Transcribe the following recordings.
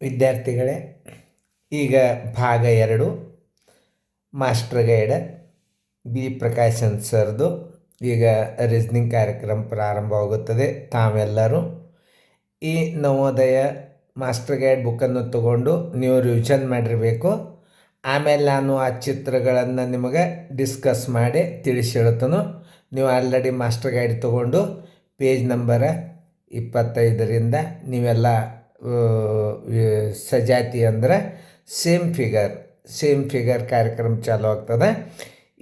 ವಿದ್ಯಾರ್ಥಿಗಳೇ, ಈಗ ಭಾಗ 2 ಮಾಸ್ಟರ್ ಗೈಡ್ ಬಿ ಪ್ರಕಾಶನ್ ಸರ್ದು ಈಗ ರೀಸ್ನಿಂಗ್ ಕಾರ್ಯಕ್ರಮ ಪ್ರಾರಂಭವಾಗುತ್ತದೆ. ತಾವೆಲ್ಲರೂ ಈ ನವೋದಯ ಮಾಸ್ಟರ್ ಗೈಡ್ ಬುಕ್ಕನ್ನು ತಗೊಂಡು ನೀವು ರಿವಿಷನ್ ಮಾಡಿರಬೇಕು. ಆಮೇಲೆ ನಾನು ಆ ಚಿತ್ರಗಳನ್ನು ನಿಮಗೆ ಡಿಸ್ಕಸ್ ಮಾಡಿ ತಿಳಿಸಿ ಹೇಳ್ತೇನೆ. ನೀವು ಆಲ್ರೆಡಿ ಮಾಸ್ಟರ್ ಗೈಡ್ ತಗೊಂಡು ಪೇಜ್ ನಂಬರ 25ರಿಂದ ನೀವೆಲ್ಲ ಸಜಾತಿ ಅಂದರೆ ಸೇಮ್ ಫಿಗರ್ ಕಾರ್ಯಕ್ರಮ ಚಾಲು ಆಗ್ತದೆ.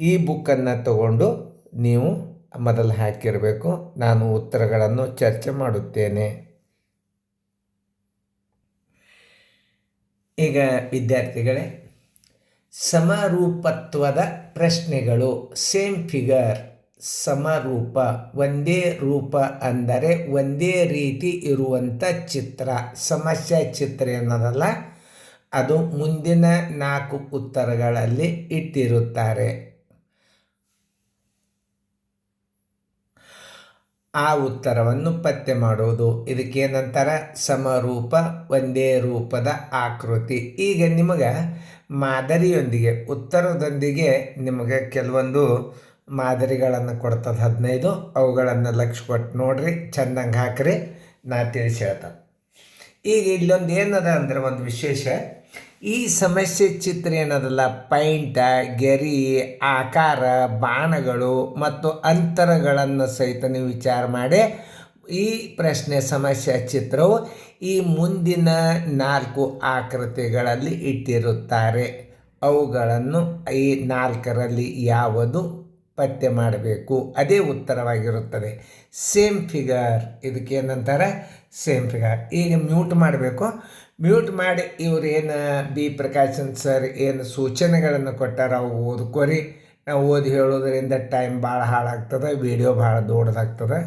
ಈ ಬುಕ್ಕನ್ನು ತಗೊಂಡು ನೀವು ಮೊದಲು ಹಾಕಿರಬೇಕು. ನಾನು ಉತ್ತರಗಳನ್ನು ಚರ್ಚೆ ಮಾಡುತ್ತೇನೆ. ಈಗ ವಿದ್ಯಾರ್ಥಿಗಳೇ, ಸಮರೂಪತ್ವದ ಪ್ರಶ್ನೆಗಳು. ಸೇಮ್ ಫಿಗರ್, ಸಮರೂಪ, ಒಂದೇ ರೂಪ ಅಂದರೆ ಒಂದೇ ರೀತಿ ಇರುವಂಥ ಚಿತ್ರ. ಸಮಸ್ಯೆ ಚಿತ್ರ ಏನದಲ್ಲ, ಅದು ಮುಂದಿನ 4 ಉತ್ತರಗಳಲ್ಲಿ ಇಟ್ಟಿರುತ್ತಾರೆ. ಆ ಉತ್ತರವನ್ನು ಪತ್ತೆ ಮಾಡುವುದು ಇದಕ್ಕೇನಂತಾರೆ? ಸಮರೂಪ, ಒಂದೇ ರೂಪದ ಆಕೃತಿ. ಈಗ ನಿಮಗೆ ಮಾದರಿಯೊಂದಿಗೆ ಉತ್ತರದೊಂದಿಗೆ ನಿಮಗೆ ಕೆಲವೊಂದು ಮಾದರಿಗಳನ್ನು ಕೊಡ್ತದೆ 15. ಅವುಗಳನ್ನು ಲಕ್ಷ್ಯ ಕೊಟ್ಟು ನೋಡ್ರಿ, ಚೆಂದಂಗೆ ಹಾಕ್ರಿ, ನಾ ತಿಳಿಸಿ ಹೇಳ್ತೇನೆ. ಈಗ ಇಲ್ಲೊಂದು ಏನದ ಅಂದರೆ ಒಂದು ವಿಶೇಷ, ಈ ಸಮಸ್ಯೆ ಚಿತ್ರ ಏನದಲ್ಲ, ಪೈಂಟ, ಗೆರಿ, ಆಕಾರ, ಬಾಣಗಳು ಮತ್ತು ಅಂತರಗಳನ್ನು ಸಹಿತ ನೀವು ವಿಚಾರ ಮಾಡಿ ಈ ಪ್ರಶ್ನೆ ಸಮಸ್ಯೆ ಚಿತ್ರವು ಈ ಮುಂದಿನ 4 ಆಕೃತಿಗಳಲ್ಲಿ ಇಟ್ಟಿರುತ್ತಾರೆ. ಅವುಗಳನ್ನು ಈ 4ರಲ್ಲಿ ಯಾವುದು ಪತ್ತೆ ಮಾಡಬೇಕು, ಅದೇ ಉತ್ತರವಾಗಿರುತ್ತದೆ. ಸೇಮ್ ಫಿಗರ್, ಇದಕ್ಕೇನಂತಾರೆ? Same figure. ಈಗ ಮ್ಯೂಟ್ ಮಾಡಬೇಕು. ಮ್ಯೂಟ್ ಮಾಡಿ ಇವ್ರು ಏನು ಬಿ ಪ್ರಕಾಶನ್ ಸರ್ ಏನು ಸೂಚನೆಗಳನ್ನು ಕೊಟ್ಟಾರ ಅವು ಓದ್ಕೊರಿ. ನಾವು ಓದಿ ಹೇಳೋದ್ರಿಂದ ಟೈಮ್ ಭಾಳ ಹಾಳಾಗ್ತದೆ, ವಿಡಿಯೋ ಭಾಳ ದೊಡ್ಡದಾಗ್ತದೆ.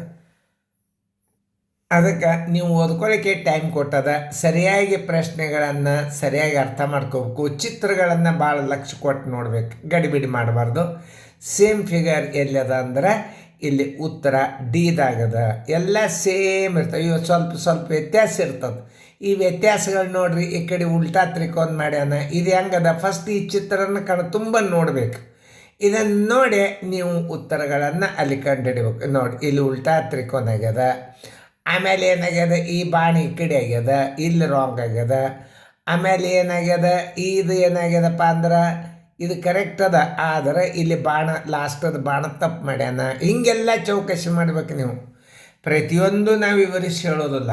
ಅದಕ್ಕೆ ನೀವು ಓದ್ಕೊಳ್ಳೋಕ್ಕೆ ಟೈಮ್ ಕೊಟ್ಟದ. ಸರಿಯಾಗಿ ಪ್ರಶ್ನೆಗಳನ್ನು ಸರಿಯಾಗಿ ಅರ್ಥ ಮಾಡ್ಕೋಬೇಕು. ಚಿತ್ರಗಳನ್ನು ಭಾಳ ಲಕ್ಷ್ಯ ಕೊಟ್ಟು ನೋಡ್ಬೇಕು, ಗಡಿಬಿಡಿ ಮಾಡಬಾರ್ದು. ಸೇಮ್ ಫಿಗರ್ ಎಲ್ಲದ ಅಂದ್ರೆ ಇಲ್ಲಿ ಉತ್ತರ ಡಿದಾಗದ. ಎಲ್ಲ ಸೇಮ್ ಇರ್ತವೆ. ಇವು ಸ್ವಲ್ಪ ವ್ಯತ್ಯಾಸ ಇರ್ತದೆ. ಈ ವ್ಯತ್ಯಾಸಗಳು ನೋಡ್ರಿ, ಈ ಕಡೆ ಉಲ್ಟಾ ತ್ರಿಕೋನ ಮಾಡ್ಯಾನ. ಇದು ಹೆಂಗದ? ಫಸ್ಟ್ ಈ ಚಿತ್ರನ ತುಂಬ ನೋಡ್ಬೇಕು. ಇದನ್ನು ನೋಡಿ ನೀವು ಉತ್ತರಗಳನ್ನು ಅಲ್ಲಿ ಕಂಡುಹಿಡಿಬೇಕು. ನೋಡಿ, ಇಲ್ಲಿ ಉಲ್ಟಾ ತ್ರಿಕೋನ ಆಗ್ಯದ. ಆಮೇಲೆ ಏನಾಗ್ಯದ, ಈ ಬಾಣ ಈ ಕಡೆ ಆಗ್ಯದ, ಇಲ್ಲಿ ರಾಂಗ್ ಆಗ್ಯದ. ಆಮೇಲೆ ಏನಾಗ್ಯದ, ಇದು ಏನಾಗ್ಯದಪ್ಪ ಅಂದ್ರೆ ಇದು ಕರೆಕ್ಟ್ ಅದ, ಆದರೆ ಇಲ್ಲಿ ಬಾಣ ಲಾಸ್ಟದ ಬಾಣ ತಪ್ಪು ಮಾಡ್ಯಾನ. ಹಿಂಗೆಲ್ಲ ಚೌಕಶಿ ಮಾಡ್ಬೇಕು ನೀವು. ಪ್ರತಿಯೊಂದು ನಾವು ವಿವರಿಸಿ ಹೇಳೋದಿಲ್ಲ,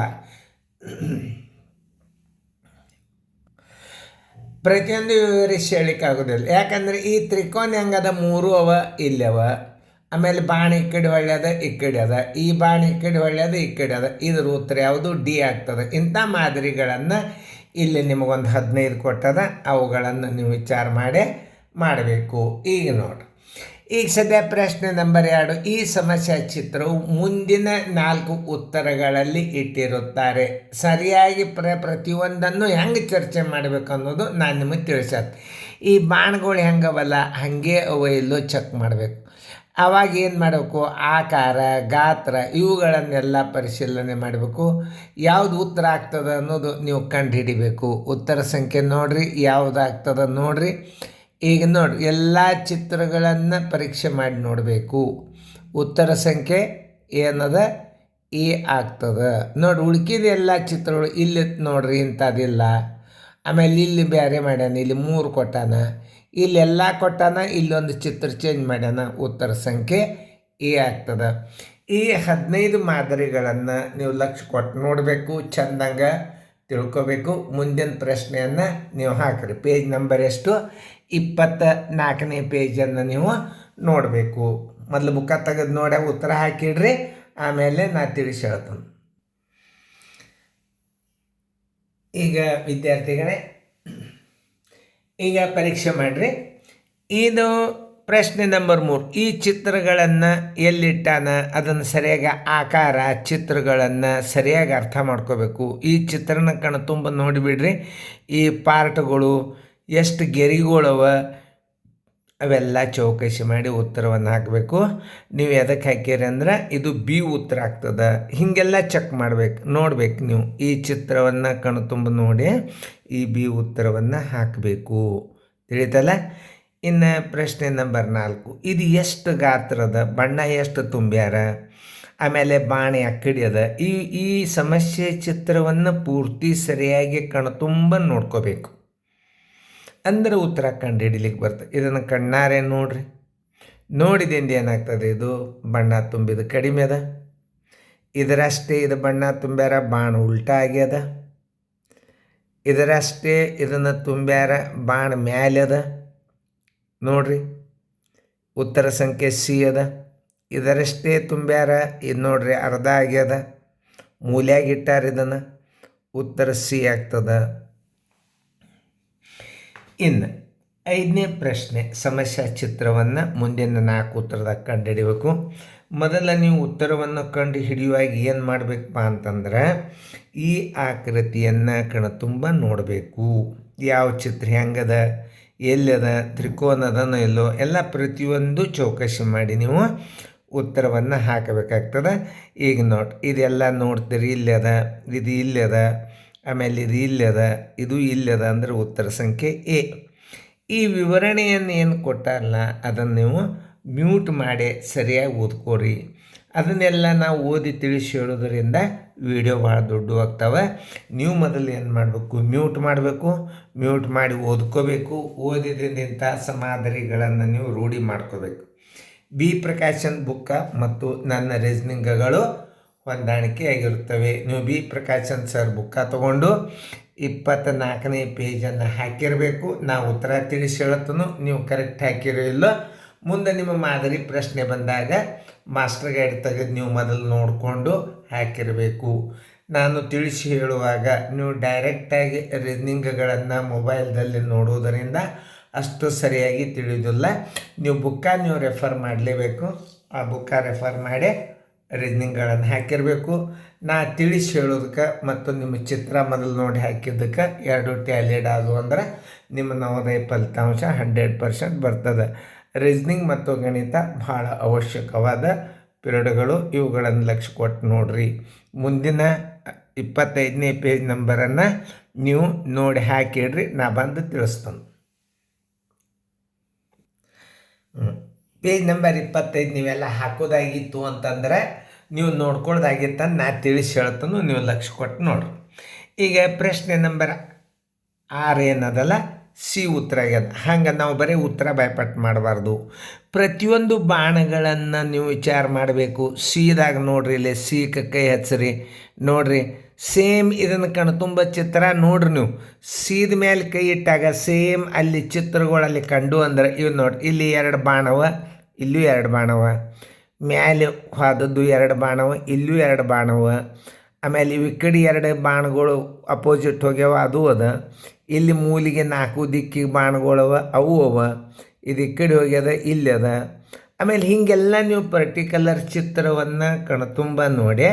ಪ್ರತಿಯೊಂದು ವಿವರಿಸಿ ಹೇಳಲಿಕ್ಕಾಗೋದಿಲ್ಲ. ಯಾಕಂದರೆ ಈ ತ್ರಿಕೋನ ಹೆಂಗದ, 3 ಅವ, ಇಲ್ಲವ. ಆಮೇಲೆ ಬಾಣ ಈ ಕಡೆ ಒಳ್ಳೆಯದ, ಈ ಕಡೆ ಅದ. ಈ ಬಾಣ ಈ ಕಡೆ ಒಳ್ಳೆಯದ, ಈ ಕಡೆ ಅದ. ಇದ್ರ ಉತ್ತರ ಯಾವುದು? ಡಿ ಆಗ್ತದೆ. ಇಂಥ ಮಾದರಿಗಳನ್ನು ಇಲ್ಲಿ ನಿಮಗೊಂದು 15 ಕೊಟ್ಟದ. ಅವುಗಳನ್ನು ನೀವು ವಿಚಾರ ಮಾಡಬೇಕು. ಈಗ ನೋಡಿ, ಈಗ ಸದ್ಯ ಪ್ರಶ್ನೆ ನಂಬರ್ 2. ಈ ಸಮಸ್ಯೆ ಚಿತ್ರವು ಮುಂದಿನ 4 ಉತ್ತರಗಳಲ್ಲಿ ಇಟ್ಟಿರುತ್ತಾರೆ. ಸರಿಯಾಗಿ ಪ್ರತಿಯೊಂದನ್ನು ಹೆಂಗೆ ಚರ್ಚೆ ಮಾಡಬೇಕು ಅನ್ನೋದು ನಾನು ನಿಮಗೆ ತಿಳಿಸತ್ತೆ. ಈ ಬಾಣಗಳು ಹೆಂಗವಲ್ಲ ಹಾಗೆ ಅವ ಎಲ್ಲೋ ಚೆಕ್ ಮಾಡಬೇಕು. ಆವಾಗ ಏನು ಮಾಡಬೇಕು? ಆಕಾರ, ಗಾತ್ರ ಇವುಗಳನ್ನೆಲ್ಲ ಪರಿಶೀಲನೆ ಮಾಡಬೇಕು. ಯಾವುದು ಉತ್ತರ ಆಗ್ತದೆ ಅನ್ನೋದು ನೀವು ಕಂಡು ಹಿಡಿಬೇಕು. ಉತ್ತರ ಸಂಖ್ಯೆ ನೋಡಿರಿ, ಯಾವುದು ಆಗ್ತದೆ ನೋಡಿರಿ. ಈಗ ನೋಡಿ, ಎಲ್ಲ ಚಿತ್ರಗಳನ್ನು ಪರೀಕ್ಷೆ ಮಾಡಿ ನೋಡಬೇಕು. ಉತ್ತರ ಸಂಖ್ಯೆ ಏನದ? ಎ ಆಗ್ತದೆ. ನೋಡಿ, ಉಳ್ಕಿದ ಎಲ್ಲ ಚಿತ್ರಗಳು ಇಲ್ಲಿ ನೋಡ್ರಿ, ಇಂಥದ್ದಿಲ್ಲ. ಆಮೇಲೆ ಇಲ್ಲಿ ಬೇರೆ ಮಾಡ್ಯಾನ, ಇಲ್ಲಿ 3 ಕೊಟ್ಟಾನ, ಇಲ್ಲೆಲ್ಲ ಕೊಟ್ಟಾನ, ಇಲ್ಲೊಂದು ಚಿತ್ರ ಚೇಂಜ್ ಮಾಡ್ಯಾನ. ಉತ್ತರ ಸಂಖ್ಯೆ ಎ ಆಗ್ತದೆ. ಈ 15 ಮಾದರಿಗಳನ್ನು ನೀವು ಲಕ್ಷ್ಯ ಕೊಟ್ಟು ನೋಡಬೇಕು, ಚೆಂದಂಗೆ ತಿಳ್ಕೊಬೇಕು. ಮುಂದಿನ ಪ್ರಶ್ನೆಯನ್ನು ನೀವು ಹಾಕಿರಿ. ಪೇಜ್ ನಂಬರ್ ಎಷ್ಟು? 24ನೇ ಪೇಜನ್ನು ನೀವು ನೋಡಬೇಕು. ಮೊದಲು ಬುಕ್ಕ ತೆಗೆದು ನೋಡಿ ಉತ್ತರ ಹಾಕಿಡ್ರಿ, ಆಮೇಲೆ ನಾ ತಿಳಿಸಿ ಹೇಳ್ತೇನೆ. ಈಗ ವಿದ್ಯಾರ್ಥಿಗಳೇ, ಈಗ ಪರೀಕ್ಷೆ ಮಾಡಿರಿ. ಇದು ಪ್ರಶ್ನೆ ನಂಬರ್ 3. ಈ ಚಿತ್ರಗಳನ್ನು ಎಲ್ಲಿಟ್ಟಾನ ಅದನ್ನು ಸರಿಯಾಗಿ ಆಕಾರ ಚಿತ್ರಗಳನ್ನು ಸರಿಯಾಗಿ ಅರ್ಥ ಮಾಡ್ಕೋಬೇಕು. ಈ ಚಿತ್ರನ ತುಂಬ ನೋಡಿಬಿಡ್ರಿ. ಈ ಪಾರ್ಟ್ಗಳು ಎಷ್ಟು ಗೆರಿಗಳವ, ಅವೆಲ್ಲ ಚೌಕಸಿ ಮಾಡಿ ಉತ್ತರವನ್ನು ಹಾಕಬೇಕು. ನೀವು ಎದಕ್ಕೆ ಹಾಕಿರಿ ಅಂದ್ರೆ ಇದು ಬಿ ಉತ್ತರ ಆಗ್ತದೆ. ಹೀಗೆಲ್ಲ ಚೆಕ್ ಮಾಡ್ಬೇಕು, ನೋಡ್ಬೇಕು. ನೀವು ಈ ಚಿತ್ರವನ್ನು ಕಣ್ತುಂಬ ನೋಡಿ ಈ ಬಿ ಉತ್ತರವನ್ನು ಹಾಕಬೇಕು. ತಿಳಿತಲ್ಲ. ಇನ್ನು ಪ್ರಶ್ನೆ ನಂಬರ್ 4, ಇದು ಎಷ್ಟು ಗಾತ್ರದ, ಬಣ್ಣ ಎಷ್ಟು ತುಂಬ್ಯಾರ, ಆಮೇಲೆ ಬಾಣೆ ಅಕ್ಕಡಿ ಅದ. ಈ ಸಮಸ್ಯೆ ಚಿತ್ರವನ್ನು ಪೂರ್ತಿ ಸರಿಯಾಗಿ ಕಣ್ತುಂಬ ನೋಡ್ಕೋಬೇಕು, ಅಂದ್ರೆ ಉತ್ತರ ಕಂಡು ಹಿಡಿಲಿಕ್ಕೆ ಬರ್ತದೆ. ಇದನ್ನು ಕಣ್ಣಾರೆ ನೋಡ್ರಿ, ನೋಡಿದಿಂದ ಏನಾಗ್ತದೆ, ಇದು ಬಣ್ಣ ತುಂಬಿದ ಕಡಿಮೆ ಅದ. ಇದರಷ್ಟೇ ಇದು ಬಣ್ಣ ತುಂಬ್ಯಾರ, ಬಾಣ ಉಲ್ಟಾ ಆಗ್ಯದ. ಇದರಷ್ಟೇ ಇದನ್ನು ತುಂಬ್ಯಾರ, ಬಾಣ ಮ್ಯಾಲೆ ಅದ. ನೋಡ್ರಿ, ಉತ್ತರ ಸಂಖ್ಯೆ ಸಿ ಅದ. ಇದರಷ್ಟೇ ತುಂಬ್ಯಾರ, ಇದು ನೋಡ್ರಿ ಅರ್ಧ ಆಗ್ಯದ, ಮೂಲ್ಯಾಗ ಇಟ್ಟಾರ ಇದನ್ನು, ಉತ್ತರ ಸಿ ಆಗ್ತದೆ. ಇನ್ನು 5ನೇ ಪ್ರಶ್ನೆ, ಸಮಸ್ಯಾ ಚಿತ್ರವನ್ನು ಮುಂದಿನ 4 ಉತ್ತರದಾಗ ಕಂಡು ಹಿಡಿಬೇಕು. ಮೊದಲ ನೀವು ಉತ್ತರವನ್ನು ಕಂಡು ಹಿಡಿಯುವಾಗ ಏನು ಮಾಡಬೇಕಪ್ಪ ಅಂತಂದ್ರೆ, ಈ ಆಕೃತಿಯನ್ನು ಕಣ್ತುಂಬ ನೋಡಬೇಕು. ಯಾವ ಚಿತ್ರ ಹೆಂಗದ, ಎಲ್ಲದ, ತ್ರಿಕೋನದನೋ ಎಲ್ಲೋ, ಎಲ್ಲ ಪ್ರತಿಯೊಂದು ಚೌಕಸಿ ಮಾಡಿ ನೀವು ಉತ್ತರವನ್ನು ಹಾಕಬೇಕಾಗ್ತದೆ. ಈಗ ನೋಡಿ, ಇದೆಲ್ಲ ನೋಡ್ತೀರಿ, ಇಲ್ಲದ, ಇದು ಇಲ್ಲದ, ಆಮೇಲೆ ಇದು ಇಲ್ಲದ, ಇದು ಇಲ್ಲದ, ಅಂದರೆ ಉತ್ತರ ಸಂಖ್ಯೆ ಎ. ಈ ವಿವರಣೆಯನ್ನು ಏನು ಕೊಟ್ಟಾರಲ್ಲ ಅದನ್ನು ನೀವು ಮ್ಯೂಟ್ ಮಾಡಿ ಸರಿಯಾಗಿ ಓದ್ಕೋರಿ. ಅದನ್ನೆಲ್ಲ ನಾವು ಓದಿ ತಿಳಿಸಿ ಹೇಳೋದ್ರಿಂದ ವಿಡಿಯೋ ಭಾಳ ದೊಡ್ಡ ಆಗ್ತವೆ. ನೀವು ಮೊದಲು ಏನು ಮಾಡಬೇಕು, ಮ್ಯೂಟ್ ಮಾಡಬೇಕು. ಮ್ಯೂಟ್ ಮಾಡಿ ಓದ್ಕೋಬೇಕು. ಓದಿದ್ರಿಂದ ಇಂಥ ಸಮಾಧರಿಗಳನ್ನು ನೀವು ರೂಢಿ ಮಾಡ್ಕೋಬೇಕು. ಬಿ ಪ್ರಕಾಶನ್ ಬುಕ್ಕ ಮತ್ತು ನನ್ನ ರೀಸನಿಂಗ್ಗಳು ಹೊಂದಾಣಿಕೆ ಆಗಿರುತ್ತವೆ. ನೀವು ಬಿ ಪ್ರಕಾಶನ್ ಸರ್ ಬುಕ್ಕ ತೊಗೊಂಡು 24ನೇ ಪೇಜನ್ನು ಹಾಕಿರಬೇಕು. ನಾವು ಉತ್ತರ ತಿಳಿಸಿ ಹೇಳತ್ತನು, ನೀವು ಕರೆಕ್ಟ್ ಹಾಕಿರೋ ಇಲ್ಲ. ಮುಂದೆ ನಿಮ್ಮ ಮಾದರಿ ಪ್ರಶ್ನೆ ಬಂದಾಗ ಮಾಸ್ಟರ್ ಗೈಡ್ ತೆಗೆದು ನೀವು ಮೊದಲು ನೋಡಿಕೊಂಡು ಹಾಕಿರಬೇಕು. ನಾನು ತಿಳಿಸಿ ಹೇಳುವಾಗ ನೀವು ಡೈರೆಕ್ಟಾಗಿ ರೀಸನಿಂಗ್ಗಳನ್ನು ಮೊಬೈಲ್ದಲ್ಲಿ ನೋಡೋದರಿಂದ ಅಷ್ಟು ಸರಿಯಾಗಿ ತಿಳಿಯೋದಿಲ್ಲ. ನೀವು ಬುಕ್ಕ ನೀವು ರೆಫರ್ ಮಾಡಲೇಬೇಕು. ಆ ಬುಕ್ಕ ರೆಫರ್ ಮಾಡಿ ರೀಸನಿಂಗ್ಗಳನ್ನು ಹಾಕಿರಬೇಕು. ನಾ ತಿಳಿಸಿ ಹೇಳೋದಕ್ಕೆ ಮತ್ತು ನಿಮ್ಮ ಚಿತ್ರ ಮೊದಲು ನೋಡಿ ಹಾಕಿದ್ದಕ್ಕೆ 2 ಟ್ಯಾಲಿಡ್ ಆದವು ಅಂದ್ರೆ ನಿಮ್ಮ ನವೋದಯ ಫಲಿತಾಂಶ 100% ಬರ್ತದೆ. ರೀಸನಿಂಗ್ ಮತ್ತು ಗಣಿತ ಭಾಳ ಅವಶ್ಯಕವಾದ ಪಿರಿಯಡ್ಗಳು. ಇವುಗಳನ್ನು ಲಕ್ಷ್ಯ ಕೊಟ್ಟು ನೋಡಿರಿ. ಮುಂದಿನ 25ನೇ ಪೇಜ್ ನಂಬರನ್ನು ನೀವು ನೋಡಿ ಹಾಕಿಡ್ರಿ, ನಾ ಬಂದು ತಿಳಿಸ್ತೇನೆ. ಪೇಜ್ ನಂಬರ್ 25 ನೀವೆಲ್ಲ ಹಾಕೋದಾಗಿತ್ತು ಅಂತಂದ್ರೆ ನೀವು ನೋಡ್ಕೊಳ್ಳೋದಾಗಿತ್ತು ನಾ ತಿಳಿಸಿ ಹೇಳ್ತಾನು, ನೀವು ಲಕ್ಷ್ಯ ಕೊಟ್ಟು ನೋಡ್ರಿ. ಈಗ ಪ್ರಶ್ನೆ ನಂಬರ್ 6 ಏನದಲ್ಲ, ಸಿ ಉತ್ತರ ಆಗ್ಯದ. ಹಂಗೆ ನಾವು ಬರೀ ಉತ್ತರ ಬಾಯ್ಪಾಟ್ ಮಾಡಬಾರ್ದು. ಪ್ರತಿಯೊಂದು ಬಾಣಗಳನ್ನು ನೀವು ವಿಚಾರ ಮಾಡಬೇಕು. ಸಿದಾಗ ನೋಡ್ರಿ, ಇಲ್ಲಿ ಸಿ ಕೈ ಹಚ್ಚಿರಿ, ನೋಡ್ರಿ ಸೇಮ್ ಇದನ್ನು ಕಣ್ತುಂಬ ಚಿತ್ರ ನೋಡ್ರಿ. ನೀವು ಸೀದ ಮೇಲೆ ಕೈ ಇಟ್ಟಾಗ ಸೇಮ್ ಅಲ್ಲಿ ಚಿತ್ರಗಳಲ್ಲಿ ಕಂಡು ಅಂದ್ರೆ ಇವು ನೋಡ್ರಿ, ಇಲ್ಲಿ 2 ಬಾಣವ, ಇಲ್ಲೂ 2 ಬಾಣವ, ಮ್ಯಾಲೆ ಹೋದದ್ದು 2 ಬಾಣವ, ಇಲ್ಲೂ 2 ಬಾಣವ, ಆಮೇಲೆ ಇವು ಈ ಕಡೆ 2 ಬಾಣಗಳು ಅಪೋಸಿಟ್ ಹೋಗ್ಯಾವ, ಅದು ಅದ. ಇಲ್ಲಿ ಮೂಲಿಗೆ 4 ದಿಕ್ಕಿಗೆ ಬಾಣಗಳವ, ಅವು ಅವ. ಇದು ಈ ಕಡೆ ಹೋಗ್ಯದ, ಇಲ್ಲಿ ಅದ. ಆಮೇಲೆ ಹೀಗೆಲ್ಲ ನೀವು ಪರ್ಟಿಕ್ಯುಲರ್ ಚಿತ್ರವನ್ನು ಕಣ್ತುಂಬ ನೋಡಿ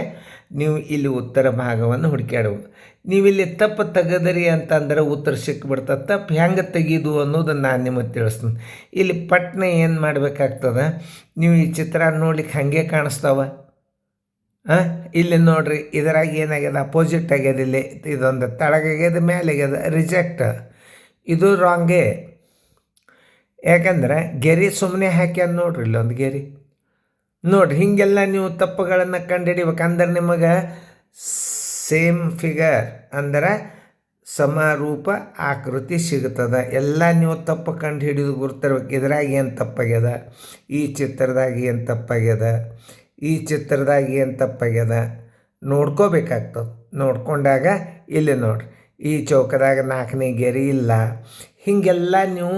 ನೀವು ಇಲ್ಲಿ ಉತ್ತರ ಭಾಗವನ್ನು ಹುಡುಕ್ಯಾಡಬೇಕು. ನೀವಿಲ್ಲಿ ತಪ್ಪು ತೆಗೆದ್ರಿ ಅಂತಂದ್ರೆ ಉತ್ತರ ಸಿಕ್ಬಿಡ್ತದೆ. ತಪ್ಪು ಹೆಂಗೆ ತೆಗೀದು ಅನ್ನೋದನ್ನು ನಾನು ನಿಮಗೆ ತಿಳಿಸ್ತೀನಿ. ಇಲ್ಲಿ ಪಟ್ನೆ ಏನು ಮಾಡಬೇಕಾಗ್ತದೆ, ನೀವು ಈ ಚಿತ್ರ ನೋಡ್ಲಿಕ್ಕೆ ಹಾಗೆ ಕಾಣಿಸ್ತಾವ. ಇಲ್ಲಿ ನೋಡ್ರಿ, ಇದರಾಗ ಏನಾಗ್ಯದ, ಅಪೋಸಿಟ್ ಆಗ್ಯದ. ಇಲ್ಲಿ ಇದೊಂದು ತಳಗಾಗ್ಯದ, ಮೇಲೆ ಆಗ್ಯದ, ರಿಜೆಕ್ಟ್. ಇದು ರಾಂಗೇ. ಯಾಕಂದ್ರೆ ಗೆರೆ ಸುಮ್ಮನೆ ಹಾಕ್ಯಾನ ನೋಡ್ರಿ, ಇಲ್ಲೊಂದು ಗೆರೆ ನೋಡ್ರಿ. ಹೀಗೆಲ್ಲ ನೀವು ತಪ್ಪುಗಳನ್ನು ಕಂಡುಹಿಡಿಬೇಕಂದ್ರೆ ನಿಮಗೆ ಸೇಮ್ ಫಿಗರ್ ಅಂದ್ರೆ ಸಮರೂಪ ಆಕೃತಿ ಸಿಗುತ್ತದೆ. ಎಲ್ಲ ನೀವು ತಪ್ಪು ಕಂಡು ಹಿಡಿದು ಗುರ್ತಿರ್ಬೇಕು. ಇದ್ರಾಗ ಏನು ತಪ್ಪಾಗ್ಯದ, ಈ ಚಿತ್ರದಾಗ ಏನು ತಪ್ಪಾಗ್ಯದ, ಈ ಚಿತ್ರದಾಗ ಏನು ತಪ್ಪಾಗ್ಯದ ನೋಡ್ಕೋಬೇಕಾಗ್ತದೆ. ನೋಡ್ಕೊಂಡಾಗ ಇಲ್ಲಿ ನೋಡ್ರಿ, ಈ ಚೌಕದಾಗ 4ನೇ ಗೆರೆ ಇಲ್ಲ. ಹೀಗೆಲ್ಲ ನೀವು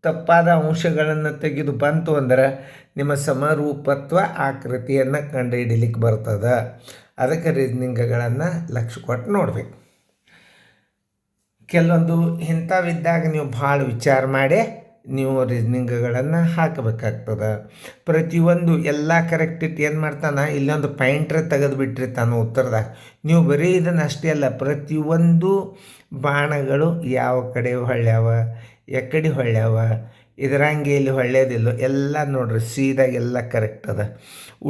ತಪ್ಪಾದ ಅಂಶಗಳನ್ನು ತೆಗೆದು ಬಂತು ಅಂದ್ರೆ ನಿಮ್ಮ ಸಮರೂಪತ್ವ ಆಕೃತಿಯನ್ನು ಕಂಡು ಹಿಡಿಲಿಕ್ಕೆ ಬರ್ತದೆ. ಅದಕ್ಕೆ ರೀಸನಿಂಗ್ಗಳನ್ನು ಲಕ್ಷ್ಯ ಕೊಟ್ಟು ನೋಡಬೇಕು. ಕೆಲವೊಂದು ಇಂಥವಿದ್ದಾಗ ನೀವು ಭಾಳ ವಿಚಾರ ಮಾಡಿ ನೀವು ರೀಸನಿಂಗ್ಗಳನ್ನು ಹಾಕಬೇಕಾಗ್ತದೆ. ಪ್ರತಿಯೊಂದು ಎಲ್ಲ ಕರೆಕ್ಟ್ ಇಟ್ಟು ಏನು ಮಾಡ್ತಾನೆ, ಇಲ್ಲೊಂದು ಪಾಯಿಂಟ್ರೆ ತೆಗೆದುಬಿಟ್ಟಿರ್ತಾನೆ ಉತ್ತರದಾಗ. ನೀವು ಬರೀ ಇದನ್ನು ಅಷ್ಟೇ ಅಲ್ಲ, ಪ್ರತಿಯೊಂದು ಬಾಣಗಳು ಯಾವ ಕಡೆ ಹೊಳ್ಯಾವ, ಎಕ್ಕಡೆ ಹೊಳ್ಯಾವ, ಇದರಂಗೆ ಇಲ್ಲಿ ಒಳ್ಳೇದಿಲ್ಲ, ಎಲ್ಲ ನೋಡ್ರಿ ಸೀದಾಗ ಎಲ್ಲ ಕರೆಕ್ಟ್ ಅದ.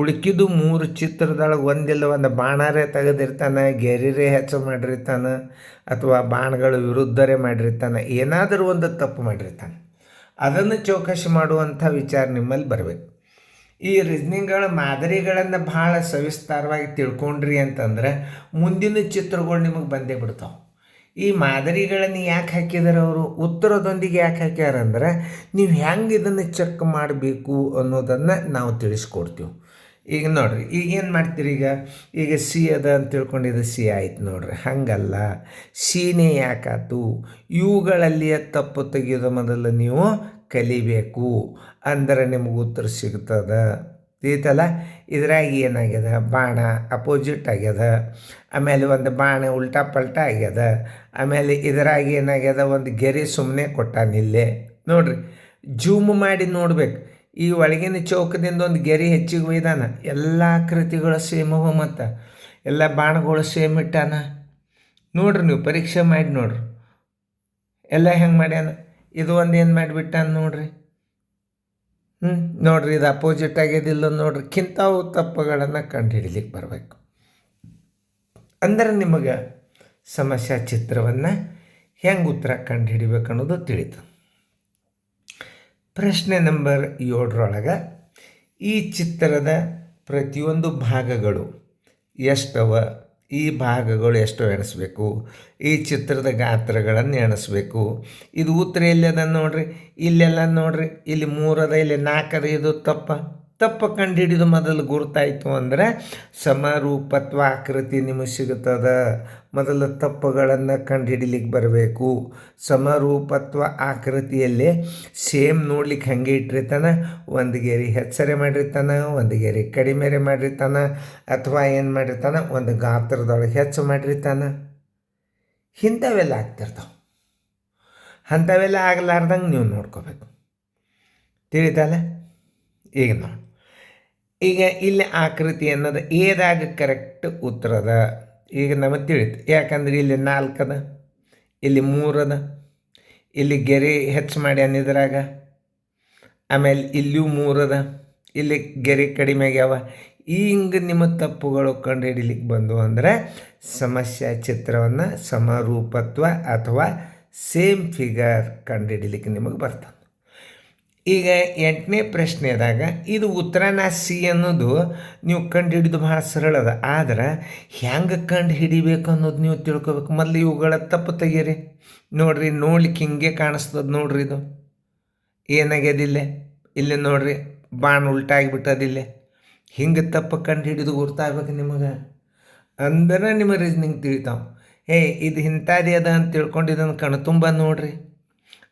ಉಳ್ಕಿದ್ದು 3 ಚಿತ್ರದೊಳಗೆ ಒಂದಿಲ್ಲ ಒಂದು ಬಾಣರೇ ತೆಗೆದಿರ್ತಾನೆ, ಗೆರಿರೇ ಹೆಚ್ಚು ಮಾಡಿರ್ತಾನೆ, ಅಥವಾ ಬಾಣಗಳು ವಿರುದ್ಧರೇ ಮಾಡಿರ್ತಾನೆ, ಏನಾದರೂ ಒಂದು ತಪ್ಪು ಮಾಡಿರ್ತಾನೆ. ಅದನ್ನು ಚೌಕಾಶಿ ಮಾಡುವಂಥ ವಿಚಾರ ನಿಮ್ಮಲ್ಲಿ ಬರಬೇಕು. ಈ ರೀಸ್ನಿಂಗ್ಗಳ ಮಾದರಿಗಳನ್ನು ಭಾಳ ಸವಿಸ್ತಾರವಾಗಿ ತಿಳ್ಕೊಂಡ್ರಿ ಅಂತಂದ್ರೆ ಮುಂದಿನ ಚಿತ್ರಗಳು ನಿಮಗೆ ಬಂದೇ ಬಿಡ್ತಾವೆ. ಈ ಮಾದರಿಗಳನ್ನು ಯಾಕೆ ಹಾಕಿದಾರೆ ಅವರು, ಉತ್ತರದೊಂದಿಗೆ ಯಾಕೆ ಹಾಕ್ಯಾರಂದ್ರೆ ನೀವು ಹೆಂಗೆ ಇದನ್ನು ಚೆಕ್ ಮಾಡಬೇಕು ಅನ್ನೋದನ್ನು ನಾವು ತಿಳಿಸ್ಕೊಡ್ತೀವಿ. ಈಗ ನೋಡಿರಿ, ಈಗೇನು ಮಾಡ್ತೀರಿ, ಈಗ ಸಿ ಅದ ಅಂತ ತಿಳ್ಕೊಂಡಿದ್ದು ಸಿ ಆಯ್ತು ನೋಡ್ರಿ. ಹಾಗಲ್ಲ, ಸಿನೇ ಯಾಕಾತು, ಇವುಗಳಲ್ಲಿಯ ತಪ್ಪು ತೆಗೆಯೋದು ಮೊದಲು ನೀವು ಕಲಿಬೇಕು, ಅಂದರೆ ನಿಮಗೆ ಉತ್ತರ ಸಿಗ್ತದೆ. ತಿಳಿತಲ್ಲ. ಇದ್ರಾಗ ಏನಾಗ್ಯದ, ಬಾಣ ಅಪೋಸಿಟ್ ಆಗ್ಯದ, ಆಮೇಲೆ ಒಂದು ಬಾಣ ಉಲ್ಟಾ ಪಲ್ಟಾ ಆಗ್ಯದ, ಆಮೇಲೆ ಇದ್ರಾಗ ಏನಾಗ್ಯದ, ಒಂದು ಗೆರೆ ಸುಮ್ಮನೆ ಕೊಟ್ಟಾನಿಲ್ಲೇ ನೋಡ್ರಿ. ಜೂಮ್ ಮಾಡಿ ನೋಡ್ಬೇಕು. ಈ ಒಳಗಿನ ಚೌಕದಿಂದ ಒಂದು ಗೆರೆ ಹೆಚ್ಚಿಗೆ ಒಯ್ದಾನ, ಎಲ್ಲ ಆಕೃತಿಗಳು ಸೇಮ್ ಅವ, ಮತ್ತು ಎಲ್ಲ ಬಾಣಗಳು ಸೇಮ್ ಇಟ್ಟಾನ ನೋಡ್ರಿ. ನೀವು ಪರೀಕ್ಷೆ ಮಾಡಿ ನೋಡ್ರಿ ಎಲ್ಲ ಹೆಂಗೆ ಮಾಡ್ಯಾನ. ಇದು ಒಂದು ಏನು ಮಾಡಿಬಿಟ್ಟಾನ ನೋಡ್ರಿ. ನೋಡ್ರಿ, ಇದು ಅಪೋಸಿಟ್ ಆಗ್ಯದಿಲ್ಲ ನೋಡ್ರಿ. ಕಿಂತಾವು ತಪ್ಪುಗಳನ್ನು ಕಂಡುಹಿಡಿಲಿಕ್ಕೆ ಬರಬೇಕು. ಅಂದ್ರೆ ನಿಮಗೆ ಸಮಸ್ಯೆ ಚಿತ್ರವನ್ನು ಹೆಂಗೆ ಉತ್ತರ ಕಂಡುಹಿಡಿಬೇಕು ಅನ್ನೋದು ತಿಳಿತು. ಪ್ರಶ್ನೆ ನಂಬರ್ 7 ಈ ಚಿತ್ರದ ಪ್ರತಿಯೊಂದು ಭಾಗಗಳು ಎಷ್ಟವ, ಈ ಭಾಗಗಳು ಎಷ್ಟು ಎಣಿಸ್ಬೇಕು, ಈ ಚಿತ್ರದ ಗಾತ್ರಗಳನ್ನು ಎಣಿಸ್ಬೇಕು. ಇದು ಉತ್ತರ ಎಲ್ಲಿದೆ ನೋಡ್ರಿ, ಇಲ್ಲೆಲ್ಲ ನೋಡ್ರಿ, ಇಲ್ಲಿ 3 ಅದ, ಇಲ್ಲಿ 4 ಅದ. ಇದು ತಪ್ಪ ಕಂಡುಹಿಡಿದು ಮೊದಲು ಗುರುತಾಯಿತು ಅಂದರೆ ಸಮರೂಪತ್ವ ಆಕೃತಿ ನಿಮಗೆ ಸಿಗುತ್ತದೆ. ಮೊದಲು ತಪ್ಪುಗಳನ್ನು ಕಂಡುಹಿಡಿಲಿಕ್ಕೆ ಬರಬೇಕು. ಸಮರೂಪತ್ವ ಆಕೃತಿಯಲ್ಲಿ ಸೇಮ್ ನೋಡ್ಲಿಕ್ಕೆ ಹಾಗೆ ಇಟ್ಟಿರ್ತಾನೆ, ಒಂದು ಗೆರೆ ಹೆಚ್ಚರೆ ಮಾಡಿರ್ತಾನೆ, ಒಂದು ಗೆರೆ ಕಡಿಮೆರೆ ಮಾಡಿರ್ತಾನೆ, ಅಥವಾ ಏನು ಮಾಡಿರ್ತಾನೆ, ಒಂದು ಗಾತ್ರದೊಳಗೆ ಹೆಚ್ಚು ಮಾಡಿರ್ತಾನೆ. ಇಂಥವೆಲ್ಲ ಆಗ್ತಿರ್ತಾವೆ. ಅಂಥವೆಲ್ಲ ಆಗಲಾರ್ದಂಗೆ ನೀವು ನೋಡ್ಕೋಬೇಕು. ತಿಳಿತಲ್ಲ. ಈಗ ನೋಡಿ, ಈಗ ಇಲ್ಲಿ ಆಕೃತಿ ಅನ್ನೋದು ಏದಾಗ ಕರೆಕ್ಟ್ ಉತ್ತರದ. ಈಗ ನಮಗೆ ತಿಳಿತು, ಯಾಕಂದ್ರೆ ಇಲ್ಲಿ 4 ಅದ, ಇಲ್ಲಿ 3 ಅದ, ಇಲ್ಲಿ ಗೆರೆ ಹೆಚ್ಚು ಮಾಡಿ ಅನ್ನಿದ್ರಾಗ, ಆಮೇಲೆ ಇಲ್ಲಿಯೂ 3 ಅದ, ಇಲ್ಲಿ ಗೆರೆ ಕಡಿಮೆ ಆಗ್ಯಾವ. ಹಿಂಗೆ ನಿಮ್ಮ ತಪ್ಪುಗಳು ಕಂಡು ಹಿಡಿಲಿಕ್ಕೆ ಬಂದು ಅಂದರೆ ಸಮಸ್ಯೆ ಚಿತ್ರವನ್ನು ಸಮರೂಪತ್ವ ಅಥವಾ ಸೇಮ್ ಫಿಗರ್ ಕಂಡು ಹಿಡಿಲಿಕ್ಕೆ ನಿಮಗೆ ಬರ್ತದೆ. ಈಗ 8ನೇ ಪ್ರಶ್ನೆದಾಗ ಇದು ಉತ್ತರನ ಸಿ ಅನ್ನೋದು ನೀವು ಕಂಡು ಹಿಡಿದು ಭಾಳ ಸರಳ ಅದ. ಆದ್ರೆ ಹೆಂಗೆ ಕಂಡು ಹಿಡಿಬೇಕು ಅನ್ನೋದು ನೀವು ತಿಳ್ಕೊಬೇಕು. ಮೊದಲು ಇವುಗಳ ತಪ್ಪು ತೆಗೀರಿ. ನೋಡಿರಿ, ನೋಡ್ಲಿಕ್ಕೆ ಹಿಂಗೆ ಕಾಣಿಸ್ತದೆ ನೋಡ್ರಿ. ಇದು ಏನಾಗ್ಯದಿಲ್ಲ, ಇಲ್ಲಿ ನೋಡ್ರಿ, ಬಾಣ ಉಲ್ಟಾಗಿಬಿಟ್ಟದಿಲ್ಲ. ಹಿಂಗೆ ತಪ್ಪು ಕಂಡು ಹಿಡಿದು ಗುರ್ತಾಗ್ಬೇಕು ನಿಮಗೆ. ಅಂದ್ರೆ ನಿಮ್ಮ ರೀಸ್ನಿಂಗ್ ತಿಳಿತಾವೆ. ಇದು ಇಂಥದ್ದೇ ಅದ ಅಂತ ತಿಳ್ಕೊಂಡು ಇದನ್ನು ಕಣ್ತುಂಬ ನೋಡ್ರಿ.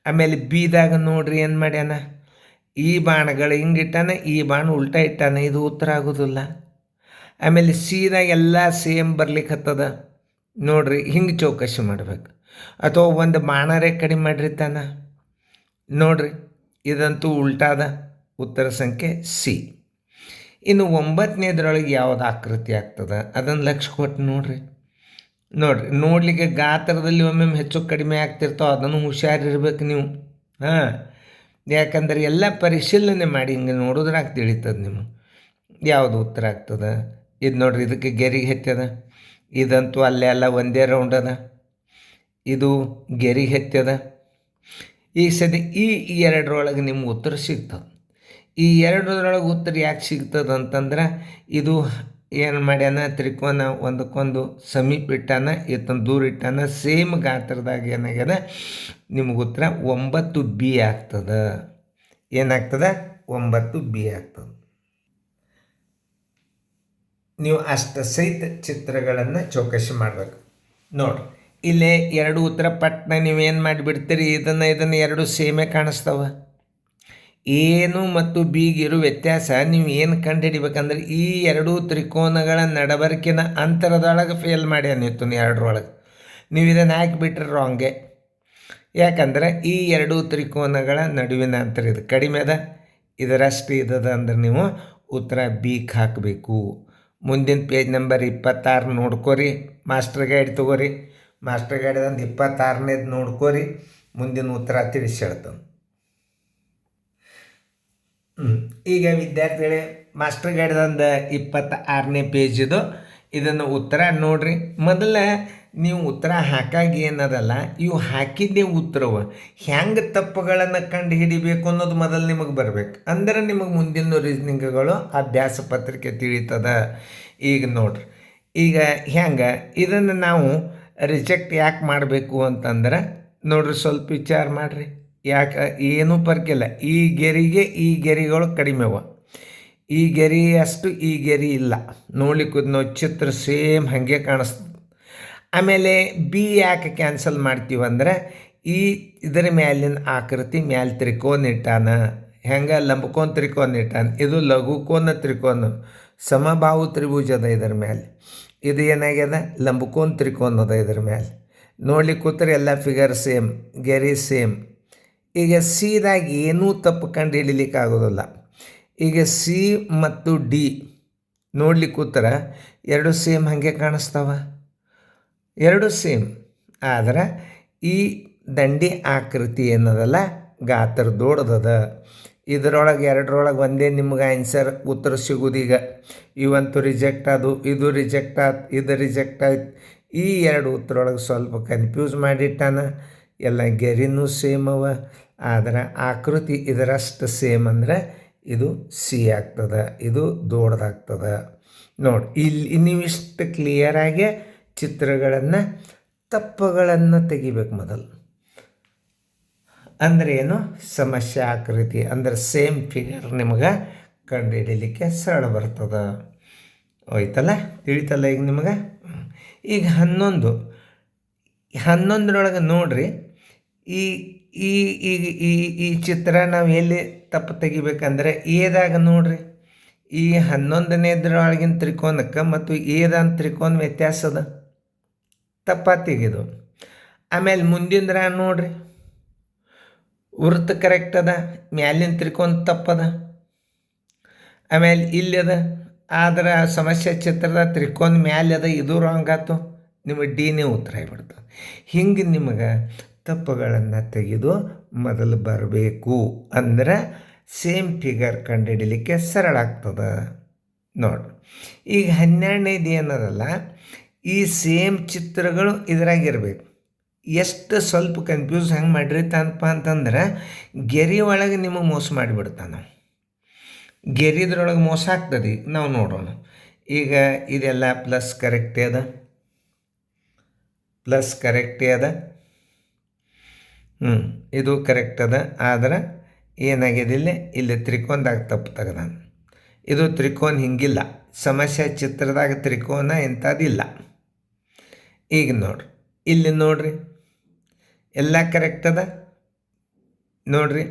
ಆಮೇಲೆ ಬೀದಾಗ ನೋಡ್ರಿ ಏನು ಮಾಡ್ಯಾನ, ಈ ಬಾಣಗಳು ಹಿಂಗೆ ಇಟ್ಟಾನ, ಈ ಬಾಣ ಉಲ್ಟಾ ಇಟ್ಟಾನ, ಇದು ಉತ್ತರ ಆಗೋದಿಲ್ಲ. ಆಮೇಲೆ ಸೀದಾಗ ಎಲ್ಲ ಸೇಮ್ ಬರ್ಲಿಕ್ಕೆ ಹತ್ತದ ನೋಡ್ರಿ, ಹಿಂಗೆ ಚೌಕಾಶಿ ಮಾಡಬೇಕು. ಅಥವಾ ಒಂದು ಬಾಣರೇ ಕಡಿಮೆ ಮಾಡಿರ್ತಾನ ನೋಡ್ರಿ, ಇದಂತೂ ಉಲ್ಟಾದ. ಉತ್ತರ ಸಂಖ್ಯೆ ಸಿ. ಇನ್ನು 9ನೇದ್ರೊಳಗೆ ಯಾವುದು ಆಕೃತಿ ಆಗ್ತದೆ ಅದನ್ನು ಲಕ್ಷ್ಯ ಕೊಟ್ಟು ನೋಡ್ರಿ. ನೋಡಲಿಕ್ಕೆ ಗಾತ್ರದಲ್ಲಿ ಒಮ್ಮೊಮ್ಮೆ ಹೆಚ್ಚು ಕಡಿಮೆ ಆಗ್ತಿರ್ತಾವೆ, ಅದನ್ನು ಹುಷಾರಿರ್ಬೇಕು ನೀವು. ಯಾಕಂದ್ರೆ ಎಲ್ಲ ಪರಿಶೀಲನೆ ಮಾಡಿ ಹಿಂಗೆ ನೋಡೋದ್ರಾಗ ತಿಳಿತದೆ ನಿಮಗೆ ಯಾವುದು ಉತ್ತರ ಆಗ್ತದೆ. ಇದು ನೋಡ್ರಿ, ಇದಕ್ಕೆ ಗೆರಿಗೆ ಹೆಚ್ಚದ, ಇದಂತೂ ಅಲ್ಲೇ ಎಲ್ಲ ಒಂದೇ ರೌಂಡ್ ಅದ, ಇದು ಗೆರಿಗೆ ಹೆಚ್ಚದ. ಈ ಸದ್ಯ ಈ 2ರೊಳಗೆ ನಿಮ್ಗೆ ಉತ್ತರ ಸಿಗ್ತದೆ. ಈ 2ರೊಳಗೆ ಉತ್ತರ ಯಾಕೆ ಸಿಗ್ತದೆ ಅಂತಂದ್ರೆ ಇದು ಏನು ಮಾಡ್ಯಾನ, ತ್ರಿಕೋನ ಒಂದಕ್ಕೊಂದು ಸಮೀಪ ಇಟ್ಟಾನ, ಇತ್ತೊಂದು ದೂರ ಇಟ್ಟಾನ, ಸೇಮ್ ಗಾತ್ರದಾಗ ಏನಾಗ್ಯದ, ನಿಮ್ಗೆ ಉತ್ತರ 9B ಆಗ್ತದೆ. ಏನಾಗ್ತದೆ, 9B ಆಗ್ತದೆ. ನೀವು ಅಷ್ಟು ಸಹಿತ ಚಿತ್ರಗಳನ್ನು ಚೌಕಾಶಿ ಮಾಡಬೇಕು. ನೋಡ್ರಿ, ಇಲ್ಲೇ 2 ಉತ್ತರ ಪಟ್ನ ನೀವೇನು ಮಾಡಿಬಿಡ್ತೀರಿ, ಇದನ್ನು 2 ಸೇಮೇ ಕಾಣಿಸ್ತಾವ. ಏನು ಮತ್ತು ಬಿಗಿರೋ ವ್ಯತ್ಯಾಸ ನೀವು ಏನು ಕಂಡು ಹಿಡಿಬೇಕಂದ್ರೆ ಈ 2 ತ್ರಿಕೋನಗಳ ನಡಬರ್ಕಿನ ಅಂತರದೊಳಗೆ ಫೇಲ್ ಮಾಡ್ಯಾನಿತ್ತು 2ರೊಳಗೆ. ನೀವು ಇದನ್ನು ಹಾಕಿಬಿಟ್ರೆ ರಾಂಗೆ. ಯಾಕಂದ್ರೆ ಈ 2 ತ್ರಿಕೋನಗಳ ನಡುವಿನ ಅಂತರ ಇದು ಕಡಿಮೆ ಅದ, ಇದರಷ್ಟು ಇದದ ಅಂದ್ರೆ ನೀವು ಉತ್ತರ ಬಿಗೆ ಹಾಕಬೇಕು. ಮುಂದಿನ ಪೇಜ್ ನಂಬರ್ 26 ನೋಡ್ಕೋರಿ. ಮಾಸ್ಟರ್ ಗೈಡ್ ತೊಗೋರಿ. ಮಾಸ್ಟರ್ ಗೈಡ್ದಂದು 26ನೇದು ನೋಡ್ಕೋರಿ. ಮುಂದಿನ ಉತ್ತರ ತಿಳಿಸಿ ಹೇಳ್ತಾನೆ. ಈಗ ವಿದ್ಯಾರ್ಥಿಗಳೇ ಮಾಸ್ಟರ್ ಗೈಡ್ದಂದು 26ನೇ ಪೇಜ್ ಇದು. ಇದನ್ನು ಉತ್ತರ ನೋಡ್ರಿ. ಮೊದಲ ನೀವು ಉತ್ತರ ಹಾಕಾಗಿ ಏನದಲ್ಲ, ಇವು ಹಾಕಿದ್ದೇ ಉತ್ತರವ ಹೆಂಗೆ ತಪ್ಪುಗಳನ್ನು ಕಂಡು ಹಿಡಿಬೇಕು ಅನ್ನೋದು ಮೊದಲು ನಿಮಗೆ ಬರಬೇಕು. ಅಂದ್ರೆ ನಿಮಗೆ ಮುಂದಿನ ರೀಸನಿಂಗ್ಗಳು ಅಭ್ಯಾಸ ಪತ್ರಿಕೆ ತಿಳಿತದ. ಈಗ ನೋಡ್ರಿ, ಈಗ ಹೆಂಗೆ ಇದನ್ನು ನಾವು ರಿಜೆಕ್ಟ್ ಯಾಕೆ ಮಾಡಬೇಕು ಅಂತಂದ್ರೆ ನೋಡ್ರಿ, ಸ್ವಲ್ಪ ವಿಚಾರ ಮಾಡಿರಿ. ಯಾಕೆ ಏನೂ ಪರ್ಕಿಲ್ಲ. ಈ ಗೆರಿಗೆ ಈ ಗೆರಿಗಳು ಕಡಿಮೆ ಅವ, ಈ ಗೆರಿ ಅಷ್ಟು ಈ ಗೆರಿ ಇಲ್ಲ. ನೋಡ್ಲಿಕ್ಕೆ ನಾವು ಚಿತ್ರ ಸೇಮ್ ಹಾಗೆ ಕಾಣಿಸ್ತದೆ. ಆಮೇಲೆ ಬಿ ಯಾಕೆ ಕ್ಯಾನ್ಸಲ್ ಮಾಡ್ತೀವಿ ಅಂದ್ರೆ ಇದರ ಮ್ಯಾಲಿನ ಆಕೃತಿ ಮ್ಯಾಲೆ ತ್ರಿಕೋನ ಇಟ್ಟಾನ. ಹೆಂಗೆ ಲಂಬಕೋನ ತ್ರಿಕೋನ ಇಟ್ಟಾನ. ಇದು ಲಘುಕೋನ ತ್ರಿಕೋನ, ಸಮಬಾಹು ತ್ರಿಭುಜದ ಇದರ ಮೇಲೆ. ಇದು ಏನಾಗ್ಯದ, ಲಂಬಕೋನ ತ್ರಿಕೋನದ ಇದರ ಮೇಲೆ. ನೋಡ್ಲಿಕ್ಕೆ ಕೂತ್ರೆ ಎಲ್ಲ ಫಿಗರ್ ಸೇಮ್, ಗೆರಿ ಸೇಮ್. ಈಗ ಸಿದಾಗ ಏನೂ ತಪ್ಪು ಕಂಡು ಹಿಡಿಲಿಕ್ಕೆ ಆಗೋದಿಲ್ಲ. ಈಗ ಸಿ ಮತ್ತು ಡಿ ನೋಡ್ಲಿಕ್ಕೆ ಕೂತ್ರೆ ಎರಡು ಸೇಮ್ ಹಾಗೆ ಕಾಣಿಸ್ತಾವ, ಎರಡು ಸೇಮ್. ಆದ್ರೆ ಈ ದಂಡಿ ಆಕೃತಿ ಏನದಲ್ಲ ಗಾತ್ರ ದೊಡ್ಡದದ. ಇದರೊಳಗೆ ಎರಡರೊಳಗೆ ಒಂದೇ ನಿಮ್ಗೆ ಆನ್ಸರ್ ಉತ್ತರ ಸಿಗೋದೀಗ. ಇವಂತೂ ರಿಜೆಕ್ಟ್ ಅದು, ಇದು ರಿಜೆಕ್ಟ್ ಆಯ್ತು, ಇದು ರಿಜೆಕ್ಟ್ ಆಯ್ತು. ಈ ಎರಡು ಉತ್ತರೊಳಗೆ ಸ್ವಲ್ಪ ಕನ್ಫ್ಯೂಸ್ ಮಾಡಿಟ್ಟಾನ. ಎಲ್ಲ ಗೆರಿನೂ ಸೇಮ್ ಅವ, ಆದರೆ ಆಕೃತಿ ಇದರಷ್ಟು ಸೇಮ್ ಅಂದರೆ ಇದು ಸಿ ಆಗ್ತದೆ, ಇದು ದೊಡ್ಡದಾಗ್ತದೆ. ನೋಡಿ, ಇಲ್ಲಿ ನೀವು ಇಷ್ಟು ಕ್ಲಿಯರಾಗಿ ಚಿತ್ರಗಳನ್ನು ತಪ್ಪುಗಳನ್ನು ತೆಗಿಬೇಕು ಮೊದಲು. ಅಂದರೆ ಏನು, ಸಮಸ್ಯೆ ಆಕೃತಿ ಅಂದರೆ ಸೇಮ್ ಫಿಗರ್ ನಿಮಗೆ ಕಂಡು ಹಿಡೀಲಿಕ್ಕೆ ಸರಳ ಬರ್ತದೆ. ಹೋಯ್ತಲ್ಲ, ತಿಳಿತಲ್ಲ ಈಗ ನಿಮಗೆ. ಈಗ 11ರೊಳಗೆ ನೋಡ್ರಿ, ಈ ಈ ಈಗ ಈ ಈ ಚಿತ್ರ ನಾವು ಎಲ್ಲಿ ತಪ್ಪು ತೆಗಿಬೇಕಂದ್ರೆ ಏದಾಗ ನೋಡ್ರಿ. ಈ 11ನೇದ್ರೊಳಗಿನ ತ್ರಿಕೋನಕ್ಕೆ ಮತ್ತು ಏದ ತ್ರಿಕೋನ ವ್ಯತ್ಯಾಸ ಅದ, ತಪ್ಪ ತೆಗೆದು. ಆಮೇಲೆ ಮುಂದಿಂದ್ರ ನೋಡ್ರಿ, ವೃತ್ತ ಕರೆಕ್ಟ್ ಅದ, ಮ್ಯಾಲಿನ ತ್ರಿಕೋನ ತಪ್ಪದ. ಆಮೇಲೆ ಇಲ್ಲದ, ಆದ್ರೆ ಸಮಸ್ಯೆ ಚಿತ್ರದ ತ್ರಿಕೋನ ಮ್ಯಾಲೆ ಅದ, ಇದು ರಾಂಗ್ ಆಯ್ತು. ನಿಮಗೆ ಡಿನೇ ಉತ್ತರ ಆಗಿಬಿಡ್ತದೆ. ಹಿಂಗೆ ನಿಮಗೆ ತಪ್ಪುಗಳನ್ನು ತೆಗೆದು ಮೊದಲು ಬರಬೇಕು. ಅಂದ್ರೆ ಸೇಮ್ ಫಿಗರ್ ಕಂಡುಹಿಡಲಿಕ್ಕೆ ಸರಳ ಆಗ್ತದೆ. ನೋಡಿ, ಈಗ 12ನೇದು ಏನದಲ್ಲ, ಈ ಸೇಮ್ ಚಿತ್ರಗಳು ಇದ್ರಾಗಿರ್ಬೇಕು. ಎಷ್ಟು ಸ್ವಲ್ಪ ಕನ್ಫ್ಯೂಸ್ ಹೆಂಗೆ ಮಾಡಿರ್ತಾನಪ್ಪ ಅಂತಂದ್ರೆ ಗೆರೆ ಒಳಗೆ ನಿಮಗೆ ಮೋಸ ಮಾಡಿಬಿಡ್ತಾನೆ. ಗೆರಿದ್ರೊಳಗೆ ಮೋಸ ಆಗ್ತದೆ. ಈಗ ನಾವು ನೋಡೋಣ. ಈಗ ಇದೆಲ್ಲ ಪ್ಲಸ್ ಕರೆಕ್ಟೇ ಅದ, ಪ್ಲಸ್ ಕರೆಕ್ಟೇ ಅದ. ಇದು ಕರೆಕ್ಟ್ ಅದ. ಆದ್ರೆ ಏನಾಗಿದೆ, ಇಲ್ಲಿ ತ್ರಿಕೋನದಾಗ ತಪ್ಪು ತೆಗೆದಾನ. ಇದು ತ್ರಿಕೋನ ಹಿಂಗಿಲ್ಲ, ಸಮಸ್ಯೆ ಚಿತ್ರದಾಗ ತ್ರಿಕೋನ ಎಂಥದ್ದಿಲ್ಲ. ಈಗ ನೋಡ್ರಿ, ಇಲ್ಲಿ ನೋಡ್ರಿ, ಎಲ್ಲ ಕರೆಕ್ಟ್ ಅದ. ನೋಡ್ರಿ,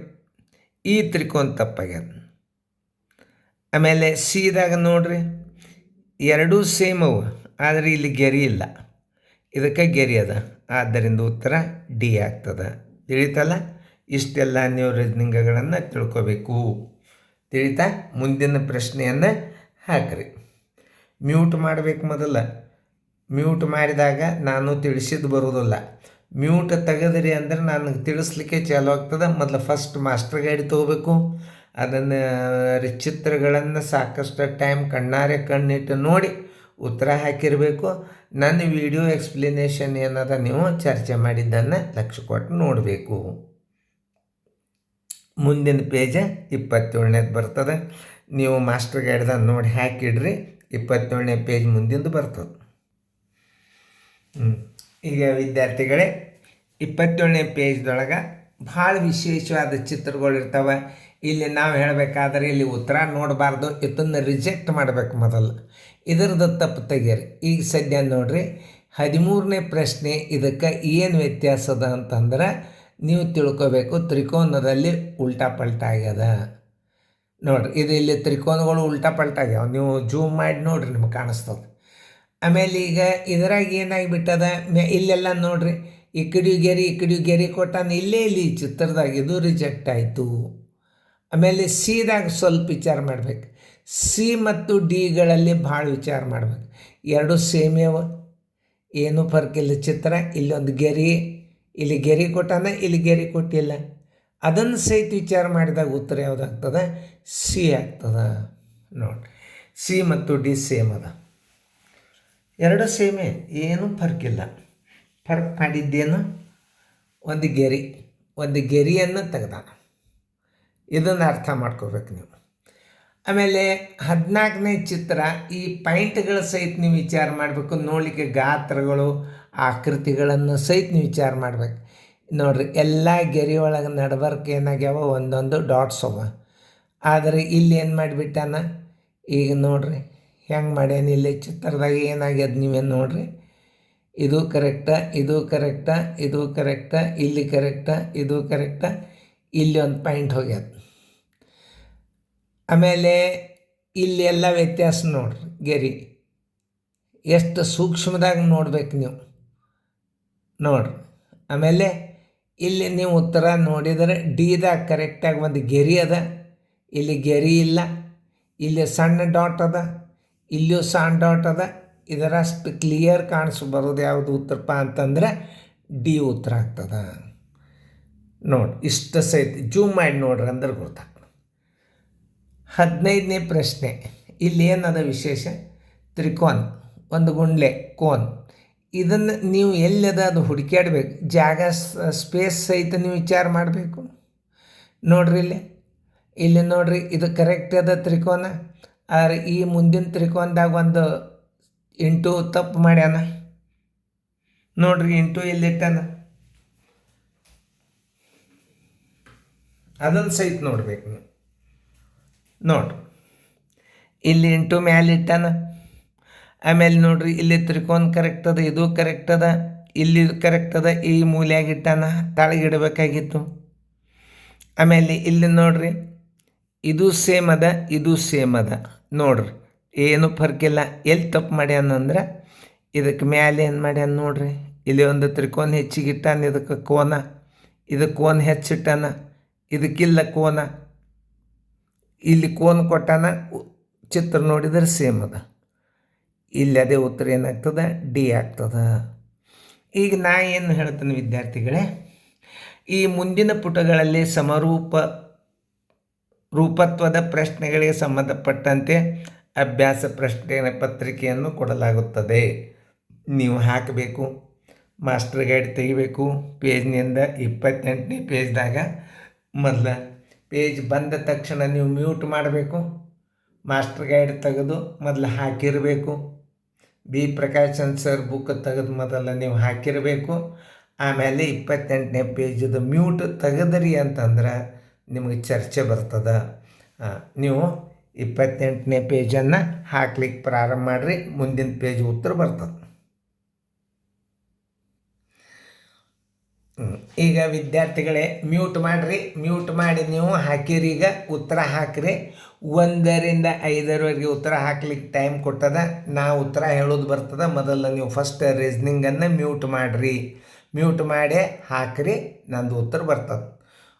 ಈ ತ್ರಿಕೋನ ತಪ್ಪಾಗ್ಯದ. ಆಮೇಲೆ ಸಿದಾಗ ನೋಡ್ರಿ, ಎರಡೂ ಸೇಮ್ ಅವು, ಆದರೆ ಇಲ್ಲಿ ಗೆರಿ ಇಲ್ಲ, ಇದಕ್ಕೆ ಗೆರಿ ಅದ. ಆದ್ದರಿಂದ ಉತ್ತರ ಡಿ ಆಗ್ತದೆ. ತಿಳಿತಲ್ಲ. ಇಷ್ಟೆಲ್ಲ ನೀವು ರೀಸನಿಂಗ್ಗಳನ್ನು ತಿಳ್ಕೊಬೇಕು. ತಿಳಿತಾ? ಮುಂದಿನ ಪ್ರಶ್ನೆಯನ್ನು ಹಾಕ್ರಿ. ಮ್ಯೂಟ್ ಮಾಡಬೇಕು ಮೊದಲ. ಮ್ಯೂಟ್ ಮಾಡಿದಾಗ ನಾನು ತಿಳಿಸಿದ್ದು ಬರೋದಿಲ್ಲ. ಮ್ಯೂಟ್ ತೆಗೆದ್ರಿ ಅಂದ್ರೆ ನನಗೆ ತಿಳಿಸ್ಲಿಕ್ಕೆ ಚಾಲು ಆಗ್ತದೆ. ಮೊದಲು ಫಸ್ಟ್ ಮಾಸ್ಟರ್ ಗೈಡ್ ತೊಗೋಬೇಕು. ಅದನ್ನು ಚಿತ್ರಗಳನ್ನು ಸಾಕಷ್ಟು ಟೈಮ್ ಕಣ್ಣಾರೆ ಕಣ್ಣಿಟ್ಟು ನೋಡಿ ಉತ್ತರ ಹಾಕಿರಬೇಕು. ನನ್ನ ವಿಡಿಯೋ ಎಕ್ಸ್ಪ್ಲನೇಷನ್ ಏನದ ನೀವು ಚರ್ಚೆ ಮಾಡಿದ್ದನ್ನು ಲಕ್ಷ್ಯ ಕೊಟ್ಟು ನೋಡಬೇಕು. ಮುಂದಿನ ಪೇಜ 27ನೇದು ಬರ್ತದೆ. ನೀವು ಮಾಸ್ಟರ್ ಗೈಡ್ದ ನೋಡಿ ಹಾಕಿಡ್ರಿ. 27ನೇ ಪೇಜ್ ಮುಂದಿಂದು ಬರ್ತದೆ. ಈಗ ವಿದ್ಯಾರ್ಥಿಗಳೇ, 27ನೇ ಪೇಜ್ದೊಳಗೆ ಭಾಳ ವಿಶೇಷವಾದ ಚಿತ್ರಗಳು ಇರ್ತವೆ. ಇಲ್ಲಿ ನಾವು ಹೇಳಬೇಕಾದ್ರೆ ಇಲ್ಲಿ ಉತ್ತರ ನೋಡಬಾರ್ದು, ಇದನ್ನು ರಿಜೆಕ್ಟ್ ಮಾಡಬೇಕು ಮೊದಲು. ಇದರದ್ದು ತಪ್ಪು ತೆಗೀರಿ. ಈಗ ಸದ್ಯ ನೋಡ್ರಿ, 13ನೇ ಪ್ರಶ್ನೆ. ಇದಕ್ಕೆ ಏನು ವ್ಯತ್ಯಾಸ ಅದ ಅಂತಂದ್ರೆ ನೀವು ತಿಳ್ಕೊಬೇಕು. ತ್ರಿಕೋನದಲ್ಲಿ ಉಲ್ಟಾ ಪಲ್ಟಾ ಆಗ್ಯದ ನೋಡ್ರಿ. ಇದು ಇಲ್ಲಿ ತ್ರಿಕೋನಗಳು ಉಲ್ಟಾ ಪಲ್ಟಾ ಆಗ್ಯಾವ. ನೀವು ಜೂಮ್ ಮಾಡಿ ನೋಡ್ರಿ, ನಿಮ್ಗೆ ಕಾಣಿಸ್ತದೆ. ಆಮೇಲೆ ಈಗ ಇದರಾಗ ಏನಾಗಿಬಿಟ್ಟದ, ಇಲ್ಲೆಲ್ಲ ನೋಡ್ರಿ, ಈ ಕಡೆ ಗೆರಿ ಕೊಟ್ಟಾನ. ಇಲ್ಲಿ ಚಿತ್ರದಾಗ ಇದು ರಿಜೆಕ್ಟ್ ಆಯಿತು. ಆಮೇಲೆ ಸಿದಾಗ ಸ್ವಲ್ಪ ವಿಚಾರ ಮಾಡ್ಬೇಕು. ಸಿ ಮತ್ತು ಡಿಗಳಲ್ಲಿ ಭಾಳ ವಿಚಾರ ಮಾಡ್ಬೇಕು. ಎರಡು ಸೇಮೇ ಅವ, ಏನೂ ಫರ್ಕಿಲ್ಲ ಚಿತ್ರ. ಇಲ್ಲೊಂದು ಗೆರಿ, ಇಲ್ಲಿ ಗೆರಿ ಕೊಟ್ಟಾನ, ಇಲ್ಲಿ ಗೆರಿ ಕೊಟ್ಟಿಲ್ಲ. ಅದನ್ನು ಸಹಿತ ವಿಚಾರ ಮಾಡಿದಾಗ ಉತ್ತರ ಯಾವುದಾಗ್ತದೆ? ಸಿ ಆಗ್ತದೆ. ನೋಡಿ, ಸಿ ಮತ್ತು ಡಿ ಸೇಮ್ ಅದ, ಎರಡು ಸೇಮೇ, ಏನೂ ಫರ್ಕಿಲ್ಲ. ಫರ್ಕ್ ಮಾಡಿದ್ದೇನು? ಒಂದು ಗೆರೆಯನ್ನು ತೆಗೆದಾನ. ಇದನ್ನು ಅರ್ಥ ಮಾಡ್ಕೋಬೇಕು ನೀವು. ಆಮೇಲೆ 14ನೇ ಚಿತ್ರ, ಈ ಪಾಯಿಂಟ್ಗಳ ಸಹಿತ ನೀವು ವಿಚಾರ ಮಾಡಬೇಕು. ನೋಡಲಿಕ್ಕೆ ಗಾತ್ರಗಳು, ಆಕೃತಿಗಳನ್ನು ಸಹಿತ ನೀವು ವಿಚಾರ ಮಾಡಬೇಕು. ನೋಡಿರಿ, ಎಲ್ಲ ಗೆರೆ ಒಳಗೆ ನಡ್ಬರ್ಕ್ ಏನಾಗ್ಯಾವ? ಒಂದೊಂದು ಡಾಟ್ಸ್ ಅವ. ಆದರೆ ಇಲ್ಲಿ ಏನು ಮಾಡಿಬಿಟ್ಟಾನ? ಈಗ ನೋಡಿರಿ ಹೆಂಗೆ ಮಾಡ್ಯಾನ. ಇಲ್ಲಿ ಚಿತ್ರದಾಗ ಏನಾಗ್ಯದ ನೀವೇನು ನೋಡಿರಿ. ಇದು ಕರೆಕ್ಟಾ, ಇದು ಕರೆಕ್ಟಾ, ಇದು ಕರೆಕ್ಟಾ, ಇಲ್ಲಿ ಕರೆಕ್ಟಾ, ಇದು ಕರೆಕ್ಟಾ, ಇಲ್ಲಿ ಒಂದು ಪಾಯಿಂಟ್ ಹೋಗ್ಯದ. ಆಮೇಲೆ ಇಲ್ಲಿ ಎಲ್ಲ ವ್ಯತ್ಯಾಸ ನೋಡ್ರಿ. ಗೆರೆ ಎಷ್ಟು ಸೂಕ್ಷ್ಮದಾಗ ನೋಡ್ಬೇಕು ನೀವು ನೋಡ್ರಿ. ಆಮೇಲೆ ಇಲ್ಲಿ ನೀವು ಉತ್ತರ ನೋಡಿದರೆ ಡಿದಾಗ ಕರೆಕ್ಟಾಗಿ ಒಂದು ಗೆರೆ ಅದ, ಇಲ್ಲಿ ಗೆರೆ ಇಲ್ಲ. ಇಲ್ಲಿ ಸಣ್ಣ ಡಾಟ್ ಅದ, ಇಲ್ಲಿಯೂ ಸಣ್ಣ ಡಾಟ್ ಅದ. ಇದರಷ್ಟು ಕ್ಲಿಯರ್ ಬರೋದು ಯಾವುದು ಉತ್ತರಪ್ಪ ಅಂತಂದರೆ ಡಿ ಉತ್ತರ ಆಗ್ತದೆ. ನೋಡಿ, ಇಷ್ಟು ಸಹಿತ ಜೂಮ್ ಮಾಡಿ ನೋಡ್ರಿ ಅಂದ್ರೆ ಗೊತ್ತಾಗ್ತದೆ. 15ನೇ ಪ್ರಶ್ನೆ, ಇಲ್ಲಿ ಏನದ ವಿಶೇಷ? ತ್ರಿಕೋನ, ಒಂದು ಗುಂಡ್ಲೆ, ಕೋನ್. ಇದನ್ನು ನೀವು ಎಲ್ಲದ ಅದು ಹುಡುಕ್ಯಾಡ್ಬೇಕು. ಜಾಗ, ಸ್ಪೇಸ್ ಸಹಿತ ನೀವು ವಿಚಾರ ಮಾಡಬೇಕು. ನೋಡ್ರಿ ಇಲ್ಲಿ ನೋಡ್ರಿ, ಇದು ಕರೆಕ್ಟ್ ಅದ ತ್ರಿಕೋನ. ಆದರೆ ಈ ಮುಂದಿನ ತ್ರಿಕೋನದಾಗ ಒಂದು ಇಂಟು ತಪ್ಪು ಮಾಡ್ಯಾನ. ನೋಡ್ರಿ, ಇಂಟು ಎಲ್ಲಿಟ್ಟಾನ ಅದನ್ನು ಸಹಿತ ನೋಡ್ಬೇಕು ನೀವು. ನೋಡ್ರಿ, ಇಲ್ಲಿ ಇಂಟು ಮ್ಯಾಲಿಟ್ಟಾನ. ಆಮೇಲೆ ನೋಡ್ರಿ, ಇಲ್ಲಿ ತ್ರಿಕೋನ ಕರೆಕ್ಟ್ ಅದ, ಇದು ಕರೆಕ್ಟ್ ಅದ, ಇಲ್ಲಿ ಕರೆಕ್ಟ್ ಅದ, ಈ ಮೂಲೆಯಾಗಿಟ್ಟಾನ, ತಳಗಿಡಬೇಕಾಗಿತ್ತು. ಆಮೇಲೆ ಇಲ್ಲಿ ನೋಡ್ರಿ, ಇದು ಸೇಮ್ ಅದ, ಇದು ಸೇಮ್ ಅದ. ನೋಡ್ರಿ, ಏನು ಫರ್ಕಿಲ್ಲ. ಎಲ್ಲಿ ತಪ್ಪು ಮಾಡ್ಯಾನಂದ್ರೆ ಇದಕ್ಕೆ ಮ್ಯಾಲೆ ಏನು ಮಾಡ್ಯಾನ ನೋಡ್ರಿ, ಇಲ್ಲಿ ಒಂದು ತ್ರಿಕೋನ ಹೆಚ್ಚಿಗಿಟ್ಟಾನ, ಇದಕ್ಕೆ ಕೋನ, ಇದು ಕೋನ ಹೆಚ್ಚಿಟ್ಟಾನ, ಇದಕ್ಕಿಲ್ಲ ಕೋನ, ಇಲ್ಲಿ ಕೋನ ಕೊಟ್ಟಾನ. ಚಿತ್ರ ನೋಡಿದರೆ ಸೇಮ್ ಅದ. ಇಲ್ಲಿ ಅದೇ ಉತ್ತರ ಏನಾಗ್ತದೆ? ಡಿ ಆಗ್ತದೆ. ಈಗ ನಾ ಏನು ಹೇಳ್ತೇನೆ ವಿದ್ಯಾರ್ಥಿಗಳೇ, ಈ ಮುಂದಿನ ಪುಟಗಳಲ್ಲಿ ರೂಪತ್ವದ ಪ್ರಶ್ನೆಗಳಿಗೆ ಸಂಬಂಧಪಟ್ಟಂತೆ ಅಭ್ಯಾಸ ಪ್ರಶ್ನೆ ಪತ್ರಿಕೆಯನ್ನು ಕೊಡಲಾಗುತ್ತದೆ. ನೀವು ಹಾಕಬೇಕು, ಮಾಸ್ಟರ್ ಗೈಡ್ ತೆಗಿಬೇಕು. ಪೇಜ್ನಿಂದ 28ನೇ ಪೇಜ್ದಾಗ ಮೊದಲು ಪೇಜ್ ಬಂದ ತಕ್ಷಣ ನೀವು ಮ್ಯೂಟ್ ಮಾಡಬೇಕು. ಮಾಸ್ಟರ್ ಗೈಡ್ ತೆಗೆದು ಮೊದಲು ಹಾಕಿರಬೇಕು. ಬಿ ಪ್ರಕಾಶನ್ ಸರ್ ಬುಕ್ ತೆಗೆದು ಮೊದಲು ನೀವು ಹಾಕಿರಬೇಕು. ಆಮೇಲೆ 28ನೇ ಪೇಜದು ಮ್ಯೂಟ್ ತೆಗೆದ್ರಿ ಅಂತಂದ್ರೆ ನಿಮಗೆ ಚರ್ಚೆ ಬರ್ತದೆ. ನೀವು 28ನೇ ಪೇಜನ್ನು ಹಾಕ್ಲಿಕ್ಕೆ ಪ್ರಾರಂಭ ಮಾಡಿರಿ, ಮುಂದಿನ ಪೇಜ್ ಉತ್ತರ ಬರ್ತದೆ. ಈಗ ವಿದ್ಯಾರ್ಥಿಗಳೇ ಮ್ಯೂಟ್ ಮಾಡಿರಿ. ಮ್ಯೂಟ್ ಮಾಡಿ ನೀವು ಹಾಕಿರಿ. ಈಗ ಉತ್ತರ ಹಾಕಿರಿ. 1ರಿಂದ 5ರವರೆಗೆ ಉತ್ತರ ಹಾಕ್ಲಿಕ್ಕೆ ಟೈಮ್ ಕೊಟ್ಟದ. ನಾ ಉತ್ತರ ಹೇಳೋದು ಬರ್ತದೆ. ಮೊದಲು ನೀವು ಫಸ್ಟ್ ರೀಸ್ನಿಂಗನ್ನು ಮ್ಯೂಟ್ ಮಾಡಿರಿ. ಮ್ಯೂಟ್ ಮಾಡಿ ಹಾಕಿರಿ, ನಂದು ಉತ್ತರ ಬರ್ತದೆ.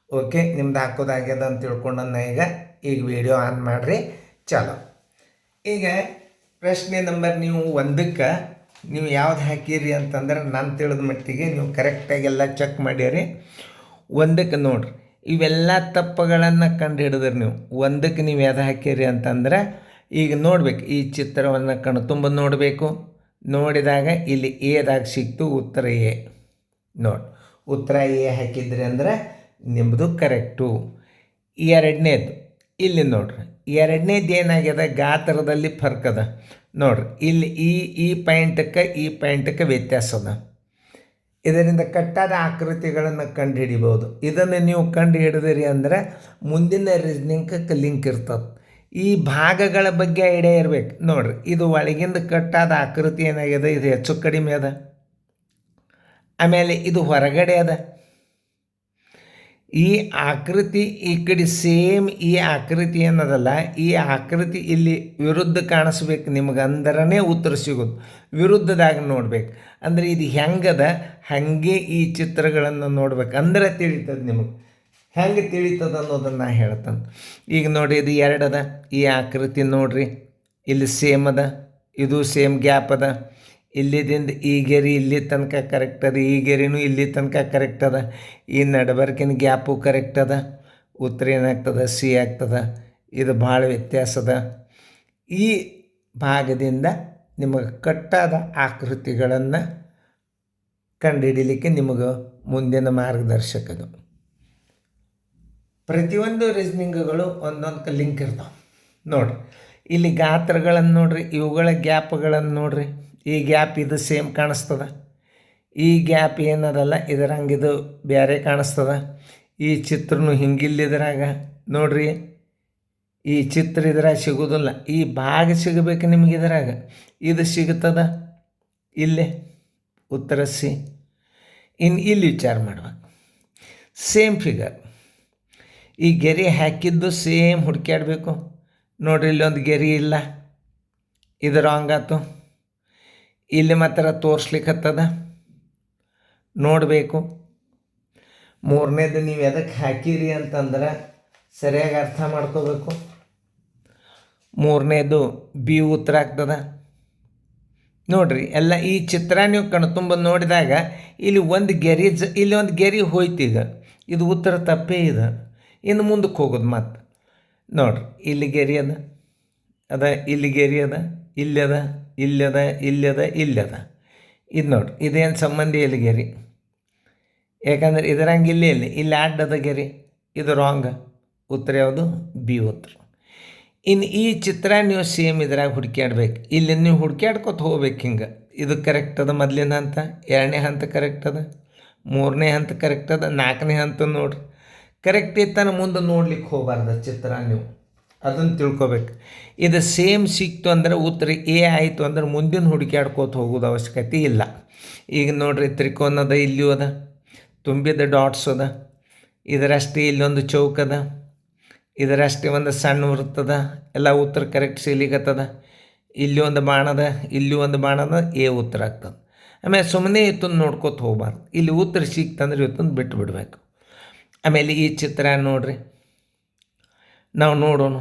ಓಕೆ, ನಿಮ್ದು ಹಾಕೋದಾಗ್ಯದ ಅಂತ ತಿಳ್ಕೊಂಡನ್ನ ಈಗ ವಿಡಿಯೋ ಆನ್ ಮಾಡಿರಿ. ಚಲೋ, ಈಗ ಪ್ರಶ್ನೆ ನಂಬರ್ ನೀವು 1ಕ್ಕೆ ನೀವು ಯಾವ್ದು ಹಾಕಿರಿ ಅಂತಂದ್ರೆ ನಾನು ತಿಳಿದ ಮಟ್ಟಿಗೆ ನೀವು ಕರೆಕ್ಟಾಗೆಲ್ಲ ಚೆಕ್ ಮಾಡ್ಯಾರಿ. 1ಕ್ಕೆ ನೋಡಿರಿ, ಇವೆಲ್ಲ ತಪ್ಪುಗಳನ್ನು ಕಂಡು ಹಿಡಿದ್ರಿ ನೀವು. 1ಕ್ಕೆ ನೀವು ಯಾವ್ದು ಹಾಕಿರಿ ಅಂತಂದ್ರೆ ಈಗ ನೋಡ್ಬೇಕು, ಈ ಚಿತ್ರವನ್ನು ಕಣ್ಣು ತುಂಬ ನೋಡಬೇಕು. ನೋಡಿದಾಗ ಇಲ್ಲಿ ಎದಾಗ ಸಿಕ್ತು ಉತ್ತರ ಎ. ನೋಡಿ, ಉತ್ತರ ಎ ಹಾಕಿದ್ರಿ ಅಂದ್ರೆ ನಿಮ್ಮದು ಕರೆಕ್ಟು. 2ನೇದು ಇಲ್ಲಿ ನೋಡ್ರಿ, 2ನೇದು ಏನಾಗ್ಯದ? ಗಾತ್ರದಲ್ಲಿ ಫರ್ಕ್ ಅದ. ನೋಡ್ರಿ, ಇಲ್ಲಿ ಈ ಪಾಯಿಂಟಕ್ಕೆ ವ್ಯತ್ಯಾಸ ಅದ. ಇದರಿಂದ ಕಟ್ಟಾದ ಆಕೃತಿಗಳನ್ನು ಕಂಡು ಹಿಡಿಬೋದು. ಇದನ್ನು ನೀವು ಕಂಡು ಹಿಡಿದಿರಿ ಅಂದರೆ ಮುಂದಿನ ರೀಸ್ನಿಂಗಕ್ಕೆ ಲಿಂಕ್ ಇರ್ತದೆ. ಈ ಭಾಗಗಳ ಬಗ್ಗೆ ಐಡಿಯಾ ಇರಬೇಕು. ನೋಡ್ರಿ, ಇದು ಒಳಗಿಂದ ಕಟ್ಟಾದ ಆಕೃತಿ ಏನಾಗ್ಯದ? ಇದು ಹೆಚ್ಚು ಕಡಿಮೆ ಅದ. ಆಮೇಲೆ ಇದು ಹೊರಗಡೆ ಅದ. ಈ ಆಕೃತಿ ಈ ಕಡೆ ಸೇಮ್, ಈ ಆಕೃತಿ ಏನದಲ್ಲ, ಈ ಆಕೃತಿ ಇಲ್ಲಿ ವಿರುದ್ಧ ಕಾಣಿಸ್ಬೇಕು ನಿಮಗೆ, ಅಂದ್ರೇ ಉತ್ತರ ಸಿಗೋದು. ವಿರುದ್ಧದಾಗ ನೋಡ್ಬೇಕು. ಅಂದರೆ ಇದು ಹೆಂಗದ ಹಾಗೆ ಈ ಚಿತ್ರಗಳನ್ನು ನೋಡ್ಬೇಕು, ಅಂದ್ರೆ ತಿಳಿತದೆ ನಿಮಗೆ. ಹೆಂಗೆ ತಿಳಿತದೆ ಅನ್ನೋದನ್ನು ನಾ ಹೇಳ್ತಾನೆ. ಈಗ ನೋಡಿ, ಇದು 2 ಅದ. ಈ ಆಕೃತಿ ನೋಡ್ರಿ, ಇಲ್ಲಿ ಸೇಮ್ ಅದ, ಇದು ಸೇಮ್ ಗ್ಯಾಪ್ ಅದ. ಇಲ್ಲಿದಿಂದ ಈ ಗೆರೆ ಇಲ್ಲಿ ತನಕ ಕರೆಕ್ಟ್ ಅದ, ಈ ಗೆರೆನೂ ಇಲ್ಲಿ ತನಕ ಕರೆಕ್ಟ್ ಅದ, ಈ ನಡಬರ್ಕಿನ ಗ್ಯಾಪು ಕರೆಕ್ಟ್ ಅದ. ಉತ್ತರ ಏನಾಗ್ತದೆ? ಸಿ ಆಗ್ತದೆ. ಇದು ಭಾಳ ವ್ಯತ್ಯಾಸ ಅದ. ಈ ಭಾಗದಿಂದ ನಿಮಗೆ ಕಟ್ಟಾದ ಆಕೃತಿಗಳನ್ನು ಕಂಡುಹಿಡಿಲಿಕ್ಕೆ ನಿಮಗೆ ಮುಂದಿನ ಮಾರ್ಗದರ್ಶಕದು. ಪ್ರತಿಯೊಂದು ರೀಸ್ನಿಂಗ್ಗಳು ಒಂದೊಂದು ಲಿಂಕ್ ಇರ್ತಾವೆ ನೋಡಿರಿ. ಇಲ್ಲಿ ಗಾತ್ರಗಳನ್ನು ನೋಡಿರಿ, ಇವುಗಳ ಗ್ಯಾಪ್ಗಳನ್ನು ನೋಡಿರಿ. ಈ ಗ್ಯಾಪ್ ಇದು ಸೇಮ್ ಕಾಣಿಸ್ತದೆ, ಈ ಗ್ಯಾಪ್ ಏನದಲ್ಲ ಇದರಂಗಿದು ಬೇರೆ ಕಾಣಿಸ್ತದೆ. ಈ ಚಿತ್ರನೂ ಹಿಂಗಿಲ್ಲಿದ್ರಾಗ ನೋಡಿರಿ, ಈ ಚಿತ್ರ ಇದ್ರಾಗ ಸಿಗೋದಿಲ್ಲ, ಈ ಭಾಗ ಸಿಗಬೇಕು ನಿಮಗೆ ಇದ್ರಾಗ. ಇದು ಸಿಗುತ್ತದ ಇಲ್ಲೇ, ಉತ್ತರ ಸಿ. ಇನ್ನು ಇಲ್ಲಿ ವಿಚಾರ ಮಾಡ್ಬೇಕು, ಸೇಮ್ ಫಿಗರ್. ಈ ಗೆರೆ ಹಾಕಿದ್ದು ಸೇಮ್ ಹುಡುಕ್ಯಾಡಬೇಕು ನೋಡಿರಿ. ಇಲ್ಲೊಂದು ಗೆರೆ ಇಲ್ಲ, ಇದು ರಾಂಗ್ ಆಯ್ತು. ಇಲ್ಲಿ ಮಾತ್ರ ತೋರಿಸ್ಲಿಕ್ಕತ್ತದ, ನೋಡಬೇಕು. ಮೂರನೇದು ನೀವು ಎದಕ್ಕೆ ಹಾಕಿರಿ ಅಂತಂದ್ರೆ ಸರಿಯಾಗಿ ಅರ್ಥ ಮಾಡ್ಕೋಬೇಕು. ಮೂರನೇದು ಬಿ ಉತ್ತರ ಆಗ್ತದೆ ನೋಡಿರಿ. ಎಲ್ಲ ಈ ಚಿತ್ರ ನೀವು ಕಣ್ತುಂಬ ನೋಡಿದಾಗ ಇಲ್ಲಿ ಒಂದು ಗೆರೆ ಇಲ್ಲಿ ಒಂದು ಗೆರೆ ಹೋಯ್ತು. ಈಗ ಇದು ಉತ್ತರ ತಪ್ಪೇ ಇದೆ. ಇನ್ನು ಮುಂದಕ್ಕೆ ಹೋಗೋದು ಮತ್ತೆ ನೋಡಿರಿ. ಇಲ್ಲಿ ಗೆರೆ ಅದ, ಇಲ್ಲಿ ಗೆರೆ ಅದ, ಇಲ್ಲದ, ಇಲ್ಲದ, ಇಲ್ಲದ, ಇಲ್ಲದ. ಇದು ನೋಡಿರಿ, ಇದೇನು ಸಂಬಂಧಿ ಇಲ್ಲಿ ಗೆರೆ, ಯಾಕಂದ್ರೆ ಇದರಂಗೆ ಇಲ್ಲಿ ಅಡ್ಡದ ಗೆರೆ, ಇದು ರಾಂಗ್. ಉತ್ತರ ಯಾವುದು? ಬಿ ಉತ್ತರ. ಇನ್ನು ಈ ಚಿತ್ರ ನೀವು ಸೇಮ್ ಇದ್ರಾಗ ಹುಡುಕ್ಯಾಡ್ಬೇಕು. ಇಲ್ಲಿ ನೀವು ಹುಡುಕ್ಯಾಡ್ಕೊತ ಹೋಗ್ಬೇಕು ಹಿಂಗೆ. ಇದು ಕರೆಕ್ಟ್ ಅದ, ಮೊದಲಿನ ಹಂತ, ಎರಡನೇ ಹಂತ ಕರೆಕ್ಟ್ ಅದ, ಮೂರನೇ ಹಂತ ಕರೆಕ್ಟ್ ಅದ, ನಾಲ್ಕನೇ ಹಂತ ನೋಡಿರಿ. ಕರೆಕ್ಟ್ ಇತ್ತಾನ ಮುಂದೆ ನೋಡ್ಲಿಕ್ಕೆ ಹೋಗಬಾರ್ದು ಚಿತ್ರ, ನೀವು ಅದನ್ನು ತಿಳ್ಕೊಬೇಕು. ಇದು ಸೇಮ್ ಸಿಕ್ತು ಅಂದ್ರೆ ಉತ್ತರ ಎ ಆಯಿತು ಅಂದ್ರೆ ಮುಂದಿನ ಹುಡುಕ್ಯಾಡ್ಕೋತ ಹೋಗೋದು ಅವಶ್ಯಕತೆ ಇಲ್ಲ. ಈಗ ನೋಡಿರಿ, ತ್ರಿಕೋನದ ಇಲ್ಲಿಯೂ ಅದ, ತುಂಬಿದ ಡಾಟ್ಸ್ ಅದ, ಇದರಷ್ಟೇ ಇಲ್ಲೊಂದು ಚೌಕದ, ಇದರಷ್ಟೇ ಒಂದು ಸಣ್ಣ ವೃತ್ತದ, ಎಲ್ಲ ಉತ್ತರ ಕರೆಕ್ಟ್ ಸಿಗ್ಲಿಕ್ಕತ್ತದ. ಇಲ್ಲಿ ಒಂದು ಬಾಣದ, ಇಲ್ಲಿ ಒಂದು ಬಾಣದ, ಎ ಉತ್ತರ ಆಗ್ತದೆ. ಆಮೇಲೆ ಸುಮ್ಮನೆ ಇತ್ತಂದು ನೋಡ್ಕೋತ ಹೋಗ್ಬಾರ್ದು. ಇಲ್ಲಿ ಉತ್ತರ ಸಿಕ್ತಂದ್ರೆ ಇವತ್ತೊಂದು ಬಿಟ್ಟು ಬಿಡಬೇಕು. ಆಮೇಲೆ ಈ ಚಿತ್ರ ನೋಡಿರಿ, ನಾವು ನೋಡೋಣ.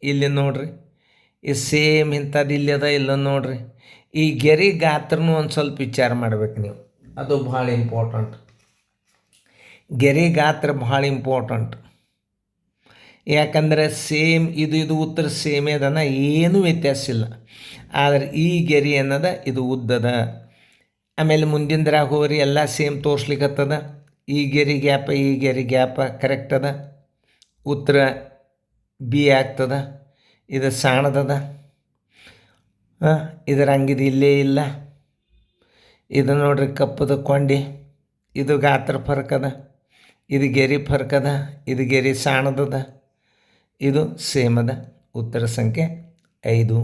ಇಲ್ಲಿ ನೋಡಿರಿ, ಈ ಸೇಮ್ ಇಂಥದ್ದು ಇಲ್ಲಿ ಅದ, ಇಲ್ಲೊಂದು ನೋಡಿರಿ. ಈ ಗೆರೆ ಗಾತ್ರನೂ ಒಂದು ಸ್ವಲ್ಪ ವಿಚಾರ ಮಾಡ್ಬೇಕು ನೀವು, ಅದು ಭಾಳ ಇಂಪಾರ್ಟೆಂಟ್. ಗೆರೆ ಗಾತ್ರ ಭಾಳ ಇಂಪಾರ್ಟೆಂಟ್. ಯಾಕಂದರೆ ಸೇಮ್ ಇದು ಉತ್ತರ ಸೇಮೇ ಅದನ, ಏನೂ ವ್ಯತ್ಯಾಸ ಇಲ್ಲ. ಆದರೆ ಈ ಗೆರೆ ಅನ್ನೋದ ಇದು ಉದ್ದದ. ಆಮೇಲೆ ಮುಂದಿಂದ್ರಾಗ ಹೋಗ್ರಿ, ಎಲ್ಲ ಸೇಮ್ ತೋರಿಸ್ಲಿಕ್ಕತ್ತದ. ಈ ಗೆರೆ ಗ್ಯಾಪ ಕರೆಕ್ಟ್ ಅದ, ಉತ್ತರ ಬಿ ಆಗ್ತದ. ಇದು ಸಣ್ಣದದ, ಇದರಂಗಿದು ಇಲ್ಲೇ ಇಲ್ಲ. ಇದು ನೋಡ್ರಿ ಕಪ್ಪದ ಕೊಂಡಿ, ಇದು ಗಾತ್ರ ಫರ್ಕ್ ಅದ, ಇದು ಗೆರೆ ಫರ್ಕ್ ಅದ, ಇದು ಗೆರೆ ಸಣ್ಣದದ, ಇದು ಸೇಮ್ ಅದ. ಉತ್ತರ ಸಂಖ್ಯೆ 5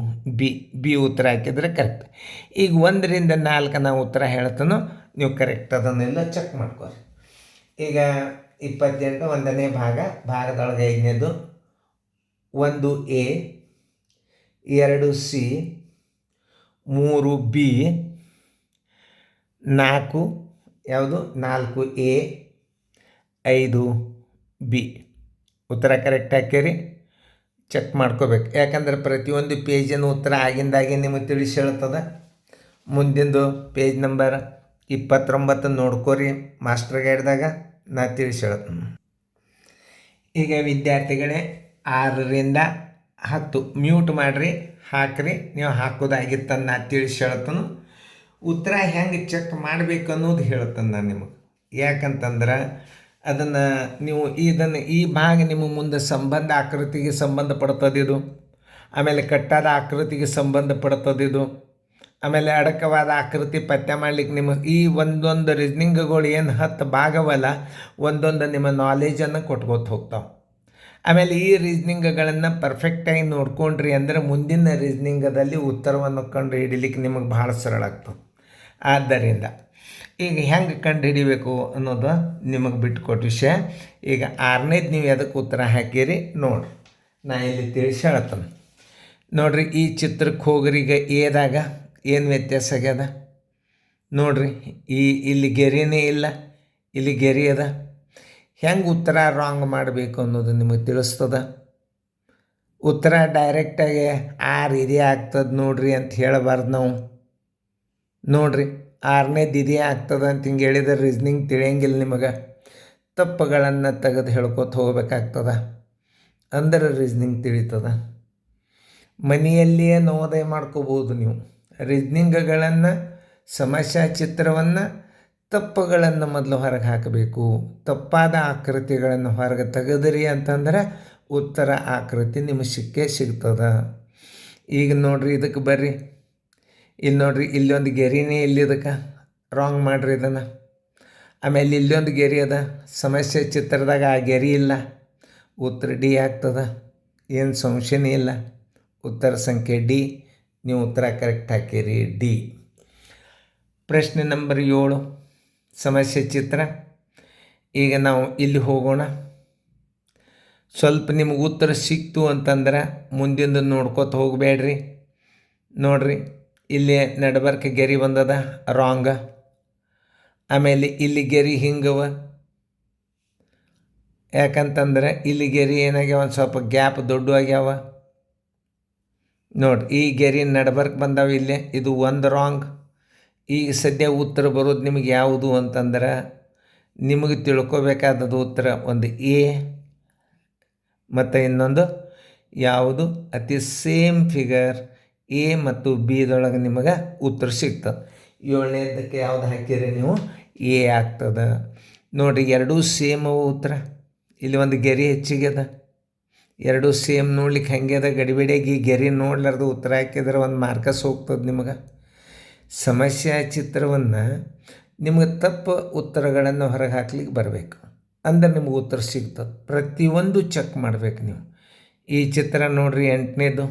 ಬಿ ಉತ್ತರ ಹಾಕಿದರೆ ಕರೆಕ್ಟ್. ಈಗ 1 ರಿಂದ 4 ನಾವು ಉತ್ತರ ಹೇಳ್ತಾನೋ ನೀವು ಕರೆಕ್ಟ್ ಅದನ್ನೆಲ್ಲ ಚೆಕ್ ಮಾಡ್ಕೊರಿ. ಈಗ 28 ಒಂದನೇ ಭಾಗದೊಳಗೆ 5ನೇದು 1 ಎ, 2 ಸಿ, 3 ಬಿ, 4 ಯಾವುದು 4 ಎ, 5 ಬಿ. ಉತ್ತರ ಕರೆಕ್ಟ್ ಹಾಕಿರಿ, ಚೆಕ್ ಮಾಡ್ಕೋಬೇಕು. ಯಾಕಂದ್ರೆ ಪ್ರತಿಯೊಂದು ಪೇಜಿನ ಉತ್ತರ ಆಗಿಂದಾಗೆ ನಿಮಗೆ ತಿಳಿಸಿ ಹೇಳ್ತದೆ. ಮುಂದಿಂದು ಪೇಜ್ ನಂಬರ್ 29 ನೋಡ್ಕೋರಿ ಮಾಸ್ಟರ್ ಗೈಡ್ದಾಗ, ನಾ ತಿಳಿಸಿ ಹೇಳ್ತೀನಿ. ಈಗ ವಿದ್ಯಾರ್ಥಿಗಳೇ 6 ರಿಂದ 10 ಮ್ಯೂಟ್ ಮಾಡಿರಿ, ಹಾಕ್ರಿ. ನೀವು ಹಾಕೋದಾಗಿತ್ತನ್ನು ನಾ ತಿಳಿಸಿ ಹೇಳ್ತಾನು. ಉತ್ತರ ಹೆಂಗೆ ಚೆಕ್ ಮಾಡಬೇಕು ಅನ್ನೋದು ಹೇಳ್ತಾನೆ ನಾನು ನಿಮಗೆ. ಯಾಕಂತಂದ್ರೆ ಅದನ್ನು ನೀವು ಈ ಭಾಗ ನಿಮ್ಮ ಮುಂದೆ ಸಂಬಂಧ ಆಕೃತಿಗೆ ಸಂಬಂಧಪಡ್ತದಿದು, ಆಮೇಲೆ ಕಟ್ಟಾದ ಆಕೃತಿಗೆ ಸಂಬಂಧಪಡ್ತದಿದು, ಆಮೇಲೆ ಅಡಕವಾದ ಆಕೃತಿ ಪತ್ತೆ ಮಾಡಲಿಕ್ಕೆ ನಿಮ್ಮ ಈ ಒಂದೊಂದು ರೀಸ್ನಿಂಗ್ಗಳು ಏನು 10 ಭಾಗವಲ್ಲ, ಒಂದೊಂದು ನಿಮ್ಮ ನಾಲೇಜನ್ನು ಕೊಟ್ಕೋತ ಹೋಗ್ತಾವೆ. ಆಮೇಲೆ ಈ ರೀಸ್ನಿಂಗ್ಗಳನ್ನು ಪರ್ಫೆಕ್ಟಾಗಿ ನೋಡ್ಕೊಂಡ್ರಿ ಅಂದರೆ ಮುಂದಿನ ರೀಸ್ನಿಂಗದಲ್ಲಿ ಉತ್ತರವನ್ನು ಕಂಡು ಹಿಡಿಲಿಕ್ಕೆ ನಿಮಗೆ ಭಾಳ ಸರಳ ಆಗ್ತದೆ. ಆದ್ದರಿಂದ ಈಗ ಹೆಂಗೆ ಕಂಡು ಹಿಡಿಬೇಕು ಅನ್ನೋದು ನಿಮಗೆ ಬಿಟ್ಟುಕೊಟ್ಟ ವಿಷಯ. ಈಗ 6ನೇದು ನೀವು ಎದಕ್ಕೆ ಉತ್ತರ ಹಾಕಿರಿ ನೋಡಿರಿ, ನಾ ಇಲ್ಲಿ ತಿಳಿಸಿ ಹೇಳ್ತೇನೆ ನೋಡಿರಿ. ಈ ಚಿತ್ರಕ್ಕೆ ಹೋಗ್ರಿ, ಈಗ ಏದಾಗ ಏನು ವ್ಯತ್ಯಾಸ ಆಗ್ಯದ ನೋಡಿರಿ. ಇಲ್ಲಿ ಗೆರೆನೇ ಇಲ್ಲ, ಇಲ್ಲಿ ಗೆರೆ ಅದ. ಹೆಂಗೆ ಉತ್ತರ ರಾಂಗ್ ಮಾಡಬೇಕು ಅನ್ನೋದು ನಿಮಗೆ ತಿಳಿಸ್ತದೆ. ಉತ್ತರ ಡೈರೆಕ್ಟಾಗಿ ಇದೇ ಆಗ್ತದೆ ನೋಡ್ರಿ ಅಂತ ಹೇಳಬಾರ್ದು ನಾವು. ನೋಡಿರಿ 6ನೇದು ಇದೇ ಆಗ್ತದೆ ಅಂತ ಹಿಂಗೆ ಹೇಳಿದ್ರೆ ರೀಸ್ನಿಂಗ್ ತಿಳಿಯಂಗಿಲ್ಲ ನಿಮಗೆ. ತಪ್ಪುಗಳನ್ನು ತೆಗೆದು ಹೇಳ್ಕೊತ ಹೋಗ್ಬೇಕಾಗ್ತದೆ, ಅಂದ್ರೆ ರೀಸ್ನಿಂಗ್ ತಿಳಿತದ. ಮನೆಯಲ್ಲಿಯೇ ನವೋದಯ ಮಾಡ್ಕೋಬೋದು ನೀವು. ರೀಸ್ನಿಂಗ್ಗಳನ್ನು, ಸಮಸ್ಯಾ ಚಿತ್ರವನ್ನು, ತಪ್ಪುಗಳನ್ನು ಮೊದಲು ಹೊರಗೆ ಹಾಕಬೇಕು. ತಪ್ಪಾದ ಆಕೃತಿಗಳನ್ನು ಹೊರಗೆ ತೆಗೆದ್ರಿ ಅಂತಂದ್ರೆ ಉತ್ತರ ಆಕೃತಿ ನಿಮಗೆ ಸಿಗ್ತದೆ. ಈಗ ನೋಡಿರಿ, ಇದಕ್ಕೆ ಬರ್ರಿ, ಇಲ್ಲಿ ನೋಡಿರಿ, ಇಲ್ಲೊಂದು ಗೆರಿನೇ ಇಲ್ಲಿ, ಇದಕ್ಕೆ ರಾಂಗ್ ಮಾಡಿರಿ ಇದನ್ನು. ಆಮೇಲೆ ಇಲ್ಲೊಂದು ಗೆರೆ ಅದ, ಸಮಸ್ಯೆ ಚಿತ್ರದಾಗ ಆ ಗೆರೆ ಇಲ್ಲ, ಉತ್ತರ ಡಿ ಆಗ್ತದೆ. ಏನು ಸಂಶಯನೇ ಇಲ್ಲ, ಉತ್ತರ ಸಂಖ್ಯೆ ಡಿ. ನೀವು ಉತ್ತರ ಕರೆಕ್ಟ್ ಹಾಕಿರಿ, ಡಿ. ಪ್ರಶ್ನೆ ನಂಬರ್ 7, ಸಮಸ್ಯೆ ಚಿತ್ರ. ಈಗ ನಾವು ಇಲ್ಲಿ ಹೋಗೋಣ. ಸ್ವಲ್ಪ ನಿಮಗೆ ಉತ್ತರ ಸಿಕ್ತು ಅಂತಂದ್ರೆ ಮುಂದಿಂದ ನೋಡ್ಕೊತ ಹೋಗಬೇಡ್ರಿ. ನೋಡಿರಿ, ಇಲ್ಲಿ ನಡ್ಬರ್ಕ ಗೆರೆ ಬಂದದ, ರಾಂಗ. ಆಮೇಲೆ ಇಲ್ಲಿ ಗೆರೆ ಹಿಂಗವ, ಯಾಕಂತಂದ್ರೆ ಇಲ್ಲಿ ಗೆರೆ ಏನಾಗ್ಯಾವ, ಒಂದು ಸ್ವಲ್ಪ ಗ್ಯಾಪ್ ದೊಡ್ಡ ಆಗ್ಯಾವ. ನೋಡಿ, ಈ ಗೆರೆ ನಡ್ಬರ್ಕ್ ಬಂದಾವ ಇಲ್ಲೇ, ಇದು ಒಂದು ರಾಂಗ್. ಈಗ ಸದ್ಯ ಉತ್ತರ ಬರೋದು ನಿಮಗೆ ಯಾವುದು ಅಂತಂದ್ರೆ, ನಿಮಗೆ ತಿಳ್ಕೊಬೇಕಾದದ್ದು ಉತ್ತರ ಒಂದು ಎ ಮತ್ತು ಇನ್ನೊಂದು ಯಾವುದು, ಅತಿ ಸೇಮ್ ಫಿಗರ್ ಎ ಮತ್ತು ಬಿದೊಳಗೆ ನಿಮಗೆ ಉತ್ತರ ಸಿಗ್ತದೆ. 7ನೇದಕ್ಕೆ ಯಾವ್ದು ಹಾಕಿರಿ ನೀವು, ಎ ಆಗ್ತದೆ. ನೋಡಿರಿ, ಎರಡೂ ಸೇಮ್ ಅವು ಉತ್ತರ. ಇಲ್ಲಿ ಒಂದು ಗೆರೆ ಹೆಚ್ಚಿಗೆ ಅದ, ಎರಡೂ ಸೇಮ್ ನೋಡ್ಲಿಕ್ಕೆ ಹಂಗೆ ಅದ. ಗಡಿಬಿಡಿಯಾಗಿ ಈ ಗೆರೆ ನೋಡ್ಲಾರ್ದು ಉತ್ತರ ಹಾಕಿದ್ರೆ ಒಂದು ಮಾರ್ಕಸ್ ಹೋಗ್ತದೆ ನಿಮಗೆ. ಸಮಸ್ಯೆ ಚಿತ್ರವನ್ನು ನಿಮಗೆ ತಪ್ಪು ಉತ್ತರಗಳನ್ನು ಹೊರಗೆ ಹಾಕ್ಲಿಕ್ಕೆ ಬರಬೇಕು, ಅಂದ್ರೆ ನಿಮಗೆ ಉತ್ತರ ಸಿಗ್ತದೆ. ಪ್ರತಿಯೊಂದು ಚೆಕ್ ಮಾಡಬೇಕು ನೀವು. ಈ ಚಿತ್ರ ನೋಡಿರಿ, 8ನೇದು.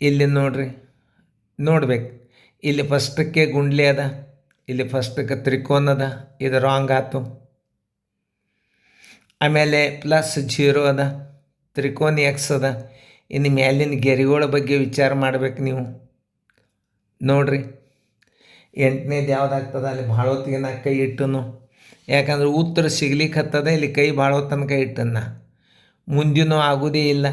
ಇಲ್ಲಿ ನೋಡ್ಬೇಕು, ಇಲ್ಲಿ ಫಸ್ಟಕ್ಕೆ ಗುಂಡ್ಲೆ ಅದ, ಇಲ್ಲಿ ಫಸ್ಟಕ್ಕೆ ತ್ರಿಕೋನ ಅದ, ಇದು ರಾಂಗ್ ಆಯ್ತು. ಆಮೇಲೆ +0 ಅದ, ತ್ರಿಕೋನ ಎಕ್ಸ್ ಅದ. ಇನ್ನು ಮೇಲಿನ ಗೆರೆಗಳ ಬಗ್ಗೆ ವಿಚಾರ ಮಾಡ್ಬೇಕು ನೀವು. ನೋಡಿರಿ, 8ನೇದು ಯಾವುದಾಗ್ತದೆ, ಅಲ್ಲಿ ಭಾಳ ಹೊತ್ತಿಗೆ ನಾ ಕೈ ಇಟ್ಟನು, ಯಾಕಂದ್ರೆ ಉತ್ತರ ಸಿಗ್ಲಿಕ್ಕೆ ಹತ್ತದ. ಇಲ್ಲಿ ಕೈ ಭಾಳ ಹೊತ್ತನ ಕೈ ಇಟ್ಟನ್ನ, ಮುಂದಿನೂ ಆಗೋದೇ ಇಲ್ಲ.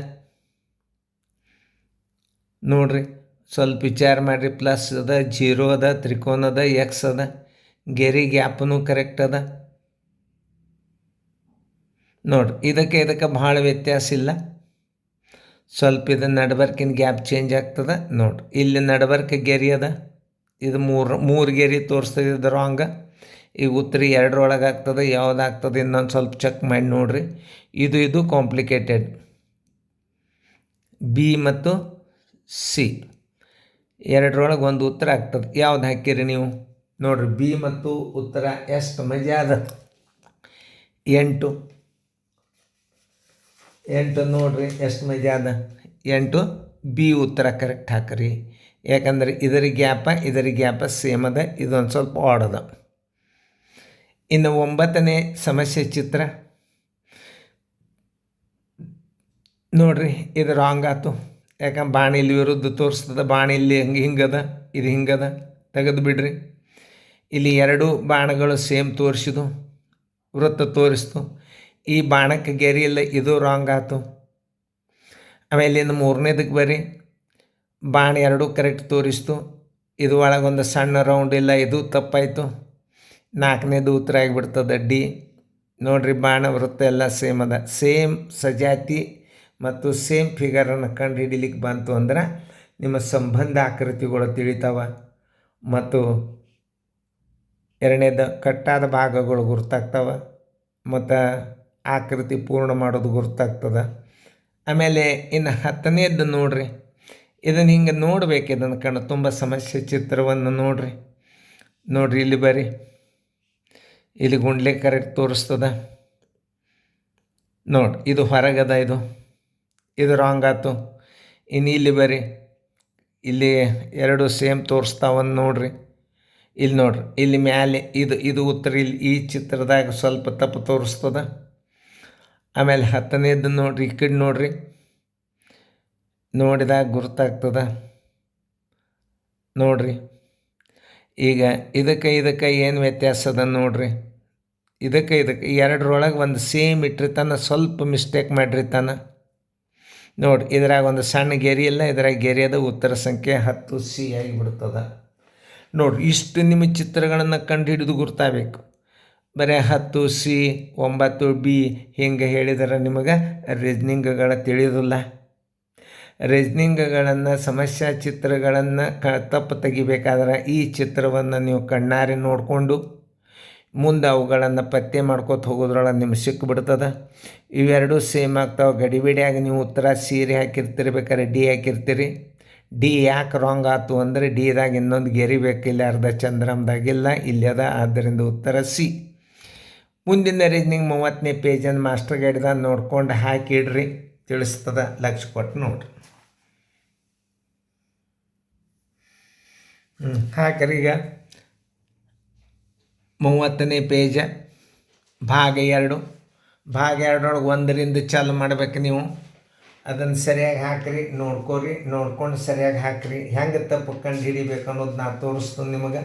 ನೋಡಿರಿ, ಸ್ವಲ್ಪ ವಿಚಾರ ಮಾಡಿರಿ. ಪ್ಲಸ್ ಅದ, 0 ಅದ, ತ್ರಿಕೋನ ಅದ, ಎಕ್ಸ್ ಅದ, ಗೆರೆ ಗ್ಯಾಪನು ಕರೆಕ್ಟ್ ಅದ. ನೋಡಿರಿ, ಇದಕ್ಕೆ ಭಾಳ ವ್ಯತ್ಯಾಸ ಇಲ್ಲ. ಸ್ವಲ್ಪ ಇದು ನಡ್ಬರ್ಕಿನ ಗ್ಯಾಪ್ ಚೇಂಜ್ ಆಗ್ತದೆ. ನೋಡಿರಿ, ಇಲ್ಲಿ ನಡ್ಬರ್ಕ ಗೆರೆ ಅದ, ಇದು ಮೂರು ಗೆರೆ ತೋರಿಸ್ತದೆ, ಇದು ರಾಂಗ. ಈಗ ಉತ್ತರ 2ರೊಳಗೆ ಆಗ್ತದೆ, ಯಾವುದಾಗ್ತದೆ ಇನ್ನೊಂದು ಸ್ವಲ್ಪ ಚೆಕ್ ಮಾಡಿ ನೋಡಿರಿ. ಇದು ಕಾಂಪ್ಲಿಕೇಟೆಡ್, ಬಿ ಮತ್ತು ಸಿ 2ರೊಳಗೆ ಒಂದು ಉತ್ತರ ಆಗ್ತದೆ. ಯಾವ್ದು ಹಾಕಿರಿ ನೀವು? ನೋಡಿರಿ, ಬಿ ಮತ್ತು ಉತ್ತರ ಎಷ್ಟು ಮಜಾ ಅದ. 8 ನೋಡಿರಿ ಎಷ್ಟು ಮಜಾ ಅದ. 8 ಬಿ ಉತ್ತರ ಕರೆಕ್ಟ್ ಹಾಕಿರಿ. ಯಾಕಂದರೆ ಇದರ ಗ್ಯಾಪ ಸೇಮ್ ಅದ, ಇದೊಂದು ಸ್ವಲ್ಪ ಆಡ್ ಅದ. ಇನ್ನು 9ನೇ ಸಮಸ್ಯೆ ಚಿತ್ರ ನೋಡಿರಿ, ಇದು ರಾಂಗ್ ಆಯ್ತು. ಯಾಕಂದ್ರೆ ಬಾಣ ಇಲ್ಲಿ ವಿರುದ್ಧ ತೋರಿಸ್ತದೆ, ಬಾಣ ಇಲ್ಲಿ ಹಿಂಗದ, ಇದು ಹಿಂಗದ, ತೆಗೆದು ಬಿಡ್ರಿ. ಇಲ್ಲಿ 2 ಬಾಣಗಳು ಸೇಮ್ ತೋರಿಸಿದು, ವೃತ್ತ ತೋರಿಸ್ತು. ಈ ಬಾಣಕ್ಕೆ ಗೆರೆ ಇಲ್ಲ, ಇದು ರಾಂಗ್ ಆಯ್ತು. ಆಮೇಲೆ ಇನ್ನು 3ನೇದಕ್ಕೆ ಬರ್ರಿ, ಬಾಣ 2 ಕರೆಕ್ಟ್ ತೋರಿಸ್ತು, ಇದು ಒಳಗೊಂದು ಸಣ್ಣ ರೌಂಡ್ ಇಲ್ಲ, ಇದು ತಪ್ಪಾಯಿತು. 4ನೇದು ಉತ್ತರ ಆಗಿಬಿಡ್ತದೆ, ಡಿ. ನೋಡಿರಿ, ಬಾಣ ವೃತ್ತ ಎಲ್ಲ ಸೇಮ್ ಅದ. ಸೇಮ್ ಸಜಾತಿ ಮತ್ತು ಸೇಮ್ ಫಿಗರನ್ನು ಕಂಡು ಹಿಡಿಲಿಕ್ಕೆ ಬಂತು ಅಂದ್ರೆ ನಿಮ್ಮ ಸಂಬಂಧ ಆಕೃತಿಗಳು ತಿಳಿತಾವ. ಮತ್ತು 2ನೇದು ಕಟ್ಟಾದ ಭಾಗಗಳು ಗುರ್ತಾಗ್ತವೆ, ಮತ್ತು ಆಕೃತಿ ಪೂರ್ಣ ಮಾಡೋದು ಗುರ್ತಾಗ್ತದೆ. ಆಮೇಲೆ ಇನ್ನು 10ನೇದು ನೋಡಿರಿ, ಇದನ್ನು ಹಿಂಗೆ ನೋಡ್ಬೇಕು, ಇದನ್ನು ಕಣ್ಣು ತುಂಬ ಸಮಸ್ಯೆ ಚಿತ್ರವನ್ನು ನೋಡಿರಿ. ಇಲ್ಲಿ ಬರ್ರಿ, ಇಲ್ಲಿ ಗುಂಡ್ಲೆ ಕರೆಕ್ಟ್ ತೋರಿಸ್ತದೆ. ನೋಡಿ, ಇದು ಹೊರಗದ, ಇದು ರಾಂಗ್ ಆಯ್ತು. ಇನ್ನು ಇಲ್ಲಿ ಬರ್ರಿ, ಇಲ್ಲಿ 2 ಸೇಮ್ ತೋರಿಸ್ತಾವಂದು ನೋಡಿರಿ. ಇಲ್ಲಿ ನೋಡಿರಿ, ಇಲ್ಲಿ ಮ್ಯಾಲೆ ಇದು ಉತ್ತರ, ಇಲ್ಲಿ ಈ ಚಿತ್ರದಾಗ ಸ್ವಲ್ಪ ತಪ್ಪು ತೋರಿಸ್ತದೆ. ಆಮೇಲೆ 10ನೇದು ನೋಡಿರಿ, ಈ ಕಡೆ ನೋಡಿರಿ, ನೋಡಿದಾಗ ಗುರ್ತಾಗ್ತದೆ. ನೋಡಿರಿ, ಈಗ ಇದಕ್ಕೆ ಏನು ವ್ಯತ್ಯಾಸ ಅದ ನೋಡಿರಿ. ಇದಕ್ಕೆ 2ರೊಳಗೆ ಒಂದು ಸೇಮ್ ಇಟ್ಟಿರ್ತಾನೆ, ಸ್ವಲ್ಪ ಮಿಸ್ಟೇಕ್ ಮಾಡಿರ್ತಾನೆ. ನೋಡಿ, ಇದ್ರಾಗ ಒಂದು ಸಣ್ಣ ಗೆರೆ ಇಲ್ಲ, ಇದ್ರಾಗ ಗೆರೆ ಅದ. ಉತ್ತರ ಸಂಖ್ಯೆ 10 ಸಿ ಆಗಿಬಿಡ್ತದೆ. ನೋಡಿರಿ ಇಷ್ಟು ನಿಮ್ಮ ಚಿತ್ರಗಳನ್ನು ಕಂಡು ಹಿಡಿದು ಗುರ್ತಾಗಬೇಕು. ಬರೀ 10 ಸಿ 9 ಬಿ ಹಿಂಗೆ ಹೇಳಿದರೆ ನಿಮಗೆ ರೀಸ್ನಿಂಗ್ಗಳು ತಿಳಿಯೋದಿಲ್ಲ. ರೀಸ್ನಿಂಗ್ಗಳನ್ನು ಸಮಸ್ಯೆ ಚಿತ್ರಗಳನ್ನು ತಪ್ಪು ತೆಗಿಬೇಕಾದ್ರೆ ಈ ಚಿತ್ರವನ್ನು ನೀವು ಕಣ್ಣಾರೆ ನೋಡಿಕೊಂಡು ಮುಂದೆ ಅವುಗಳನ್ನು ಪತ್ತೆ ಮಾಡ್ಕೊತ ಹೋಗೋದ್ರೊಳಗೆ ನಿಮ್ಗೆ ಸಿಕ್ಕಿಬಿಡ್ತದೆ. ಇವೆರಡೂ ಸೇಮ್ ಆಗ್ತಾವೆ. ಗಡಿಬಿಡಿಯಾಗಿ ನೀವು ಉತ್ತರ ಸೀರೆ ಹಾಕಿರ್ತೀರಿ, ಬೇಕಾದ್ರೆ ಡಿ ಹಾಕಿರ್ತೀರಿ. ಡಿ ಯಾಕೆ ರಾಂಗ್ ಆಯ್ತು ಅಂದರೆ ಡಿದಾಗ ಇನ್ನೊಂದು ಗೆರಿ ಬೇಕಿಲ್ಲ, ಅರ್ಧ ಚಂದ್ರಮದಾಗಿಲ್ಲ, ಇಲ್ಲದ. ಆದ್ದರಿಂದ ಉತ್ತರ ಸಿ. ಮುಂದಿನ ರೀಸ್ನಿಂಗ್ 30ನೇ ಪೇಜನ್ನು ಮಾಸ್ಟರ್ ಗೈಡ್ದಾಗ ನೋಡ್ಕೊಂಡು ಹಾಕಿಡ್ರಿ, ತಿಳಿಸ್ತದ. ಲಕ್ಷ ಕೊಟ್ಟು ನೋಡ್ರಿ. ಹಾಕ್ರಿ. ಈಗ 30ನೇ ಪೇಜ ಭಾಗ 2. ಭಾಗ 2ರೊಳಗೆ 1ರಿಂದ ಚಾಲು ಮಾಡ್ಬೇಕು ನೀವು. ಅದನ್ನು ಸರಿಯಾಗಿ ಹಾಕಿರಿ, ನೋಡ್ಕೊರಿ. ನೋಡ್ಕೊಂಡು ಸರಿಯಾಗಿ ಹಾಕಿರಿ. ಹೆಂಗೆ ತಪ್ಪು ಕಂಡು ಹಿಡಿಬೇಕು ಅನ್ನೋದು ನಾ ತೋರಿಸ್ತೀನಿ ನಿಮಗೆ.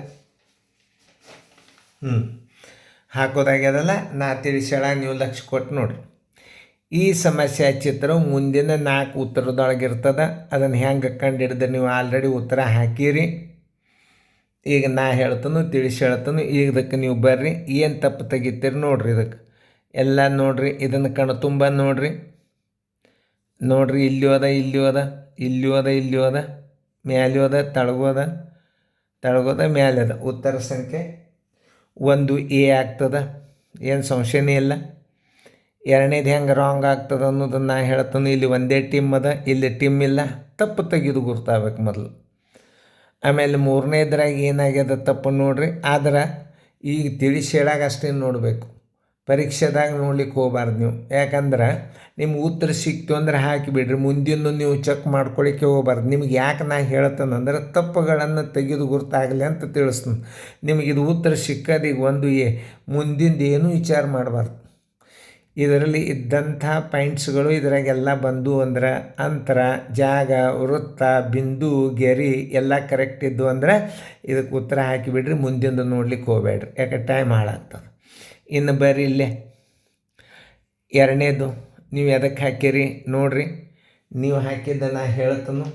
ಹಾಕೋದಾಗ್ಯದಲ್ಲ, ನಾ ತಿಳಿಸೋಣ, ನೀವು ಲಕ್ಷ ಕೊಟ್ಟು ನೋಡಿರಿ. ಈ ಸಮಸ್ಯೆ ಚಿತ್ರವು ಮುಂದಿನ 4 ಉತ್ತರದೊಳಗಿರ್ತದೆ. ಅದನ್ನು ಹೆಂಗೆ ಕಂಡು ಹಿಡಿದ್ರೆ ನೀವು ಆಲ್ರೆಡಿ ಉತ್ತರ ಹಾಕಿರಿ. ಈಗ ನಾ ಹೇಳ್ತಾನು ತಿಳಿಸಿ ಹೇಳ್ತಾನು. ಈಗ ಇದಕ್ಕೆ ನೀವು ಬರ್ರಿ, ಏನು ತಪ್ಪು ತೆಗಿತೀರಿ ನೋಡಿರಿ. ಇದಕ್ಕೆ ಎಲ್ಲ ನೋಡಿರಿ. ಇದನ್ನು ಕಣ್ಣು ತುಂಬ ನೋಡಿರಿ. ನೋಡಿರಿ, ಇಲ್ಲಿ ಹೋದ, ಇಲ್ಲಿ ಹೋದ, ಇಲ್ಲಿ ಹೋದ, ಇಲ್ಲಿ ಹೋದ, ಮ್ಯಾಲೆ ಹೋದ, ತಳಗೋದ, ತಳಗೋದ, ಮ್ಯಾಲೆ ಅದ. ಉತ್ತರ ಸಂಖ್ಯೆ 1 ಎ ಆಗ್ತದೆ, ಏನು ಸಂಶಯನೇ ಇಲ್ಲ. ಎರಡನೇದು ಹೆಂಗೆ ರಾಂಗ್ ಆಗ್ತದೆ ಅನ್ನೋದನ್ನು ನಾ ಹೇಳ್ತಾನೆ. ಇಲ್ಲಿ ಒಂದೇ ಟೀಮ್ ಅದ, ಇಲ್ಲಿ ಟೀಮ್ ಇಲ್ಲ. ತಪ್ಪು ತೆಗೆದು ಗುರ್ತಾಗಬೇಕು ಮೊದಲು. ಆಮೇಲೆ 3ನೇದ್ರಾಗ ಏನಾಗ್ಯದ ತಪ್ಪು ನೋಡಿರಿ. ಆದ್ರೆ ಈಗ ತಿಳಿಸಿ ಹೇಳಾಗ ಅಷ್ಟೇ ನೋಡಬೇಕು. ಪರೀಕ್ಷೆದಾಗ ನೋಡ್ಲಿಕ್ಕೆ ಹೋಗ್ಬಾರ್ದು ನೀವು. ಯಾಕಂದ್ರೆ ನಿಮ್ಗೆ ಉತ್ತರ ಸಿಕ್ತು ಅಂದ್ರೆ ಹಾಕಿಬಿಡ್ರಿ. ಮುಂದಿನ ನೀವು ಚೆಕ್ ಮಾಡ್ಕೊಳ್ಳಿಕ್ಕೆ ಹೋಗ್ಬಾರ್ದು. ನಿಮ್ಗೆ ಯಾಕೆ ನಾ ಹೇಳ್ತಾನಂದ್ರೆ ತಪ್ಪುಗಳನ್ನು ತೆಗೆದು ಗುರ್ತಾಗಲಿ ಅಂತ ತಿಳಿಸ್ತೀನಿ. ನಿಮಗೆ ಇದು ಉತ್ತರ ಸಿಕ್ಕದು ಈಗ 1 ಎ. ಮುಂದಿಂದು ಏನೂ ವಿಚಾರ ಮಾಡಬಾರ್ದು. ಇದರಲ್ಲಿ ಇದ್ದಂಥ ಪಾಯಿಂಟ್ಸ್ಗಳು ಇದ್ರಾಗೆಲ್ಲ ಬಂದು ಅಂದ್ರೆ ಅಂತರ, ಜಾಗ, ವೃತ್ತ, ಬಿಂದು, ಗೆರಿ ಎಲ್ಲ ಕರೆಕ್ಟ್ ಇದ್ದು ಅಂದ್ರೆ ಇದಕ್ಕೆ ಉತ್ತರ ಹಾಕಿಬಿಡ್ರಿ. ಮುಂದಿಂದು ನೋಡ್ಲಿಕ್ಕೆ ಹೋಗ್ಬೇಡ್ರಿ, ಯಾಕೆ ಟೈಮ್ ಹಾಳಾಗ್ತದೆ. ಇನ್ನು ಬರ್ರಿ ಇಲ್ಲೇ 2ನೇದು ನೀವು ಎದಕ್ಕೆ ಹಾಕಿರಿ ನೋಡಿರಿ. ನೀವು ಹಾಕಿದ್ದನ್ನು ಹೇಳ್ತಾನು.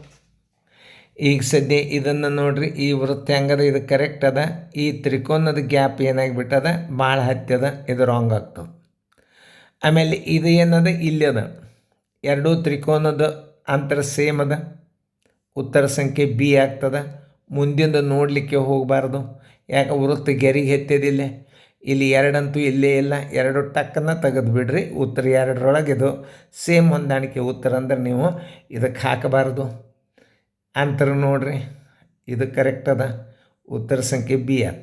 ಈಗ ಸದ್ಯ ಇದನ್ನು ನೋಡಿರಿ. ಈ ವೃತ್ತ ಹೆಂಗದ, ಇದು ಕರೆಕ್ಟ್ ಅದ. ಈ ತ್ರಿಕೋನದ ಗ್ಯಾಪ್ ಏನಾಗಿಬಿಟ್ಟದ, ಭಾಳ ಹತ್ಯದ, ಇದು ರಾಂಗ್ ಆಗ್ತದೆ. ಆಮೇಲೆ ಇದು ಏನದ, ಇಲ್ಲಿ ಅದ. ಎರಡೂ ತ್ರಿಕೋನದ ಅಂತರ ಸೇಮ್ ಅದ. ಉತ್ತರ ಸಂಖ್ಯೆ ಬಿ ಆಗ್ತದೆ. ಮುಂದಿಂದ ನೋಡಲಿಕ್ಕೆ ಹೋಗಬಾರ್ದು. ಯಾಕೆ ವೃತ್ತ ಗೆರಿಗೆ ಎತ್ತಿದಿಲ್ಲ. ಇಲ್ಲಿ 2 ಅಂತೂ ಇಲ್ಲೇ ಇಲ್ಲ. 2 ಟಕ್ಕನ್ನು ತೆಗೆದು ಬಿಡ್ರಿ. ಉತ್ತರ 2ರೊಳಗೆ ಇದು ಸೇಮ್ ಹೊಂದಾಣಿಕೆ ಉತ್ತರ ಅಂದ್ರೆ ನೀವು ಇದಕ್ಕೆ ಹಾಕಬಾರ್ದು. ಅಂತರ ನೋಡ್ರಿ, ಇದು ಕರೆಕ್ಟ್ ಅದ. ಉತ್ತರ ಸಂಖ್ಯೆ ಬಿ ಅದ.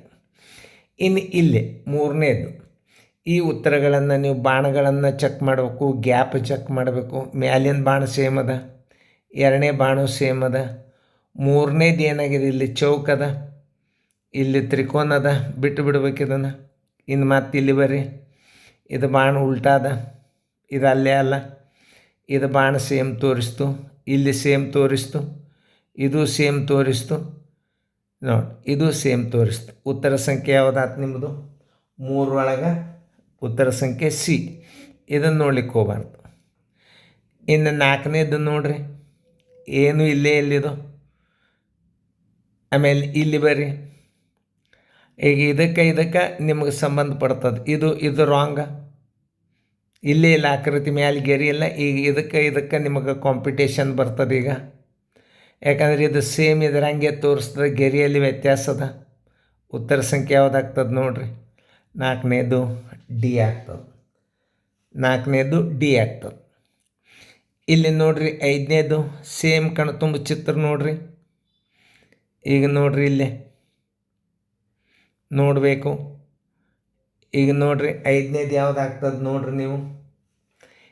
ಇನ್ನು ಇಲ್ಲಿ 3ನೇದು ಈ ಉತ್ತರಗಳನ್ನು ನೀವು ಬಾಣಗಳನ್ನು ಚೆಕ್ ಮಾಡಬೇಕು, ಗ್ಯಾಪ್ ಚೆಕ್ ಮಾಡಬೇಕು. ಮ್ಯಾಲಿನ ಬಾಣ ಸೇಮ್ ಅದ, 2ನೇ ಬಾಣು ಸೇಮ್ ಅದ. 3ನೇದು ಏನಾಗಿದೆ, ಇಲ್ಲಿ ಚೌಕದ, ಇಲ್ಲಿ ತ್ರಿಕೋನ ಅದ, ಬಿಟ್ಟು ಬಿಡ್ಬೇಕು ಇದನ್ನು. ಇನ್ನು ಮತ್ತೆ ಇಲ್ಲಿ ಬರ್ರಿ, ಇದು ಬಾಣ ಉಲ್ಟಾದ, ಇದು ಅಲ್ಲೇ ಅಲ್ಲ. ಇದು ಬಾಣ ಸೇಮ್ ತೋರಿಸ್ತು, ಇಲ್ಲಿ ಸೇಮ್ ತೋರಿಸ್ತು, ಇದು ಸೇಮ್ ತೋರಿಸ್ತು ನೋಡಿ, ಇದು ಸೇಮ್ ತೋರಿಸ್ತು. ಉತ್ತರ ಸಂಖ್ಯೆ ಯಾವುದಾಯ್ತು ನಿಮ್ಮದು? 3 ಉತ್ತರ ಸಂಖ್ಯೆ ಸಿ. ಇದನ್ನು ನೋಡ್ಲಿಕ್ಕೆ ಹೋಗ್ಬಾರ್ದು. ಇನ್ನು 4ನೇದು ನೋಡ್ರಿ, ಏನು ಇಲ್ಲೇ ಎಲ್ಲಿದು. ಆಮೇಲೆ ಇಲ್ಲಿ ಬರ್ರಿ. ಈಗ ಇದಕ್ಕೆ ನಿಮಗೆ ಸಂಬಂಧಪಡ್ತದೆ. ಇದು ರಾಂಗ, ಇಲ್ಲೇ ಇಲ್ಲ ಆಕೃತಿ, ಮ್ಯಾಲೆ ಗೆರಿ ಇಲ್ಲ. ಈಗ ಇದಕ್ಕೆ ನಿಮಗೆ ಕಾಂಪಿಟೇಷನ್ ಬರ್ತದೆ ಈಗ. ಯಾಕಂದರೆ ಇದು ಸೇಮ್ ಇದರಂಗೆ ತೋರಿಸ್ತದೆ, ಗೆರಿಯಲ್ಲಿ ವ್ಯತ್ಯಾಸ ಅದ. ಉತ್ತರ ಸಂಖ್ಯೆ ಯಾವುದಾಗ್ತದೆ ನೋಡಿರಿ? 4ನೇದು ಡಿ ಆಗ್ತದೆ. 4ನೇದು ಡಿ ಆಗ್ತದೆ. ಇಲ್ಲಿ ನೋಡಿರಿ 5ನೇದು ಸೇಮ್ ಕಣ್ತುಂಬ ಚಿತ್ರ ನೋಡಿರಿ. ಈಗ ನೋಡಿರಿ, ಇಲ್ಲೇ ನೋಡಬೇಕು. ಈಗ ನೋಡಿರಿ 5ನೇದು ಯಾವುದಾಗ್ತದೆ ನೋಡಿರಿ ನೀವು.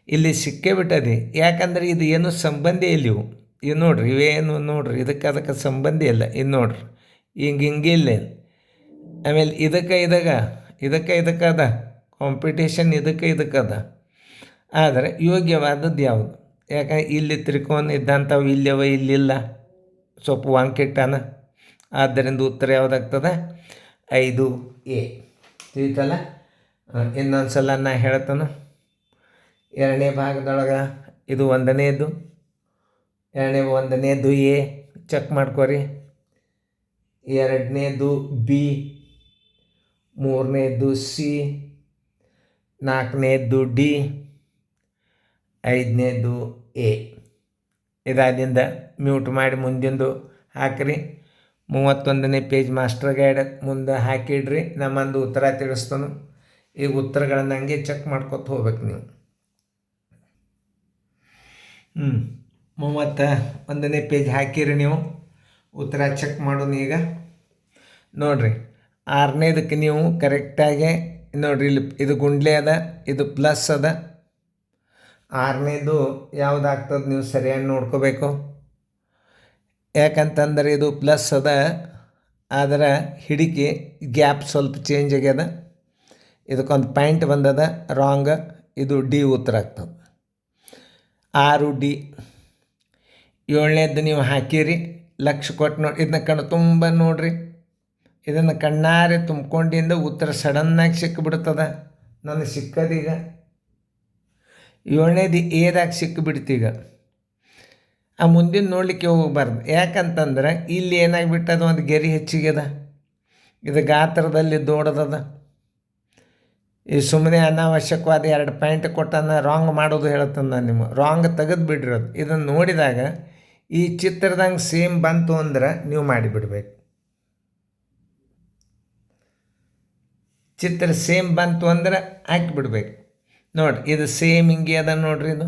ಇಲ್ಲಿ ಸಿಕ್ಕೇ ಬಿಟ್ಟದೆ. ಯಾಕಂದರೆ ಇದು ಏನು ಸಂಬಂಧಿ ಇಲ್ಲ ಇವು. ಇದು ನೋಡಿರಿ, ಇವೇನು ನೋಡಿರಿ, ಅದಕ್ಕೆ ಸಂಬಂಧ ಇಲ್ಲ. ಇದು ನೋಡಿರಿ, ಹಿಂಗಿಲ್ಲ. ಆಮೇಲೆ ಇದಕ್ಕೆ ಅದ ಕಾಂಪಿಟೇಷನ್, ಇದಕ್ಕೆ ಅದ. ಆದರೆ ಯೋಗ್ಯವಾದದ್ದು ಯಾವುದು? ಯಾಕಂದ್ರೆ ಇಲ್ಲಿ ತ್ರಿಕೋನ ಇದ್ದಂಥವು ಇಲ್ಲವ, ಇಲ್ಲಿಲ್ಲ, ಸ್ವಲ್ಪ ವಾಂಕಿಟ್ಟಾನ. ಆದ್ದರಿಂದ ಉತ್ತರ ಯಾವುದಾಗ್ತದೆ? 5 ಎ. ತಿಳಿತಲ್ಲ? ಇನ್ನೊಂದು ಸಲ ನಾ ಹೇಳ್ತಾನೆ. 2ನೇ ಭಾಗದೊಳಗೆ ಇದು 1ನೇದು, 1ನೇದು ಎ ಚೆಕ್ ಮಾಡ್ಕೊರಿ. ಎರಡನೇದು ಬಿ, ಮೂರನೇದು ಸಿ, ನಾಲ್ಕನೇದು ಡಿ, ಐದನೇದು ಎ. ಇದಾದಿಂದ ಮ್ಯೂಟ್ ಮಾಡಿ ಮುಂದಿಂದು ಹಾಕಿರಿ. 31ನೇ ಪೇಜ್ ಮಾಸ್ಟರ್ ಗೈಡ್ ಮುಂದೆ ಹಾಕಿಡ್ರಿ. ನಮ್ಮಂದು ಉತ್ತರ ತಿಳಿಸ್ತಾನು. ಈಗ ಉತ್ತರಗಳನ್ನು ಹಂಗೆ ಚೆಕ್ ಮಾಡ್ಕೊತ ಹೋಗ್ಬೇಕು ನೀವು. 31ನೇ ಪೇಜ್ ಹಾಕಿರಿ ನೀವು. ಉತ್ತರ ಚೆಕ್ ಮಾಡೋಣ ಈಗ. ನೋಡಿರಿ, 6ನೇದಕ್ಕೆ ನೀವು ಕರೆಕ್ಟಾಗಿ ನೋಡಿರಿ, ಇಲ್ಲಿ ಇದು ಗುಂಡ್ಲೆ ಅದ, ಇದು ಪ್ಲಸ್ ಅದ. 6ನೇದು ಯಾವುದಾಗ್ತದೆ ನೀವು ಸರಿಯಾಗಿ ನೋಡ್ಕೋಬೇಕು. ಯಾಕಂತಂದ್ರೆ ಇದು ಪ್ಲಸ್ ಅದ, ಆದರೆ ಹಿಡಿಕೆ ಗ್ಯಾಪ್ ಸ್ವಲ್ಪ ಚೇಂಜ್ ಆಗ್ಯದ. ಇದಕ್ಕೊಂದು ಪಾಯಿಂಟ್ ಬಂದದ ರಾಂಗ್. ಇದು ಡಿ ಉತ್ತರ ಆಗ್ತದೆ. 6 ಡಿ. 7ನೇದು ನೀವು ಹಾಕಿರಿ, ಲಕ್ಷ ಕೊಟ್ಟು ನೋಡಿ. ಇದನ್ನ ಕಣ್ಣು ತುಂಬ ನೋಡಿರಿ. ಇದನ್ನು ಕಣ್ಣಾರೆ ತುಂಬ್ಕೊಂಡಿಂದ ಉತ್ತರ ಸಡನ್ನಾಗಿ ಸಿಕ್ಕಿಬಿಡ್ತದೆ. ನನಗೆ ಸಿಕ್ಕದೀಗ 7ನೇದು ಏದಾಗ ಸಿಕ್ಕಿಬಿಡ್ತೀಗ. ಆ ಮುಂದಿನ ನೋಡಲಿಕ್ಕೆ ಹೋಗಬಾರ್ದು. ಯಾಕಂತಂದ್ರೆ ಇಲ್ಲಿ ಏನಾಗಿಬಿಟ್ಟದ, ಒಂದು ಗೆರೆ ಹೆಚ್ಚಿಗೆದ. ಇದು ಗಾತ್ರದಲ್ಲಿ ದೊಡ್ಡದದ. ಈ ಸುಮ್ಮನೆ ಅನಾವಶ್ಯಕವಾದ 2 ಪಾಯಿಂಟ್ ಕೊಟ್ಟನ್ನ ರಾಂಗ್ ಮಾಡೋದು ಹೇಳ್ತಾನೆ ನಾನು ನಿಮಗೆ. ರಾಂಗ್ ತೆಗೆದು ಬಿಡಿರೋದು. ಇದನ್ನು ನೋಡಿದಾಗ ಈ ಚಿತ್ರದಂಗೆ ಸೇಮ್ ಬಂತು ಅಂದ್ರೆ ನೀವು ಮಾಡಿಬಿಡ್ಬೇಕು. ಚಿತ್ರ ಸೇಮ್ ಬಂತು ಅಂದ್ರೆ ಹಾಕಿಬಿಡ್ಬೇಕು. ನೋಡಿರಿ, ಇದು ಸೇಮ್ ಹಿಂಗೆ ಅದ ನೋಡ್ರಿ. ಇದು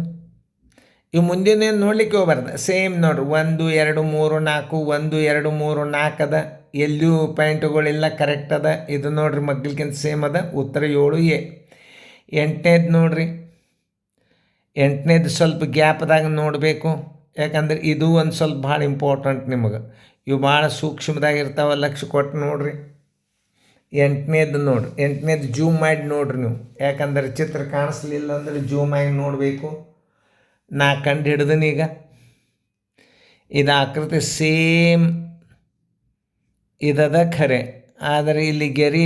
ಇವು ಮುಂದಿನೇನು ನೋಡ್ಲಿಕ್ಕೆ ಹೋಗ್ಬಾರ್ದು. ಸೇಮ್ ನೋಡ್ರಿ, 1 2 3 4, 1 2 3 4 ಅದ. ಎಲ್ಲೂ ಪಾಯಿಂಟುಗಳೆಲ್ಲ ಕರೆಕ್ಟ್ ಅದ. ಇದು ನೋಡ್ರಿ ಮಗ್ಲಿಕ್ಕಿಂತ ಸೇಮ್ ಅದ. ಉತ್ತರ 7 ಎ. 8ನೇದು ನೋಡ್ರಿ, 8ನೇದು ಸ್ವಲ್ಪ ಗ್ಯಾಪ್ದಾಗ ನೋಡಬೇಕು. ಯಾಕಂದ್ರೆ ಇದು ಒಂದು ಸ್ವಲ್ಪ ಭಾಳ ಇಂಪಾರ್ಟೆಂಟ್ ನಿಮಗೆ. ಇವು ಭಾಳ ಸೂಕ್ಷ್ಮದಾಗಿರ್ತಾವೆ. ಲಕ್ಷ ಕೊಟ್ಟು ನೋಡ್ರಿ. 8ನೇದು ನೋಡ್ರಿ. 8ನೇದು ಜೂಮ್ ಮಾಡಿ ನೋಡ್ರಿ ನೀವು. ಯಾಕಂದ್ರೆ ಚಿತ್ರ ಕಾಣಿಸ್ಲಿಲ್ಲ ಅಂದ್ರೆ ಜೂಮ್ ಆಗಿ ನೋಡಬೇಕು. ನಾ ಕಂಡು ಹಿಡ್ದನೀಗ. ಇದು ಆಕೃತಿ ಸೇಮ್ ಇದದ ಖರೆ, ಆದರೆ ಇಲ್ಲಿ ಗೆರೆ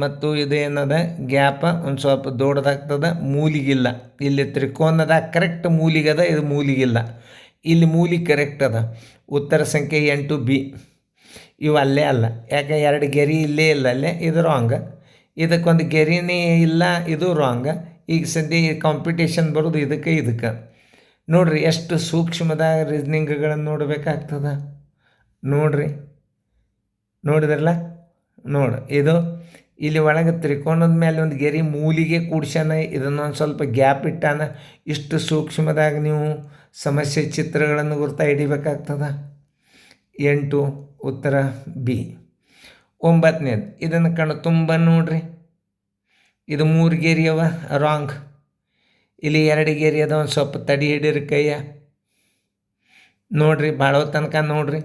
ಮತ್ತು ಇದೇನದ ಗ್ಯಾಪ ಒಂದು ಸ್ವಲ್ಪ ದೊಡ್ಡದಾಗ್ತದೆ. ಮೂಲಿಗಿಲ್ಲ. ಇಲ್ಲಿ ತ್ರಿಕೋನದ ಕರೆಕ್ಟ್ ಮೂಲಿಗದ, ಇದು ಮೂಲಿಗಿಲ್ಲ. ಇಲ್ಲಿ ಮೂಲಿ ಕರೆಕ್ಟ್ ಅದ. ಉತ್ತರ ಸಂಖ್ಯೆ 8 ಬಿ. ಇವು ಅಲ್ಲೇ ಅಲ್ಲ. ಯಾಕೆ 2 ಗೆರೆ ಇಲ್ಲೇ ಇಲ್ಲ, ಅಲ್ಲೇ. ಇದು ರಾಂಗ್. ಇದಕ್ಕೊಂದು ಗೆರೆನೇ ಇಲ್ಲ, ಇದು ರಾಂಗ್. ಈಗ ಸದ್ಯ ಕಾಂಪಿಟೇಷನ್ ಬರೋದು ಇದಕ್ಕೆ. ನೋಡಿರಿ ಎಷ್ಟು ಸೂಕ್ಷ್ಮದ ರೀಸ್ನಿಂಗ್ಗಳನ್ನು ನೋಡಬೇಕಾಗ್ತದೆ. ನೋಡಿರಿ, ನೋಡಿದ್ರಲ್ಲ. ನೋಡಿ, ಇದು ಇಲ್ಲಿ ಒಳಗೆ ತ್ರಿಕೋನದ ಮೇಲೆ ಒಂದು ಗೆರೆ ಮೂಲಿಗೆ ಕೂಡ್ಸ್ಯಾನ. ಇದನ್ನೊಂದು ಸ್ವಲ್ಪ ಗ್ಯಾಪ್ ಇಟ್ಟಾನ. ಇಷ್ಟು ಸೂಕ್ಷ್ಮದಾಗ ನೀವು ಸಮಸ್ಯೆ ಚಿತ್ರಗಳನ್ನು ಗುರ್ತಾ ಹಿಡಿಬೇಕಾಗ್ತದೆ. 8 ಉತ್ತರ ಬಿ. 9ನೇದು ಇದನ್ನು ಕಣ್ಣು ತುಂಬ ನೋಡ್ರಿ. ಇದು 3 ಗೆರೆ ಅವ, ರಾಂಗ್. ಇಲ್ಲಿ 2 ಗೆರೆ ಅದ, ಒಂದು ಸ್ವಲ್ಪ ತಡಿ ಹಿಡೀರಿ ಕೈಯ. ನೋಡಿರಿ, ಭಾಳ ತನಕ ನೋಡಿರಿ.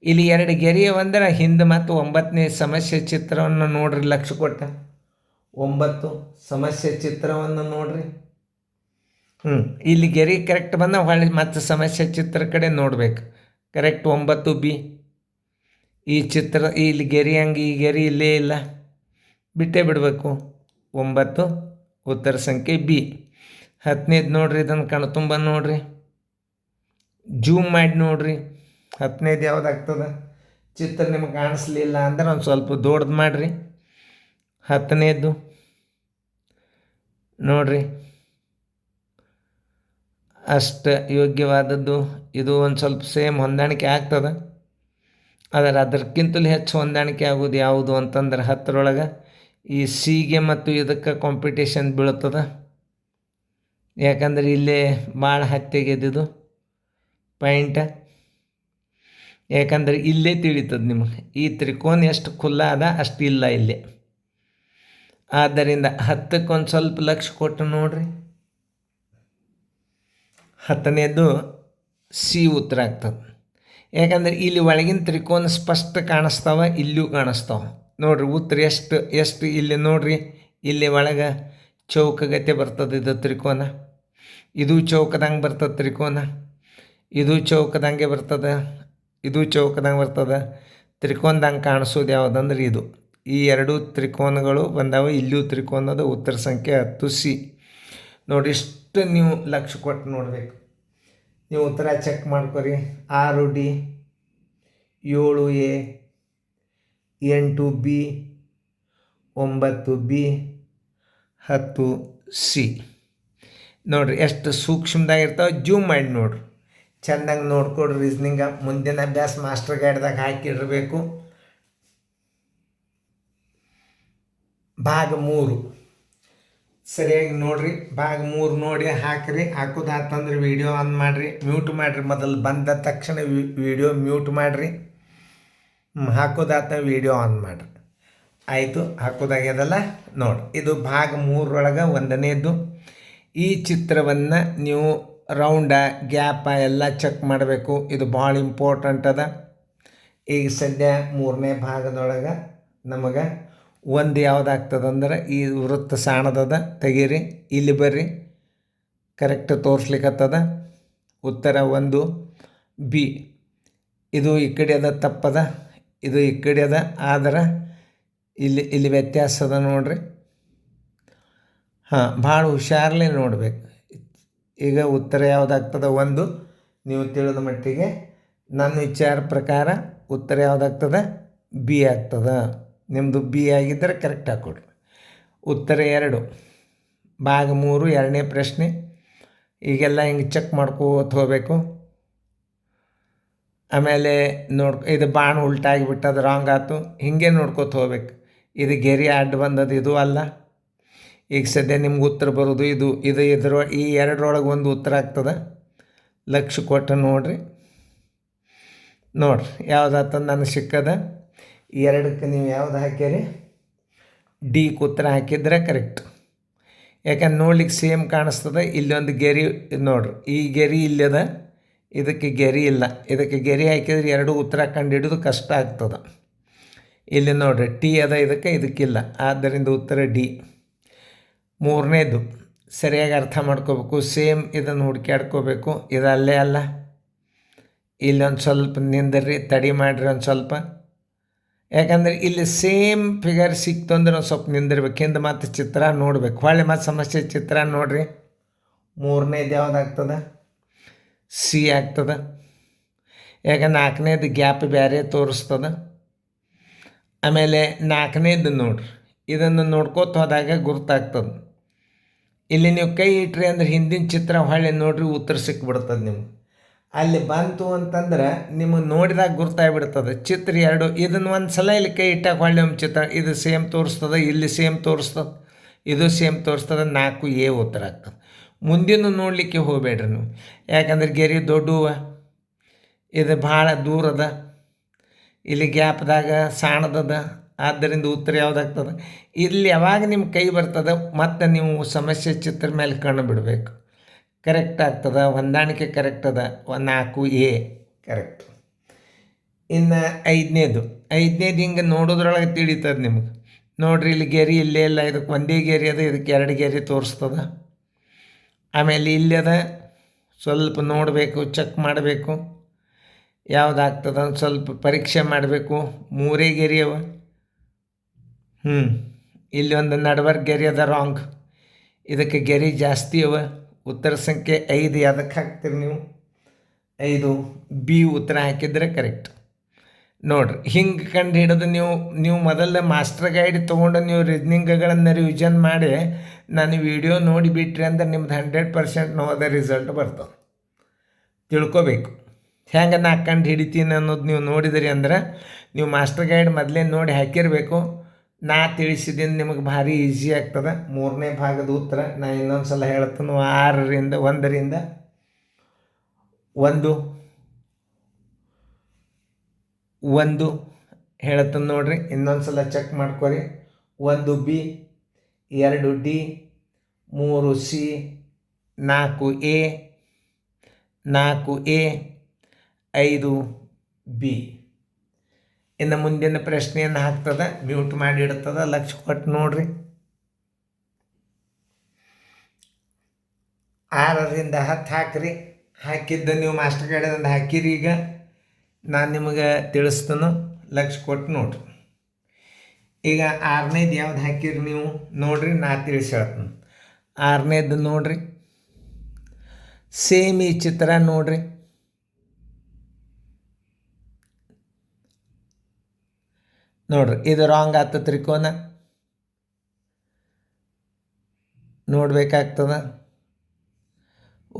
ಇಲ್ಲಿ 2 ಗೆರೆ ಅಂದ್ರೆ ಹಿಂದೆ ಮತ್ತು 9ನೇ ಸಮಸ್ಯೆ ಚಿತ್ರವನ್ನು ನೋಡ್ರಿ. ಲಕ್ಷ ಕೊಟ್ಟ 9 ಸಮಸ್ಯೆ ಚಿತ್ರವನ್ನು ನೋಡ್ರಿ. ಇಲ್ಲಿ ಗೆರೆ ಕರೆಕ್ಟ್ ಬಂದ ಹೊಳ್ಳಿ ಮತ್ತು ಸಮಸ್ಯೆ ಚಿತ್ರ ಕಡೆ ನೋಡ್ಬೇಕು. Correct 9 B. ಈ ಚಿತ್ರ ಇಲ್ಲಿ ಗೆರೆ ಹಂಗೆ, ಈ ಗೆರೆ ಇಲ್ಲೇ ಇಲ್ಲ, ಬಿಟ್ಟೇ ಬಿಡಬೇಕು. 9 ಉತ್ತರ ಸಂಖ್ಯೆ ಬಿ. 10ನೇದು ನೋಡ್ರಿ. ಇದನ್ನು ಕಣ್ಣು ತುಂಬ ನೋಡ್ರಿ. ಜೂಮ್ ಮಾಡಿ ನೋಡ್ರಿ. 10ನೇದು ಯಾವುದಾಗ್ತದೆ. ಚಿತ್ರ ನಿಮಗೆ ಕಾಣಿಸ್ಲಿಲ್ಲ ಅಂದ್ರೆ ಒಂದು ಸ್ವಲ್ಪ ದೊಡ್ಡದು ಮಾಡಿರಿ. 10ನೇದು ನೋಡ್ರಿ, ಅಷ್ಟು ಯೋಗ್ಯವಾದದ್ದು. ಇದು ಒಂದು ಸ್ವಲ್ಪ ಸೇಮ್ ಹೊಂದಾಣಿಕೆ ಆಗ್ತದೆ. ಆದರೆ ಅದಕ್ಕಿಂತಲೂ ಹೆಚ್ಚು ಹೊಂದಾಣಿಕೆ ಆಗೋದು ಯಾವುದು ಅಂತಂದ್ರೆ 10ರೊಳಗೆ ಈ ಸಿಗೆ ಮತ್ತು ಇದಕ್ಕೆ ಕಾಂಪಿಟೇಷನ್ ಬೀಳ್ತದೆ. ಯಾಕಂದ್ರೆ ಇಲ್ಲೇ ಭಾಳ ಹತ್ಯೆಗೆದಿದ್ದು ಪಾಯಿಂಟ. ಯಾಕಂದರೆ ಇಲ್ಲೇ ತಿಳಿತದೆ ನಿಮಗೆ ಈ ತ್ರಿಕೋನ ಎಷ್ಟು ಖುಲ್ಲ ಅದ, ಅಷ್ಟು ಇಲ್ಲ ಇಲ್ಲೇ. ಆದ್ದರಿಂದ 10ಕ್ಕೆ ಸ್ವಲ್ಪ ಲಕ್ಷ ಕೊಟ್ಟು ನೋಡ್ರಿ. 10ನೇದು ಸಿ ಉತ್ತರ ಆಗ್ತದೆ. ಯಾಕಂದರೆ ಇಲ್ಲಿ ಒಳಗಿನ ತ್ರಿಕೋನ ಸ್ಪಷ್ಟ ಕಾಣಿಸ್ತಾವೆ, ಇಲ್ಲಿಯೂ ಕಾಣಿಸ್ತಾವೆ. ನೋಡಿರಿ ಉತ್ತರ ಎಷ್ಟು ಇಲ್ಲಿ ನೋಡಿರಿ. ಇಲ್ಲಿ ಒಳಗೆ ಚೌಕಗತೆ ಬರ್ತದೆ. ಇದು ತ್ರಿಕೋನ, ಇದು ಚೌಕದಂಗೆ ಬರ್ತದೆ. ತ್ರಿಕೋನ ಇದು ಚೌಕದಂಗೆ ಬರ್ತದೆ, ಇದು ಚೌಕದಂಗೆ ಬರ್ತದೆ. ತ್ರಿಕೋನದಂಗೆ ಕಾಣಿಸೋದು ಯಾವುದಂದ್ರೆ ಇದು. ಈ 2 ತ್ರಿಕೋನಗಳು ಬಂದಾವೆ. ಇಲ್ಲಿಯೂ ತ್ರಿಕೋನದ. ಉತ್ತರ ಸಂಖ್ಯೆ 10 ಸಿ. ನೋಡಿ, ಇಷ್ಟು ನೀವು ಲಕ್ಷ ಕೊಟ್ಟು ನೋಡಬೇಕು. ನೀವು ಉತ್ತರ ಚೆಕ್ ಮಾಡ್ಕೊರಿ. 6 D, 7 A, 8 B, 9 B, 10 C. ನೋಡಿರಿ ಎಷ್ಟು ಸೂಕ್ಷ್ಮದಾಗಿರ್ತಾವೆ. ಜೂಮ್ ಮಾಡಿ ನೋಡಿರಿ, ಚೆಂದಾಗಿ ನೋಡ್ಕೊಡ್ರಿ. ರೀಸ್ನಿಂಗ ಮುಂದಿನ ಅಭ್ಯಾಸ ಮಾಸ್ಟರ್ ಗೈಡ್ದಾಗ ಹಾಕಿರಬೇಕು. ಭಾಗ 3 ಸರಿಯಾಗಿ ನೋಡಿರಿ. ಭಾಗ 3 ನೋಡಿ ಹಾಕಿರಿ. ಹಾಕೋದಾತಂದ್ರೆ ವಿಡಿಯೋ ಆನ್ ಮಾಡಿರಿ, ಮ್ಯೂಟ್ ಮಾಡಿರಿ. ಮೊದಲು ಬಂದ ತಕ್ಷಣ ವಿಡಿಯೋ ಮ್ಯೂಟ್ ಮಾಡಿರಿ. ಹಾಕೋದಾತ ವಿಡಿಯೋ ಆನ್ ಮಾಡಿರಿ. ಆಯಿತು, ಹಾಕೋದಾಗ್ಯದಲ್ಲ ನೋಡಿ. ಇದು ಭಾಗ 3 ಒಂದನೇದು. ಈ ಚಿತ್ರವನ್ನು ನೀವು ರೌಂಡ ಗ್ಯಾಪ ಎಲ್ಲ ಚೆಕ್ ಮಾಡಬೇಕು. ಇದು ಭಾಳ ಇಂಪಾರ್ಟೆಂಟ್ ಅದ. ಈಗ ಸದ್ಯ 3ನೇ ಭಾಗದೊಳಗೆ ನಮಗೆ ಒಂದು ಯಾವುದಾಗ್ತದಂದ್ರೆ ಈ ವೃತ್ತ ಸಾಣದದ ತೆಗೀರಿ. ಇಲ್ಲಿ ಬರ್ರಿ, ಕರೆಕ್ಟ್ ತೋರಿಸ್ಲಿಕ್ಕತ್ತದ. ಉತ್ತರ 1 ಬಿ. ಇದು ಈ ಕಡೆ ಅದ, ತಪ್ಪದ. ಇದು ಈ ಕಡೆ ಅದ, ಆದ್ರೆ ಇಲ್ಲಿ ವ್ಯತ್ಯಾಸ ಅದ ನೋಡ್ರಿ. ಹಾಂ, ಭಾಳ ಹುಷಾರಲ್ಲೇ ನೋಡ್ಬೇಕು. ಈಗ ಉತ್ತರ ಯಾವುದಾಗ್ತದೆ? 1. ನೀವು ತಿಳಿದ ಮಟ್ಟಿಗೆ ನನ್ನ ವಿಚಾರ ಪ್ರಕಾರ ಉತ್ತರ ಯಾವುದಾಗ್ತದೆ? ಬಿ ಆಗ್ತದೆ. ನಿಮ್ಮದು ಬಿ ಆಗಿದ್ದರೆ ಕರೆಕ್ಟ್ ಹಾಕ್ಕೊಡ್ರಿ. ಉತ್ತರ 2, ಭಾಗ 3 2ನೇ ಪ್ರಶ್ನೆ. ಈಗೆಲ್ಲ ಹಿಂಗೆ ಚೆಕ್ ಮಾಡ್ಕೋತ ಹೋಗಬೇಕು. ಆಮೇಲೆ ಇದು ಬಾಣ ಉಲ್ಟಾಗಿಬಿಟ್ಟದು, ರಾಂಗ್ ಆಯ್ತು. ಹೀಗೆ ನೋಡ್ಕೋತ ಹೋಗ್ಬೇಕು. ಇದು ಗೆರೆ ಅಡ್ಡ ಬಂದದ್ದು, ಇದು ಅಲ್ಲ. ಈಗ ಸದ್ಯ ನಿಮ್ಗೆ ಉತ್ತರ ಬರೋದು ಇದು ಈ ಎರಡರೊಳಗೆ ಒಂದು ಉತ್ತರ ಆಗ್ತದೆ. ಲಕ್ಷ್ಯ ಕೊಟ್ಟು ನೋಡಿರಿ. ಯಾವುದಾತಂದು ನನಗೆ ಸಿಕ್ಕದ. ಈ 2ಕ್ಕೆ ನೀವು ಯಾವ್ದು ಹಾಕ್ಯಾರಿ? ಡಿ ಉತ್ತರ ಹಾಕಿದ್ರೆ ಕರೆಕ್ಟ್. ಯಾಕಂದ್ರೆ ನೋಡ್ಲಿಕ್ಕೆ ಸೇಮ್ ಕಾಣಿಸ್ತದೆ. ಇಲ್ಲೊಂದು ಗೆರೆ ನೋಡ್ರಿ, ಈ ಗೆರೆ ಇಲ್ಲದ, ಇದಕ್ಕೆ ಗೆರೆ ಇಲ್ಲ. ಇದಕ್ಕೆ ಗೆರೆ ಹಾಕಿದ್ರೆ 2 ಉತ್ತರ ಕಂಡುಹಿಡಿದು ಕಷ್ಟ ಆಗ್ತದೆ. ಇಲ್ಲಿ ನೋಡ್ರಿ, ಟಿ ಅದ, ಇದಕ್ಕಿಲ್ಲ. ಆದ್ದರಿಂದ ಉತ್ತರ ಡಿ. 3ನೇದು ಸರಿಯಾಗಿ ಅರ್ಥ ಮಾಡ್ಕೋಬೇಕು. ಸೇಮ್ ಇದನ್ನು ಹುಡುಕ್ಯಾಡ್ಕೋಬೇಕು. ಇದು ಅಲ್ಲೇ ಅಲ್ಲ. ಇಲ್ಲೊಂದು ಸ್ವಲ್ಪ ನಿಂದರ್ರಿ, ತಡಿ ಮಾಡಿರಿ ಒಂದು ಸ್ವಲ್ಪ. ಯಾಕಂದರೆ ಇಲ್ಲಿ ಸೇಮ್ ಫಿಗರ್ ಸಿಕ್ತು ಅಂದ್ರೆ ಒಂದು ಸ್ವಲ್ಪ ನಿಂದಿರ್ಬೇಕು. ಹಿಂದೆ ಮತ್ತು ಚಿತ್ರ ನೋಡ್ಬೇಕು. ಹೊಳ್ಳಿ ಮತ್ತು ಸಮಸ್ಯೆ ಚಿತ್ರ ನೋಡಿರಿ. 3ನೇದು ಯಾವುದಾಗ್ತದೆ? ಸಿ ಆಗ್ತದೆ. ಯಾಕಂದ್ರೆ 4ನೇದು ಗ್ಯಾಪ್ ಬೇರೆ ತೋರಿಸ್ತದೆ. ಆಮೇಲೆ 4ನೇದು ನೋಡ್ರಿ, ಇದನ್ನು ನೋಡ್ಕೋತ ಹೋದಾಗ ಗುರ್ತಾಗ್ತದೆ. ಇಲ್ಲಿ ನೀವು ಕೈ ಇಟ್ರಿ ಅಂದ್ರೆ ಹಿಂದಿನ ಚಿತ್ರ ಹೊಳ್ಳಿ ನೋಡ್ರಿ, ಉತ್ತರ ಸಿಕ್ಬಿಡ್ತದೆ ನಿಮ್ಗೆ. ಅಲ್ಲಿ ಬಂತು ಅಂತಂದ್ರೆ ನಿಮಗೆ ನೋಡಿದಾಗ ಗುರ್ತಾಗ್ಬಿಡ್ತದೆ. ಚಿತ್ರ 2 ಇದನ್ನು ಒಂದು ಸಲ ಇಲ್ಲಿ ಕೈ ಇಟ್ಟಾಗ ಹೊಳ್ಳಿ ಒಂದು ಚಿತ್ರ ಇದು ಸೇಮ್ ತೋರಿಸ್ತದೆ, ಇಲ್ಲಿ ಸೇಮ್ ತೋರಿಸ್ತದೆ, ಇದು ಸೇಮ್ ತೋರಿಸ್ತದೆ. 4 ಎ ಉತ್ತರ ಆಗ್ತದೆ. ಮುಂದಿನ ನೋಡಲಿಕ್ಕೆ ಹೋಗಬೇಡ್ರಿ ನೀವು. ಯಾಕಂದ್ರೆ ಗೆರೆ ದೊಡ್ಡವ, ಇದು ಭಾಳ ದೂರದ, ಇಲ್ಲಿ ಗ್ಯಾಪ್ದಾಗ ಸಾಣದದ. ಆದ್ದರಿಂದ ಉತ್ತರ ಯಾವುದಾಗ್ತದೆ? ಇಲ್ಲಿ ಯಾವಾಗ ನಿಮ್ಮ ಕೈ ಬರ್ತದೆ ಮತ್ತು ನೀವು ಸಮಸ್ಯೆ ಚಿತ್ರ ಮೇಲೆ ಕಣ್ಣು ಬಿಡಬೇಕು. ಕರೆಕ್ಟ್ ಆಗ್ತದೆ, ಹೊಂದಾಣಿಕೆ ಕರೆಕ್ಟ್ ಅದ. 4 ಎ ಕರೆಕ್ಟ್. ಇನ್ನು 5ನೇದು ಹಿಂಗೆ ನೋಡೋದ್ರೊಳಗೆ ತಿಳಿತದೆ ನಿಮ್ಗೆ. ನೋಡಿರಿ, ಇಲ್ಲಿ ಗೆರೆ ಇಲ್ಲೇ ಇಲ್ಲ, ಇದಕ್ಕೆ ಒಂದೇ ಗೆರೆ ಅದ, ಇದಕ್ಕೆ 2 ಗೆರೆ ತೋರಿಸ್ತದೆ. ಆಮೇಲೆ ಇಲ್ಲಿ ಅದ, ಸ್ವಲ್ಪ ನೋಡಬೇಕು, ಚೆಕ್ ಮಾಡಬೇಕು ಯಾವುದಾಗ್ತದೆ ಅಂತ ಸ್ವಲ್ಪ ಪರೀಕ್ಷೆ ಮಾಡಬೇಕು. 3 ಗೆರೆ ಅವ. ಇಲ್ಲಿ ಒಂದು ನಡವರ್ಕ್ ಗೆರೆ ಅದ, ರಾಂಗ್. ಇದಕ್ಕೆ ಗೆರೆ ಜಾಸ್ತಿ ಅವ. ಉತ್ತರ ಸಂಖ್ಯೆ 5 ಯಾವುದಕ್ಕೆ ಹಾಕ್ತೀರಿ ನೀವು? 5 ಬಿ ಉತ್ತರ ಹಾಕಿದರೆ ಕರೆಕ್ಟ್. ನೋಡಿರಿ, ಹಿಂಗೆ ಕಂಡು ಹಿಡಿದು ನೀವು ಮೊದಲ ಮಾಸ್ಟರ್ ಗೈಡ್ ತೊಗೊಂಡು ನೀವು ರೀಸ್ನಿಂಗ್ಗಳನ್ನು ರಿವಿಷನ್ ಮಾಡಿ ನಾನು ವಿಡಿಯೋ ನೋಡಿ ಬಿಟ್ರಿ ಅಂದ್ರೆ ನಿಮ್ದು 100% ನೋದ ರಿಸಲ್ಟ್ ಬರ್ತದೆ. ತಿಳ್ಕೊಬೇಕು ಹೆಂಗೆ ನಾ ಕಂಡು ಹಿಡಿತೀನಿ ಅನ್ನೋದು. ನೀವು ನೋಡಿದಿರಿ ಅಂದ್ರೆ ನೀವು ಮಾಸ್ಟರ್ ಗೈಡ್ ಮೊದಲೇ ನೋಡಿ ಹಾಕಿರಬೇಕು. ನಾ ತಿಳಿಸಿದ್ದೀನಿ, ನಿಮಗೆ ಭಾರಿ ಈಸಿ ಆಗ್ತದೆ. 3ನೇ ಭಾಗದ ಉತ್ತರ ನಾ ಇನ್ನೊಂದು ಸಲ ಹೇಳ್ತೀನಿ. 1ರಿಂದ 1 ಹೇಳ್ತೀನಿ ನೋಡಿರಿ. ಇನ್ನೊಂದು ಸಲ ಚೆಕ್ ಮಾಡ್ಕೊರಿ. 1 B, 2 D, 3 C, 4 A, 5 B. ಇನ್ನು ಮುಂದಿನ ಪ್ರಶ್ನೆಯನ್ನು ಹಾಕ್ತದೆ, ಮ್ಯೂಟ್ ಮಾಡಿ ಇಡ್ತದೆ. ಲಕ್ಷ್ಯ ಕೊಟ್ಟು ನೋಡ್ರಿ. 6ರಿಂದ 10 ಹಾಕಿರಿ. ಹಾಕಿದ್ದು ನೀವು ಮಾಸ್ಟರ್ ಗೈಡದಿಂದ ಹಾಕಿರಿ. ಈಗ ನಾನು ನಿಮಗೆ ತಿಳಿಸ್ತೀನಿ, ಲಕ್ಷ್ಯ ಕೊಟ್ಟು ನೋಡ್ರಿ. ಈಗ 6ನೇದು ಯಾವ್ದು ಹಾಕಿರಿ ನೀವು ನೋಡ್ರಿ, ನಾ ತಿಳಿಸಿ ಹೇಳ್ತೀನಿ. 6ನೇದು ನೋಡ್ರಿ, ಸೇಮ್ ಈ ಚಿತ್ರ ನೋಡ್ರಿ. ನೋಡ್ರಿ ಇದು ರಾಂಗ್ ಆತ ತ್ರಿಕೋನ ನೋಡಬೇಕಾಗ್ತದ.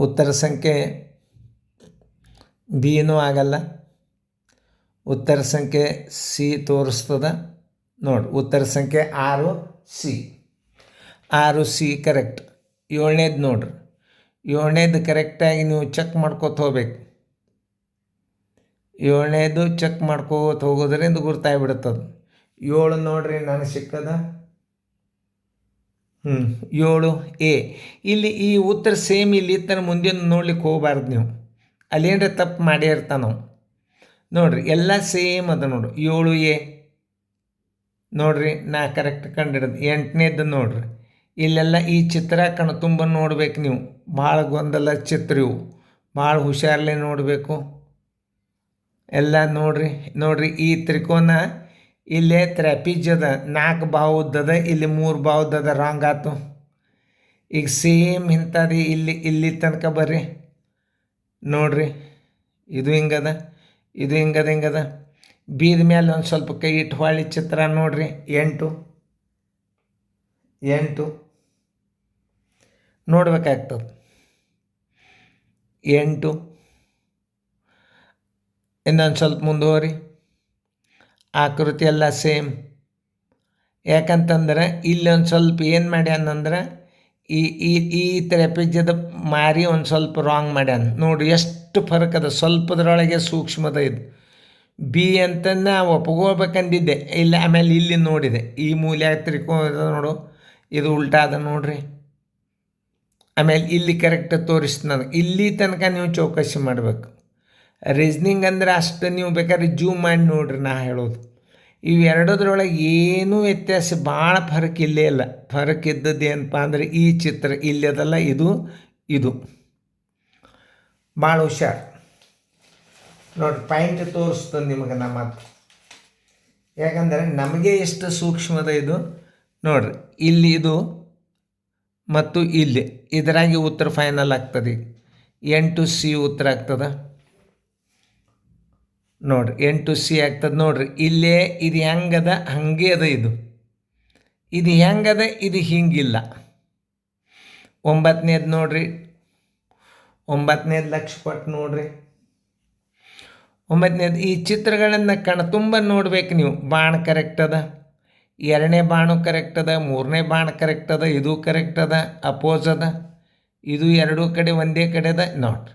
ಉತ್ತರ ಸಂಖ್ಯೆ ಬಿನೂ ಆಗಲ್ಲ. ಉತ್ತರ ಸಂಖ್ಯೆ ಸಿ ತೋರಿಸ್ತದ. ನೋಡಿ ಉತ್ತರ ಸಂಖ್ಯೆ 6C. 6C correct. 7ನೇದು ನೋಡ್ರಿ, 7ನೇದು ಕರೆಕ್ಟಾಗಿ ನೀವು ಚೆಕ್ ಮಾಡ್ಕೋತ ಹೋಗ್ಬೇಕು. 7ನೇದು ಚೆಕ್ ಮಾಡ್ಕೋತ ಹೋಗೋದ್ರಿಂದ ಗುರ್ತಾಗ್ಬಿಡುತ್ತದು. 7 ನೋಡ್ರಿ ನನಗೆ ಸಿಕ್ಕದ. 7A. ಇಲ್ಲಿ ಈ ಉತ್ತರ ಸೇಮ್ ಇಲ್ಲಿ ತನ ಮುಂದಿನ ನೋಡ್ಲಿಕ್ಕೆ ಹೋಗಬಾರ್ದು ನೀವು. ಅಲ್ಲೇನ್ರ ತಪ್ಪು ಮಾಡೇ ಇರ್ತಾನೆ ನಾವು. ನೋಡಿರಿ ಎಲ್ಲ ಸೇಮ್ ಅದ ನೋಡು. 7A ನೋಡಿರಿ ನಾ ಕರೆಕ್ಟ್ ಕಂಡಿರೋದು. 8ನೇದು ನೋಡ್ರಿ, ಇಲ್ಲೆಲ್ಲ ಈ ಚಿತ್ರ ಕಣ್ತುಂಬ ನೋಡ್ಬೇಕು ನೀವು. ಭಾಳ ಗೊಂದಲ ಚಿತ್ರ ಇವು, ಭಾಳ ಹುಷಾರಲ್ಲೇ ನೋಡಬೇಕು ಎಲ್ಲ. ನೋಡ್ರಿ ಈ ತ್ರಿಕೋನ ಇಲ್ಲೇ ತ್ರಾಪಿಜ್ ಅದ, 4 ಬಾವುದ್ದದ, ಇಲ್ಲಿ 3 ಬಾವುದ್ದದ. ರಾಂಗ್ ಆಯ್ತು. ಈಗ ಸೇಮ್ ಇಂಥದ್ದು ಇಲ್ಲಿ ತನಕ ಬರ್ರಿ. ನೋಡ್ರಿ ಇದು ಹಿಂಗದ, ಇದು ಹಿಂಗದ. ಬೀದ ಮೇಲೆ ಒಂದು ಸ್ವಲ್ಪ ಕೈ ಇಟ್ಟು ಹೊಳ್ಳಿ ಚಿತ್ರ ನೋಡ್ರಿ. 8 ನೋಡ್ಬೇಕಾಗ್ತದೆ. 8 ಇನ್ನೊಂದು ಸ್ವಲ್ಪ ಮುಂದುವರಿ. ಆಕೃತಿ ಎಲ್ಲ ಸೇಮ್. ಯಾಕಂತಂದ್ರೆ ಇಲ್ಲೊಂದು ಸ್ವಲ್ಪ ಏನು ಮಾಡ್ಯಾನಂದ್ರೆ ಈ ತ್ರೆಪಿಜ್ಯದ ಮಾರಿ ಒಂದು ಸ್ವಲ್ಪ ರಾಂಗ್ ಮಾಡ್ಯಾನ. ನೋಡಿ ಎಷ್ಟು ಫರಕ್ ಅದ, ಸ್ವಲ್ಪದ್ರೊಳಗೆ ಸೂಕ್ಷ್ಮದ ಇದು. ಬಿ ಅಂತ ನಾ ಒಪ್ಕೋಬೇಕಂದಿದ್ದೆ, ಇಲ್ಲ ಆಮೇಲೆ ಇಲ್ಲಿ ನೋಡಿದೆ ಈ ಮೂಲೆ ತ್ರಿಕೋನ ನೋಡು, ಇದು ಉಲ್ಟಾ ಅದ ನೋಡ್ರಿ. ಆಮೇಲೆ ಇಲ್ಲಿ ಕರೆಕ್ಟ್ ತೋರಿಸ್ತು ನನಗೆ. ಇಲ್ಲಿ ತನಕ ನೀವು ಚೌಕಸಿ ಮಾಡಬೇಕು. ರೀಸ್ನಿಂಗ್ ಅಂದರೆ ಅಷ್ಟು ನೀವು ಬೇಕಾದ್ರೆ ಜೂಮ್ ಮಾಡಿ ನೋಡ್ರಿ. ನಾ ಹೇಳೋದು ಇವೆರಡದ್ರೊಳಗೆ ಏನೂ ವ್ಯತ್ಯಾಸ ಭಾಳ ಫರಕ್ ಇಲ್ಲೇ ಇಲ್ಲ. ಫರಕ್ ಇದ್ದದ್ದು ಏನಪ್ಪ ಅಂದರೆ ಈ ಚಿತ್ರ ಇಲ್ಲಿ ಅದಲ್ಲ, ಇದು ಭಾಳ ಹುಷಾರು ನೋಡಿ. ಪಾಯಿಂಟ್ ತೋರಿಸ್ತದೆ ನಿಮಗೆ ನಾ ಮಾತು. ಯಾಕಂದರೆ ನಮಗೆ ಎಷ್ಟು ಸೂಕ್ಷ್ಮದ ಇದು ನೋಡ್ರಿ. ಇಲ್ಲಿ ಇದು ಮತ್ತು ಇಲ್ಲಿ ಇದರಾಗಿ ಉತ್ತರ ಫೈನಲ್ ಆಗ್ತದೆ. 8C ಉತ್ತರ ಆಗ್ತದೆ ನೋಡ್ರಿ. 8C ಆಗ್ತದೆ ನೋಡ್ರಿ. ಇಲ್ಲೇ ಇದು ಹೆಂಗದ ಹಾಗೆ ಅದ. ಇದು ಹೆಂಗದ, ಇದು ಹಿಂಗಿಲ್ಲ. 9ನೇದು ನೋಡ್ರಿ. 9ನೇದು ಲಕ್ಷ ಕೊಟ್ಟು ನೋಡ್ರಿ. 9ನೇದು ಈ ಚಿತ್ರಗಳನ್ನು ಕಣ್ತುಂಬ ನೋಡ್ಬೇಕು ನೀವು. ಬಾಣ ಕರೆಕ್ಟ್ ಅದ, 2ನೇ ಬಾಣು ಕರೆಕ್ಟ್ ಅದ, 3ನೇ ಬಾಣ ಕರೆಕ್ಟ್ ಅದ, ಇದು ಕರೆಕ್ಟ್ ಅದ, ಅಪೋಸ್ ಅದ, ಇದು ಎರಡೂ ಕಡೆ ಒಂದೇ ಕಡೆ ಅದ. ನೋಡ್ರಿ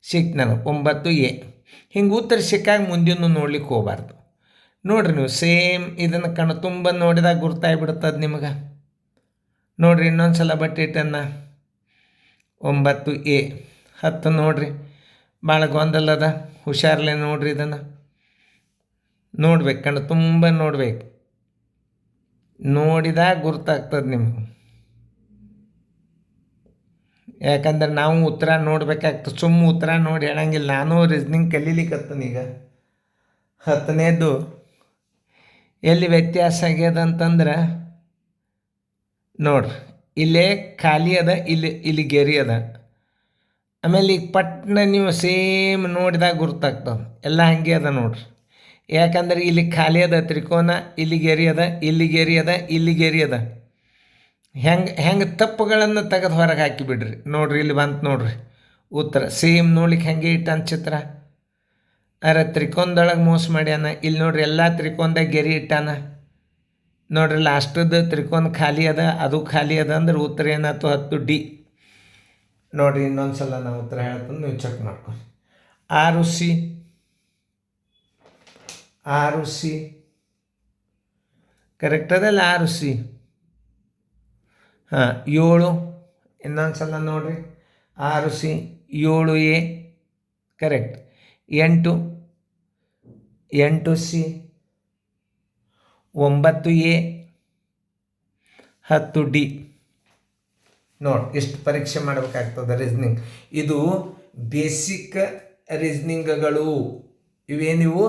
ಸಿಕ್ತು ನನಗೆ 9A. ಹಿಂಗೆ ಉತ್ತರ ಸಿಕ್ಕಾಗ ಮುಂದಿನ ನೋಡ್ಲಿಕ್ಕೆ ಹೋಗಬಾರ್ದು. ನೋಡ್ರಿ ನೀವು ಸೇಮ್ ಇದನ್ನು ಕಣ್ತುಂಬ ನೋಡಿದಾಗ ಗುರ್ತಾಗ್ಬಿಡ್ತದೆ ನಿಮಗೆ. ನೋಡ್ರಿ ಇನ್ನೊಂದು ಸಲ ಬಟ್ಟಿಟ್ಟನ್ನು 9A. 10 ನೋಡ್ರಿ ಭಾಳ ಗೊಂದಲದ, ಹುಷಾರಲ್ಲೇ ನೋಡ್ರಿ. ಇದನ್ನು ನೋಡ್ಬೇಕು, ಕಣ್ಣು ತುಂಬ ನೋಡ್ಬೇಕು. ನೋಡಿದಾಗ ಗುರ್ತಾಗ್ತದೆ ನಿಮಗೆ. ಯಾಕಂದ್ರೆ ನಾವು ಉತ್ತರ ನೋಡ್ಬೇಕಾಗ್ತದೆ, ಸುಮ್ಮ ಉತ್ತರ ನೋಡಿ ಹೇಳಂಗಿಲ್ಲ. ನಾನು ರೀಸ್ನಿಂಗ್ ಕಲೀಲಿಕ್ಕತ್ತೀನೀಗ. 10ನೇದು ಎಲ್ಲಿ ವ್ಯತ್ಯಾಸ ಆಗ್ಯದ ಅಂತಂದ್ರೆ ನೋಡ್ರಿ, ಇಲ್ಲೇ ಖಾಲಿ ಅದ, ಇಲ್ಲಿ ಗೆರಿ ಅದ. ಆಮೇಲೆ ಈಗ ಪಟ್ನ ನೀವು ಸೇಮ್ ನೋಡಿದಾಗ ಗುರ್ತಾಗ್ತದೆ. ಎಲ್ಲ ಹಂಗೆ ಅದ ನೋಡ್ರಿ. ಯಾಕಂದ್ರೆ ಇಲ್ಲಿ ಖಾಲಿ ಅದ ತ್ರಿಕೋನ, ಇಲ್ಲಿ ಗೆರಿ ಅದ, ಇಲ್ಲಿ ಗೆರಿ ಅದ, ಇಲ್ಲಿ ಗೆರಿ ಅದ. ಹೆಂಗೆ ತಪ್ಪುಗಳನ್ನು ತೆಗೆದು ಹೊರಗೆ ಹಾಕಿಬಿಡ್ರಿ. ನೋಡ್ರಿ ಇಲ್ಲಿ ಬಂತು ನೋಡ್ರಿ ಉತ್ತರ ಸೇಮ್. ನೋಡ್ಲಿಕ್ಕೆ ಹಾಗೆ ಇಟ್ಟಾನ ಚಿತ್ರ. ಅರೆ ತ್ರಿಕೋನದೊಳಗೆ ಮೋಸ ಮಾಡ್ಯಾನ. ಇಲ್ಲಿ ನೋಡ್ರಿ ಎಲ್ಲ ತ್ರಿಕೋನದಾಗ ಗೆರಿ ಇಟ್ಟಾನ. ನೋಡ್ರಿ ಲಾಸ್ಟದ್ದು ತ್ರಿಕೋನ ಖಾಲಿ ಅದ, ಅದು ಖಾಲಿ ಅದ. ಅಂದ್ರೆ ಉತ್ತರ ಏನಾಯ್ತು? 10D. ನೋಡಿರಿ ಇನ್ನೊಂದು ಸಲ ನಾವು ಉತ್ತರ ಹೇಳ್ತೀನಿ, ನೀವು ಚೆಕ್ ಮಾಡ್ಕೊಳ್ಳಿ. 6C ಕರೆಕ್ಟ್ ಅದಲ್ಲ? 6C. 7 ಇನ್ನೊಂದು ಸಲ ನೋಡಿರಿ. 6C 7A correct. 8C 9A 10D. ನೋಡಿ ಇಷ್ಟು ಪರೀಕ್ಷೆ ಮಾಡಬೇಕಾಗ್ತದೆ ರೀಸ್ನಿಂಗ್. ಇದು ಬೇಸಿಕ್ ರೀಸ್ನಿಂಗ್ಗಳು. ಇವೇನಿವು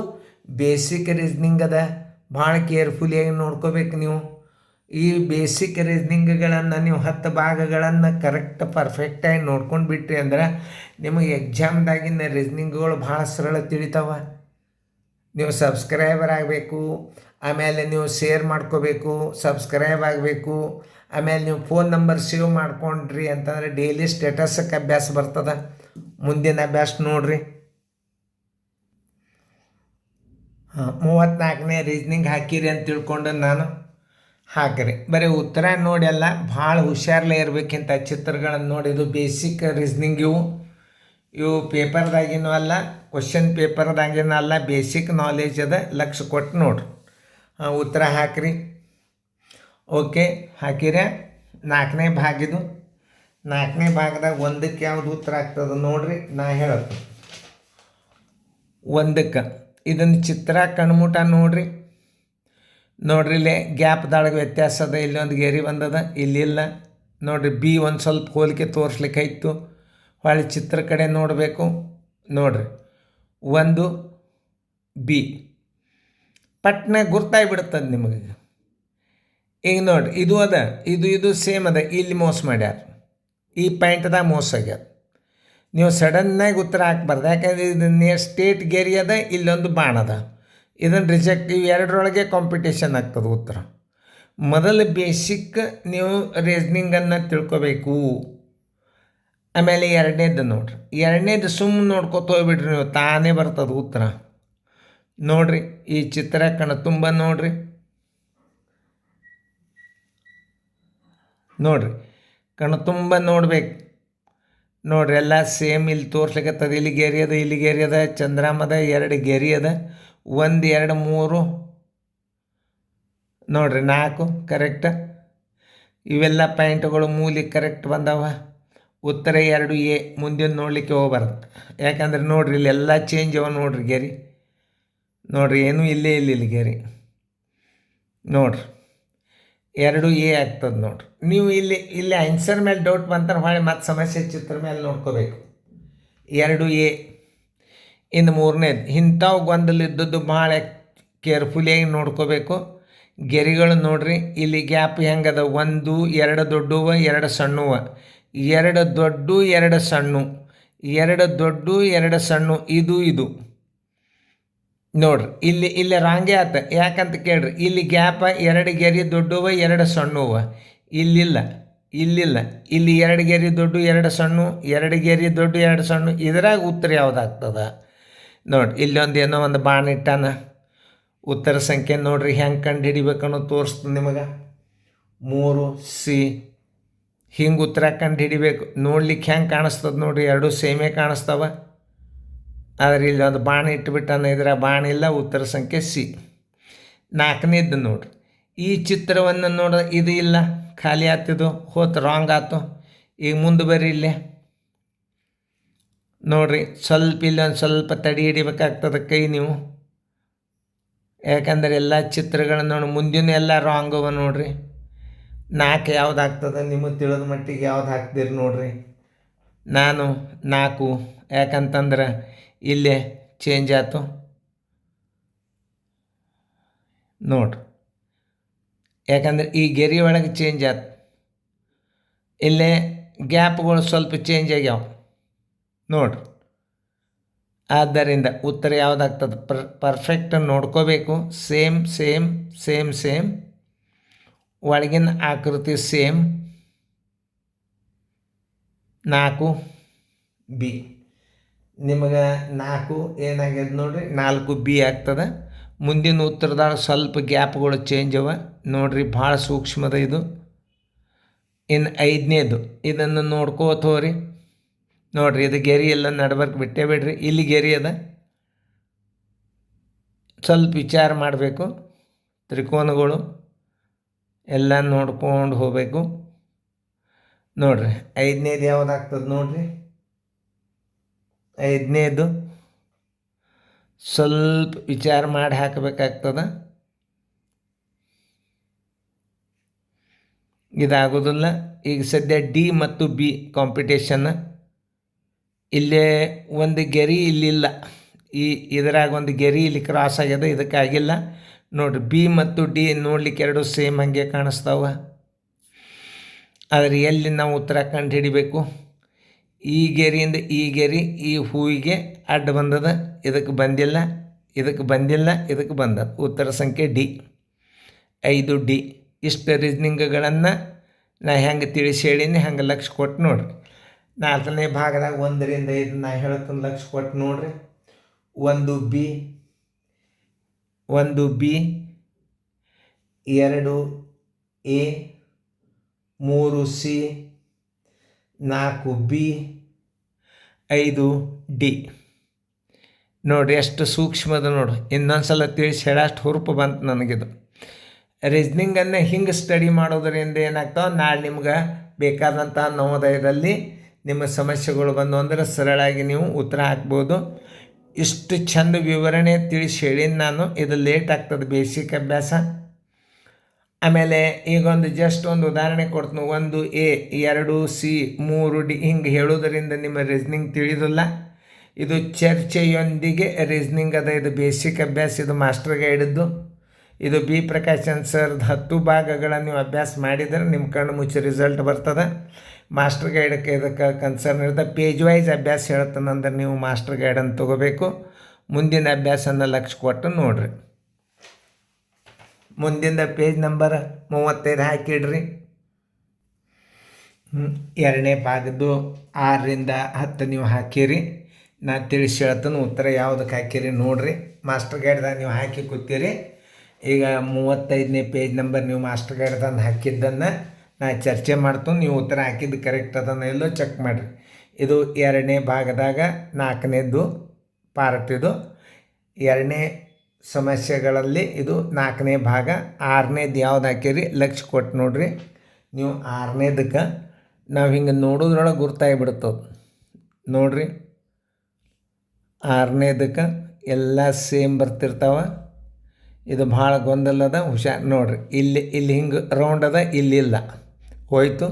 ಬೇಸಿಕ್ ರೀಸ್ನಿಂಗ್ ಅದ. ಭಾಳ ಕೇರ್ಫುಲಿಯಾಗಿ ನೋಡ್ಕೋಬೇಕು ನೀವು. ಈ ಬೇಸಿಕ್ ರೀಸ್ನಿಂಗ್ಗಳನ್ನು ನೀವು 10 ಭಾಗಗಳನ್ನು ಕರೆಕ್ಟ್ ಪರ್ಫೆಕ್ಟಾಗಿ ನೋಡ್ಕೊಂಡು ಬಿಟ್ರಿ ಅಂದ್ರೆ ನಿಮಗೆ ಎಕ್ಸಾಮ್ದಾಗಿನ ರೀಸ್ನಿಂಗ್ಗಳು ಭಾಳ ಸರಳ ತಿಳಿತಾವ. ನೀವು ಸಬ್ಸ್ಕ್ರೈಬರ್ ಆಗಬೇಕು. ಆಮೇಲೆ ನೀವು ಶೇರ್ ಮಾಡ್ಕೋಬೇಕು, ಸಬ್ಸ್ಕ್ರೈಬ್ ಆಗಬೇಕು. ಆಮೇಲೆ ನೀವು ಫೋನ್ ನಂಬರ್ ಸೇವ್ ಮಾಡ್ಕೊಂಡ್ರಿ ಅಂತಂದರೆ ಡೈಲಿ ಸ್ಟೇಟಸಕ್ಕೆ ಅಭ್ಯಾಸ ಬರ್ತದೆ. ಮುಂದಿನ ಅಭ್ಯಾಸ ನೋಡಿರಿ. 34ನೇ ರೀಸ್ನಿಂಗ್ ಹಾಕಿರಿ ಅಂತ ತಿಳ್ಕೊಂಡು ನಾನು ಹಾಕಿರಿ. ಬರೀ ಉತ್ತರ ನೋಡಿ ಅಲ್ಲ, ಭಾಳ ಹುಷಾರಲ್ಲೇ ಇರಬೇಕಿಂತ ಚಿತ್ರಗಳನ್ನು ನೋಡಿ. ಇದು ಬೇಸಿಕ್ ರೀಸ್ನಿಂಗ್. ಇವು ಪೇಪರ್ದಾಗಿನೂ ಅಲ್ಲ, ಕ್ವಶನ್ ಪೇಪರ್ದಾಗಿನೂ ಅಲ್ಲ, ಬೇಸಿಕ್ ನಾಲೆಜ್ ಅದ. ಲಕ್ಷ ಕೊಟ್ಟು ನೋಡ್ರಿ. ಉತ್ತರ ಹಾಕಿರಿ. ಓಕೆ, ಹಾಕಿರ. 4ನೇ ಭಾಗ ಇದು. 4ನೇ ಭಾಗದಾಗ 1ಕ್ಕೆ ಯಾವುದು ಉತ್ತರ ಆಗ್ತದೆ ನೋಡ್ರಿ. ನಾ ಹೇಳತ್ತೆ 1ಕ್ಕೆ ಇದನ್ನು ಚಿತ್ರ ಕಣ್ಮುಟ ನೋಡ್ರಿ. ನೋಡ್ರಿ, ಇಲ್ಲೇ ಗ್ಯಾಪ್ದೊಳಗೆ ವ್ಯತ್ಯಾಸ ಅದ. ಇಲ್ಲೊಂದು ಗೆರಿ ಬಂದದ, ಇಲ್ಲಿಲ್ಲ ನೋಡ್ರಿ. ಬಿ ಒಂದು ಸ್ವಲ್ಪ ಹೋಲಿಕೆ ತೋರಿಸ್ಲಿಕ್ಕೆ ಇತ್ತು. ಹೊಳ್ಳಿ ಚಿತ್ರ ಕಡೆ ನೋಡಬೇಕು. ನೋಡ್ರಿ, 1 ಬಿ ಪಟ್ನ ಗುರ್ತಾಗ್ಬಿಡ್ತದೆ ನಿಮಗೆ. ಈಗ ನೋಡ್ರಿ, ಇದು ಅದ, ಇದು ಸೇಮ್ ಅದ. ಇಲ್ಲಿ ಮೋಸ ಮಾಡ್ಯಾರ, ಈ ಪಾಯಿಂಟ್ದಾಗ ಮೋಸ ಆಗ್ಯಾರ. ನೀವು ಸಡನ್ನಾಗಿ ಉತ್ತರ ಹಾಕ್ಬಾರ್ದು. ಯಾಕಂದರೆ ಇದು ಸ್ಟೇಟ್ ಗೆರಿ ಅದ, ಇಲ್ಲೊಂದು ಬಾಣ ಅದ. ಇದನ್ನು ರಿಜೆಕ್ಟ್. ಇವು ಎರಡರೊಳಗೆ ಕಾಂಪಿಟೇಷನ್ ಆಗ್ತದೆ ಉತ್ತರ. ಮೊದಲು ಬೇಸಿಕ್ ನೀವು ರೀಸ್ನಿಂಗನ್ನು ತಿಳ್ಕೊಬೇಕು. ಆಮೇಲೆ 2ನೇದು ನೋಡ್ರಿ. 2ನೇದು ಸುಮ್ಮನೆ ನೋಡ್ಕೊತ ಹೋಗ್ಬಿಡ್ರಿ ನೀವು, ತಾನೇ ಬರ್ತದೆ ಉತ್ತರ. ನೋಡ್ರಿ, ಈ ಚಿತ್ರ ಕಣ್ತುಂಬ ನೋಡ್ರಿ. ನೋಡ್ರಿ, ಕಣ್ತುಂಬ ನೋಡ್ಬೇಕು. ನೋಡ್ರಿ, ಎಲ್ಲ ಸೇಮ್ ಇಲ್ಲಿ ತೋರ್ಸ್ಲಿಕ್ಕತ್ತದ. ಇಲ್ಲಿ ಗೆರಿ ಅದ, ಇಲ್ಲಿ ಗೆರಿ ಅದ, ಚಂದ್ರಾಮದ 2 ಗೆರಿ ಅದ. 1 2 3 ನೋಡ್ರಿ, 4 ಕರೆಕ್ಟ್. ಇವೆಲ್ಲ ಪಾಯಿಂಟ್ಗಳು ಮೂಲಿ ಕರೆಕ್ಟ್ ಬಂದವ. ಉತ್ತರ 2A. ಮುಂದಿನ ನೋಡಲಿಕ್ಕೆ ಹೋಗ್ಬಾರ್ದು. ಯಾಕಂದ್ರೆ ನೋಡ್ರಿ, ಇಲ್ಲೆಲ್ಲ ಚೇಂಜ್ ಅವ. ನೋಡ್ರಿ ಗೆರಿ ನೋಡ್ರಿ, ಏನೂ ಇಲ್ಲೇ ಇಲ್ಲಿ ಗೆರಿ ನೋಡ್ರಿ. 2A ಆಗ್ತದೆ ನೋಡ್ರಿ. ನೀವು ಇಲ್ಲಿ ಆನ್ಸರ್ ಮೇಲೆ ಡೌಟ್ ಬಂತಾರೆ, ಹೊಳೆ ಮತ್ತು ಸಮಸ್ಯೆ ಚಿತ್ರ ಮೇಲೆ ನೋಡ್ಕೋಬೇಕು. 2A. ಇನ್ನು 3ನೇದು, ಇಂಥವು ಗೊಂದಲಿದ್ದದ್ದು ಭಾಳ ಕೇರ್ಫುಲಿಯಾಗಿ ನೋಡ್ಕೋಬೇಕು. ಗೆರಿಗಳು ನೋಡ್ರಿ, ಇಲ್ಲಿ ಗ್ಯಾಪ್ ಹೆಂಗದ. 1 2 ದೊಡ್ಡವ 2 ಸಣ್ಣವ, 2 ದೊಡ್ಡ 2 ಸಣ್ಣ, 2 ದೊಡ್ಡ 2 ಸಣ್ಣ. ಇದು ನೋಡ್ರಿ, ಇಲ್ಲಿ ರಾಂಗೇ ಆತ. ಯಾಕಂತ ಕೇಳ್ರಿ, ಇಲ್ಲಿ ಗ್ಯಾಪ 2 ಗೆರಿ ದೊಡ್ಡವ 2 ಸಣ್ಣವ. ಇಲ್ಲಿಲ್ಲ. ಇಲ್ಲಿ 2 ಗೆರಿ ದೊಡ್ಡ 2 ಸಣ್ಣ, 2 ಗೆರಿ ದೊಡ್ಡ 2 ಸಣ್ಣ. ಇದ್ರಾಗ ಉತ್ತರ ಯಾವುದಾಗ್ತದ ನೋಡ್ರಿ. ಇಲ್ಲೊಂದು ಏನೋ ಒಂದು ಬಾಣ ಇಟ್ಟಾನ. ಉತ್ತರ ಸಂಖ್ಯೆ ನೋಡ್ರಿ ಹೆಂಗೆ ಕಂಡು ಹಿಡಿಬೇಕನ್ನೋದು ತೋರಿಸ್ತದೆ ನಿಮಗೆ. 3C. ಹಿಂಗೆ ಉತ್ತರ ಕಂಡು ಹಿಡಿಬೇಕು. ನೋಡ್ಲಿಕ್ಕೆ ಹೆಂಗೆ ಕಾಣಿಸ್ತದೆ ನೋಡ್ರಿ, 2 ಸೇಮೇ ಕಾಣಿಸ್ತಾವ. ಆದರೆ ಇಲ್ಲಿ ಒಂದು ಬಾಣ ಇಟ್ಟುಬಿಟ್ಟಾನ, ಇದರ ಬಾಣ ಇಲ್ಲ. ಉತ್ತರ ಸಂಖ್ಯೆ C. 4ನೇದು ನೋಡ್ರಿ, ಈ ಚಿತ್ರವನ್ನು ನೋಡ. ಇದು ಇಲ್ಲ, ಖಾಲಿ ಆತಿದು, ಹೋತು, ರಾಂಗ್ ಆಯ್ತು. ಈಗ ಮುಂದೆ ಬರ್ರಿ. ಇಲ್ಲೇ ನೋಡ್ರಿ, ಸ್ವಲ್ಪ ಇಲ್ಲೊಂದು ಸ್ವಲ್ಪ ತಡಿ ಹಿಡಿಬೇಕಾಗ್ತದೆ ಕೈ ನೀವು. ಯಾಕಂದರೆ ಎಲ್ಲ ಚಿತ್ರಗಳನ್ನು ನೋಡಿ, ಮುಂದಿನ ಎಲ್ಲ ರಾಂಗ್ ಅವ ನೋಡ್ರಿ. 4 ಯಾವ್ದು ಆಗ್ತದೆ ನಿಮಗೆ ತಿಳಿದ ಮಟ್ಟಿಗೆ ಯಾವ್ದು ಹಾಕ್ತೀರಿ ನೋಡ್ರಿ. ನಾನು 4, ಯಾಕಂತಂದ್ರೆ ಇಲ್ಲೇ ಚೇಂಜ್ ಆಯ್ತು ನೋಡ್ರಿ. ಯಾಕಂದ್ರೆ ಈ ಗೆರಿ ಒಳಗೆ ಚೇಂಜ್ ಆಯ್ತು. ಇಲ್ಲೇ ಗ್ಯಾಪ್ಗಳು ಸ್ವಲ್ಪ ಚೇಂಜ್ ಆಗ್ಯಾವ ನೋಡ್ರಿ. ಆದ್ದರಿಂದ ಉತ್ತರ ಯಾವುದಾಗ್ತದೆ ಪರ್ಫೆಕ್ಟ್ ನೋಡ್ಕೋಬೇಕು. ಸೇಮ್ ಒಳಗಿನ ಆಕೃತಿ ಸೇಮ್. 4B. ನಿಮಗೆ 4 ಏನಾಗ್ಯದ ನೋಡ್ರಿ, 4B ಆಗ್ತದೆ. ಮುಂದಿನ ಉತ್ತರದಾಗ ಸ್ವಲ್ಪ ಗ್ಯಾಪ್ಗಳು ಚೇಂಜ್ ಅವ ನೋಡ್ರಿ, ಭಾಳ ಸೂಕ್ಷ್ಮದ ಇದು. ಇನ್ನು 5ನೇದು, ಇದನ್ನು ನೋಡ್ಕೋತ ಹೋಗ್ರಿ. ನೋಡ್ರಿ, ಇದು ಗೆರಿ ಎಲ್ಲ ನಡ್ಬರ್ಕ್ ಬಿಟ್ಟೇ ಬಿಡ್ರಿ. ಇಲ್ಲಿ ಗೆರಿ ಅದ, ಸ್ವಲ್ಪ ವಿಚಾರ ಮಾಡಬೇಕು. ತ್ರಿಕೋನಗಳು ಎಲ್ಲ ನೋಡ್ಕೊಂಡು ಹೋಗಬೇಕು ನೋಡ್ರಿ. 5ನೇದು ಯಾವುದಾಗ್ತದೆ ನೋಡ್ರಿ. 5ನೇದು ಸ್ವಲ್ಪ ವಿಚಾರ ಮಾಡಿ ಹಾಕಬೇಕಾಗ್ತದೆ. ಇದಾಗೋದಿಲ್ಲ. ಈಗ ಸದ್ಯ D ಮತ್ತು B ಕಾಂಪಿಟೇಷನ್. ಇಲ್ಲೇ ಒಂದು ಗೆರಿ ಇಲ್ಲಿಲ್ಲ. ಇದರಾಗ ಒಂದು ಗೆರಿ ಇಲ್ಲಿ ಕ್ರಾಸ್ ಆಗ್ಯದ, ಇದಕ್ಕಾಗಿಲ್ಲ ನೋಡ್ರಿ. B ಮತ್ತು D ನೋಡ್ಲಿಕ್ಕೆ 2 ಸೇಮ್ ಹಂಗೆ ಕಾಣಿಸ್ತಾವ. ಆದರೆ ಎಲ್ಲಿ ನಾವು ಉತ್ತರ ಕಂಡು ಹಿಡಿಬೇಕು. ಈ ಗೆರಿಯಿಂದ ಈ ಗೆರಿ ಈ ಹೂವಿಗೆ ಅಡ್ಡ ಬಂದದ, ಇದಕ್ಕೆ ಬಂದಿಲ್ಲ. ಇದಕ್ಕೆ ಬಂದಿಲ್ಲ, ಇದಕ್ಕೆ ಬಂದ. ಉತ್ತರ ಸಂಖ್ಯೆ ಡಿ 5D. ಇಷ್ಟು ರೀಸ್ನಿಂಗ್ಗಳನ್ನು ನಾ ಹೆಂಗೆ ತಿಳಿಸಿ ಹೇಳೀನಿ ಹಂಗೆ ಲಕ್ಷ ಕೊಟ್ಟು ನೋಡಿರಿ. 4ನೇ ಭಾಗದಾಗ 1ರಿಂದ 5 ನಾ ಹೇಳ್ತೀನಿ ಲಕ್ಷ ಕೊಟ್ಟು ನೋಡಿರಿ. 1B 2A 3C 4B 5D. ನೋಡಿರಿ ಎಷ್ಟು ಸೂಕ್ಷ್ಮದ ನೋಡು. ಇನ್ನೊಂದು ಸಲ ತಿಳಿಸಿ ಹೇಳಷ್ಟು ಹುರುಪು ಬಂತು ನನಗಿದು. ರೀಸ್ನಿಂಗನ್ನು ಹಿಂಗೆ ಸ್ಟಡಿ ಮಾಡೋದರಿಂದ ಏನಾಗ್ತಾವೆ, ನಾಳೆ ನಿಮ್ಗೆ ಬೇಕಾದಂಥ ನವೋದಯದಲ್ಲಿ ನಿಮ್ಮ ಸಮಸ್ಯೆಗಳು ಬಂದು ಅಂದರೆ ಸರಳಾಗಿ ನೀವು ಉತ್ತರ ಹಾಕ್ಬೋದು. ಇಷ್ಟು ಚಂದ ವಿವರಣೆ ತಿಳಿಸಿ ಹೇಳೀನಿ ನಾನು. ಇದು ಲೇಟ್ ಆಗ್ತದೆ ಬೇಸಿಕ್ ಅಭ್ಯಾಸ. ಆಮೇಲೆ ಈಗೊಂದು ಜಸ್ಟ್ ಒಂದು ಉದಾಹರಣೆ ಕೊಡ್ತೀನಿ. 1A 2C 3D ಹಿಂಗೆ ಹೇಳೋದರಿಂದ ನಿಮ್ಮ ರೀಸ್ನಿಂಗ್ ತಿಳಿದಿಲ್ಲ. ಇದು ಚರ್ಚೆಯೊಂದಿಗೆ ರೀಸ್ನಿಂಗ್ ಅದ. ಇದು ಬೇಸಿಕ್ ಅಭ್ಯಾಸ. ಇದು ಮಾಸ್ಟರ್ ಗೈಡದ್ದು. ಇದು ಬಿ ಪ್ರಕಾಶನ್ ಸರ್ದು 10 ಭಾಗಗಳನ್ನು ನೀವು ಅಭ್ಯಾಸ ಮಾಡಿದರೆ ನಿಮ್ಮ ಕಣ್ಣು ಮುಚ್ಚಿ ರಿಸಲ್ಟ್ ಬರ್ತದೆ. ಮಾಸ್ಟರ್ ಗೈಡಕ್ಕೆ ಇದಕ್ಕೆ ಕನ್ಸರ್ನ್ ಇರುತ್ತೆ. ಪೇಜ್ ವೈಸ್ ಅಭ್ಯಾಸ ಹೇಳ್ತಾನಂದ್ರೆ ನೀವು ಮಾಸ್ಟರ್ ಗೈಡನ್ನು ತೊಗೋಬೇಕು. ಮುಂದಿನ ಅಭ್ಯಾಸನ ಲಕ್ಷ ಕೊಟ್ಟು ನೋಡಿರಿ. ಮುಂದಿನ ಪೇಜ್ ನಂಬರ್ 35 ಹಾಕಿಡ್ರಿ. 2ನೇ ಭಾಗದ್ದು 6ರಿಂದ 10 ನೀವು ಹಾಕಿರಿ. ನಾ ತಿಳಿಸಿ ಹೇಳ್ತಾನೆ ಉತ್ತರ ಯಾವುದಕ್ಕೆ ಹಾಕಿರಿ ನೋಡಿರಿ. ಮಾಸ್ಟರ್ ಗೈಡ್ದಾಗ ನೀವು ಹಾಕಿ ಕೂತೀರಿ. ಈಗ 35ನೇ ಪೇಜ್ ನಂಬರ್ ನೀವು ಮಾಸ್ಟರ್ ಗೈಡ್ದಂದು ಹಾಕಿದ್ದನ್ನು ನಾ ಚರ್ಚೆ ಮಾಡ್ತೀನಿ. ನೀವು ಉತ್ತರ ಹಾಕಿದ್ದು ಕರೆಕ್ಟ್ ಅದನ್ನು ಎಲ್ಲೋ ಚೆಕ್ ಮಾಡಿರಿ. ಇದು 2ನೇ ಭಾಗದಾಗ 4ನೇದು ಪಾರ್ಟ್. ಇದು 2ನೇ ಸಮಸ್ಯೆಗಳಲ್ಲಿ ಇದು 4ನೇ ಭಾಗ. 6ನೇದು ಯಾವ್ದು ಹಾಕಿರಿ ಲಕ್ಷ ಕೊಟ್ಟು ನೋಡಿರಿ. ನೀವು 6ನೇದಕ್ಕೆ ನಾವು ಹಿಂಗೆ ನೋಡೋದ್ರೊಳಗೆ ಗುರ್ತಾಗಿಬಿಡ್ತದೆ ನೋಡಿರಿ. 6ನೇದಕ್ಕೆ ಎಲ್ಲ ಸೇಮ್ ಬರ್ತಿರ್ತಾವೆ. ಇದು ಭಾಳ ಗೊಂದಲದ, ಹುಷಾರು ನೋಡಿರಿ. ಇಲ್ಲಿ ಹಿಂಗೆ ರೌಂಡ್ ಅದ, ಇಲ್ಲಿಲ್ಲ, ಹೋಯ್ತು.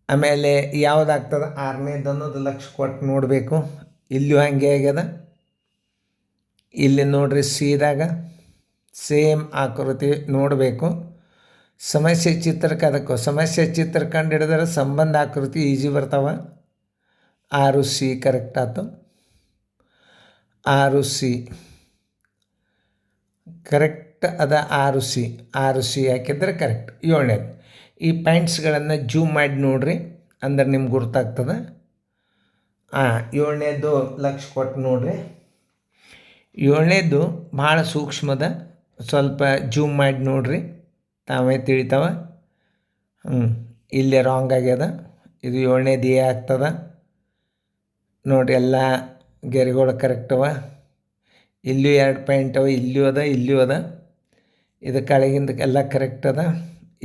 ಆಮೇಲೆ ಯಾವುದಾಗ್ತದೆ 6ನೇದು ಅನ್ನೋದು ಲಕ್ಷ ಕೊಟ್ಟು ನೋಡಬೇಕು. ಇಲ್ಲಿಯೂ ಹಂಗೆ ಆಗ್ಯದ. ಇಲ್ಲಿ ನೋಡ್ರಿ ಸೀದಾಗ ಸೇಮ್ ಆಕೃತಿ ನೋಡಬೇಕು. ಸಮಸ್ಯೆ ಚಿತ್ರಕ್ಕೆ ಅದಕ್ಕೂ ಸಮಸ್ಯೆ ಚಿತ್ರ ಕಂಡು ಹಿಡಿದ್ರೆ ಸಂಬಂಧ ಆಕೃತಿ ಈಜಿ ಬರ್ತಾವೆ. 6C ಕರೆಕ್ಟ್ ಆಯ್ತು. 6C ಕರೆಕ್ಟ್ ಅದ. 6C ಹಾಕಿದ್ರೆ ಕರೆಕ್ಟ್. 7ನೇದು ಈ ಪಾಯಿಂಟ್ಸ್ಗಳನ್ನು ಜೂಮ್ ಮಾಡಿ ನೋಡಿರಿ, ಅಂದ್ರೆ ನಿಮ್ಗೆ ಗುರ್ತಾಗ್ತದೆ. 7ನೇದು ಲಕ್ಷ ಕೊಟ್ಟು ನೋಡಿರಿ. 7ನೇದು ಭಾಳ ಸೂಕ್ಷ್ಮದ, ಸ್ವಲ್ಪ ಜೂಮ್ ಮಾಡಿ ನೋಡಿರಿ, ತಾವೇ ತಿಳಿತಾವ. ಇಲ್ಲೇ ರಾಂಗ್ ಆಗ್ಯದ. ಇದು 7ನೇದು ಎ ಆಗ್ತದೆ ನೋಡಿರಿ. ಎಲ್ಲ ಗೆರೆಗಳು ಕರೆಕ್ಟವ. ಇಲ್ಲೂ 2 ಪಾಯಿಂಟ್ ಅವ, ಇಲ್ಲೂ ಅದ, ಇಲ್ಲೂ ಅದ. ಇದು ಕೆಳಗಿಂದ ಎಲ್ಲ ಕರೆಕ್ಟ್ ಅದ.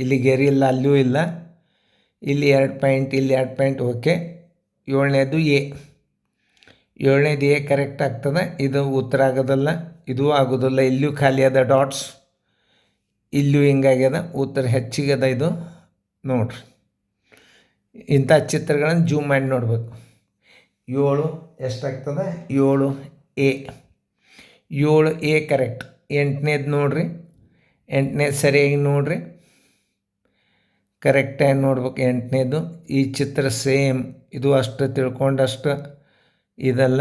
ಇಲ್ಲಿ ಗೆರೆ ಇಲ್ಲ, ಅಲ್ಲೂ ಇಲ್ಲ. ಇಲ್ಲಿ 2 ಪಾಯಿಂಟ್, ಇಲ್ಲಿ 2 ಪಾಯಿಂಟ್, ಓಕೆ. 7ನೇದು ಎ. 7ನೇದು ಎ ಕರೆಕ್ಟ್ ಆಗ್ತದೆ. ಇದು ಉತ್ತರ ಆಗೋದಲ್ಲ, ಇದೂ ಆಗೋದಿಲ್ಲ. ಇಲ್ಲೂ ಖಾಲಿ ಅದ ಡಾಟ್ಸ್, ಇಲ್ಲೂ ಹಿಂಗಾಗ್ಯದ. ಉತ್ತರ ಹೆಚ್ಚಿಗೆ ಅದ ಇದು ನೋಡ್ರಿ. ಇಂಥ ಚಿತ್ರಗಳನ್ನು ಜೂಮ್ ಮಾಡಿ ನೋಡ್ಬೇಕು. 7 ಎಷ್ಟಾಗ್ತದೆ? 7A. 7A correct. 8ನೇದು ನೋಡಿರಿ. 8ನೇದು ಸರಿಯಾಗಿ ನೋಡಿರಿ, ಕರೆಕ್ಟಾಗಿ ನೋಡ್ಬೇಕು. 8ನೇದು ಈ ಚಿತ್ರ ಸೇಮ್. ಇದು ಅಷ್ಟು ತಿಳ್ಕೊಂಡಷ್ಟು ಇದಲ್ಲ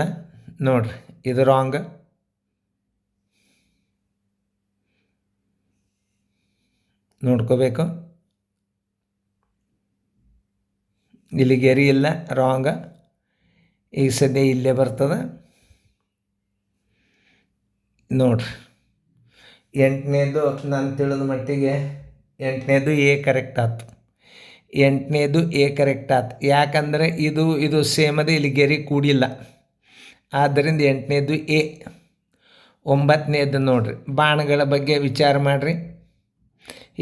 ನೋಡಿರಿ. ಇದು ರಾಂಗ್. ನೋಡ್ಕೋಬೇಕು. ಇಲ್ಲಿ ಗೆರೆ ಇಲ್ಲ, ರಾಂಗ. ಈಗ ಸದ್ಯ ಇಲ್ಲೇ ಬರ್ತದೆ ನೋಡ್ರಿ. 8ನೇದು ನಾನು ತಿಳಿದ ಮಟ್ಟಿಗೆ 8ನೇದು ಎ ಕರೆಕ್ಟ್ ಆಯ್ತು. 8ನೇದು ಎ ಕರೆಕ್ಟ್ ಆಯ್ತು. ಯಾಕಂದರೆ ಇದು ಸೇಮ್ ಅದ, ಇಲ್ಲಿ ಗೆರೆ ಕೂಡಿಲ್ಲ. ಆದ್ದರಿಂದ 8ನೇದು ಎ. 9ನೇದು ನೋಡಿರಿ. ಬಾಣಗಳ ಬಗ್ಗೆ ವಿಚಾರ ಮಾಡಿರಿ.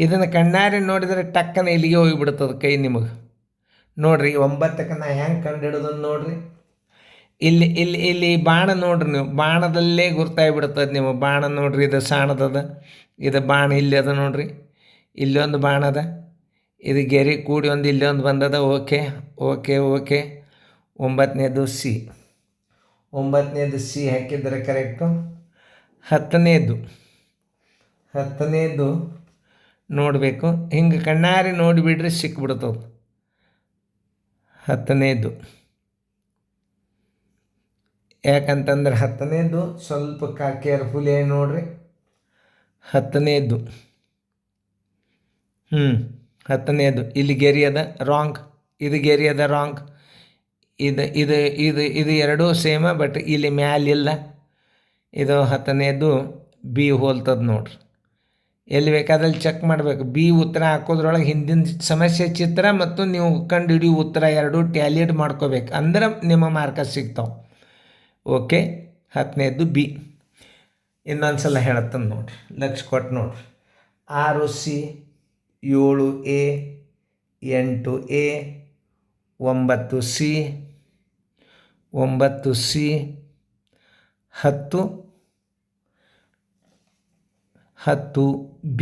ಇದನ್ನು ಕಣ್ಣಾರೆ ನೋಡಿದರೆ ಟಕ್ಕನ ಇಲ್ಲಿಗೆ ಹೋಗಿಬಿಡ್ತದೆ ಕೈ ನಿಮಗೆ. ನೋಡಿರಿ 9ಕ್ಕೆ ನಾ ಹೆಂಗೆ ಕಂಡು ಹಿಡಿದನ್ನು ನೋಡಿರಿ. ಇಲ್ಲಿ ಬಾಣ ನೋಡ್ರಿ, ನೀವು ಬಾಣದಲ್ಲೇ ಗುರ್ತಾಗಿಬಿಡ್ತದೆ ನೀವು. ಬಾಣ ನೋಡ್ರಿ, ಇದು ಸಾಣದದ, ಇದು ಬಾಣ ಇಲ್ಲಿ ಅದ ನೋಡ್ರಿ. ಇಲ್ಲೊಂದು ಬಾಣ ಅದ, ಇದು ಗೆರೆ ಕೂಡಿ ಒಂದು ಇಲ್ಲೊಂದು ಬಂದದ. Okay okay okay. 9ನೇದು ಸಿ. 9ನೇದು ಸಿ ಹಾಕಿದರೆ ಕರೆಕ್ಟು. 10ನೇದು ನೋಡಬೇಕು. ಹಿಂಗೆ ಕಣ್ಣಾರೆ ನೋಡಿಬಿಡ್ರಿ, ಸಿಕ್ಬಿಡ್ತದೆ. 10ನೇದು ಯಾಕಂತಂದ್ರೆ 10ನೇದು ಸ್ವಲ್ಪ ಕೇರ್ಫುಲಿ ನೋಡ್ರಿ. 10ನೇದು 10ನೇದು ಇಲ್ಲಿ ಗೆರಿ ಅದ ರಾಂಗ್, ಇದು ಗೆರಿ ಅದ ರಾಂಗ್, ಇದು ಎರಡೂ ಸೇಮ, ಬಟ್ ಇಲ್ಲಿ ಮ್ಯಾಲಿಲ್ಲ. ಇದು 10ನೇದು ಬಿ ಹೋಲ್ತದ ನೋಡ್ರಿ. ಎಲ್ಲಿ ಬೇಕಾದಲ್ಲಿ ಚೆಕ್ ಮಾಡಬೇಕು. ಬಿ ಉತ್ತರ ಹಾಕೋದ್ರೊಳಗೆ ಹಿಂದಿನ ಸಮಸ್ಯೆ ಚಿತ್ರ ಮತ್ತು ನೀವು ಕಂಡು ಹಿಡಿಯೋ ಉತ್ತರ ಎರಡೂ ಟ್ಯಾಲಿಯೇಟ್ ಮಾಡ್ಕೋಬೇಕು, ಅಂದ್ರೆ ನಿಮ್ಮ ಮಾರ್ಕ ಸಿಗ್ತಾವೆ. ಓಕೆ, 10ನೇದು ಬಿ. ಇನ್ನೊಂದು ಸಲ ಹೇಳ್ತಾನೆ ನೋಡಿರಿ, ಲಕ್ಷ ಕೊಟ್ಟು ನೋಡಿರಿ. 6C 7A 8A 9C 10B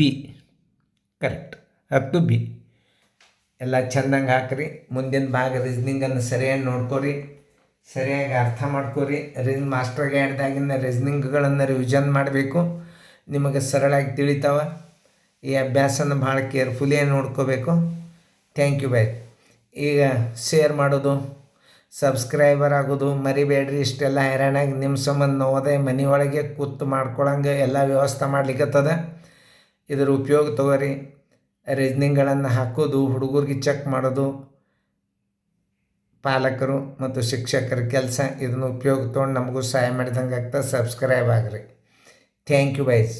correct. 10B ಎಲ್ಲ ಚೆಂದಂಗೆ ಹಾಕ್ರಿ. ಮುಂದಿನ ಭಾಗ ರೀಸ್ನಿಂಗನ್ನು ಸರಿಯಾಗಿ ನೋಡ್ಕೊರಿ, ಸರಿಯಾಗಿ ಅರ್ಥ ಮಾಡ್ಕೊರಿ. ಮಾಸ್ಟರ್ ಗೈಡ್ದಾಗಿನ ರೀಸ್ನಿಂಗ್ಗಳನ್ನು ರಿವಿಷನ್ ಮಾಡಬೇಕು, ನಿಮಗೆ ಸರಳಾಗಿ ತಿಳಿತಾವೆ. ಈ ಅಭ್ಯಾಸನ ಭಾಳ ಕೇರ್ಫುಲಿ ನೋಡ್ಕೋಬೇಕು. Thank you bye. ಈಗ ಶೇರ್ ಮಾಡೋದು, ಸಬ್ಸ್ಕ್ರೈಬರ್ ಆಗೋದು ಮರಿಬೇಡ್ರಿ. ಇಷ್ಟೆಲ್ಲ ಹೈರಾಣಾಗಿ ನಿಮ್ಮ ಸಂಬಂಧ ನವೋದಯ ಮನೆಯೊಳಗೆ ಕೂತು ಮಾಡ್ಕೊಳಂಗೆ ಎಲ್ಲ ವ್ಯವಸ್ಥೆ ಮಾಡ್ಲಿಕ್ಕತ್ತದ. ಇದ್ರ ಉಪಯೋಗ ತಗೋರಿ. ರೀಸ್ನಿಂಗ್ಗಳನ್ನು ಹಾಕೋದು, ಹುಡುಗರಿಗೆ ಚೆಕ್ ಮಾಡೋದು ಪಾಲಕರು ಮತ್ತು ಶಿಕ್ಷಕರ ಕೆಲಸ. ಇದನ್ನು ಉಪಯೋಗ ತೊಗೊಂಡು ನಮಗೂ ಸಹಾಯ ಮಾಡಿದಂಗೆ ಆಗ್ತದೆ. ಸಬ್ಸ್ಕ್ರೈಬ್ ಆಗಿರಿ. Thank you byes.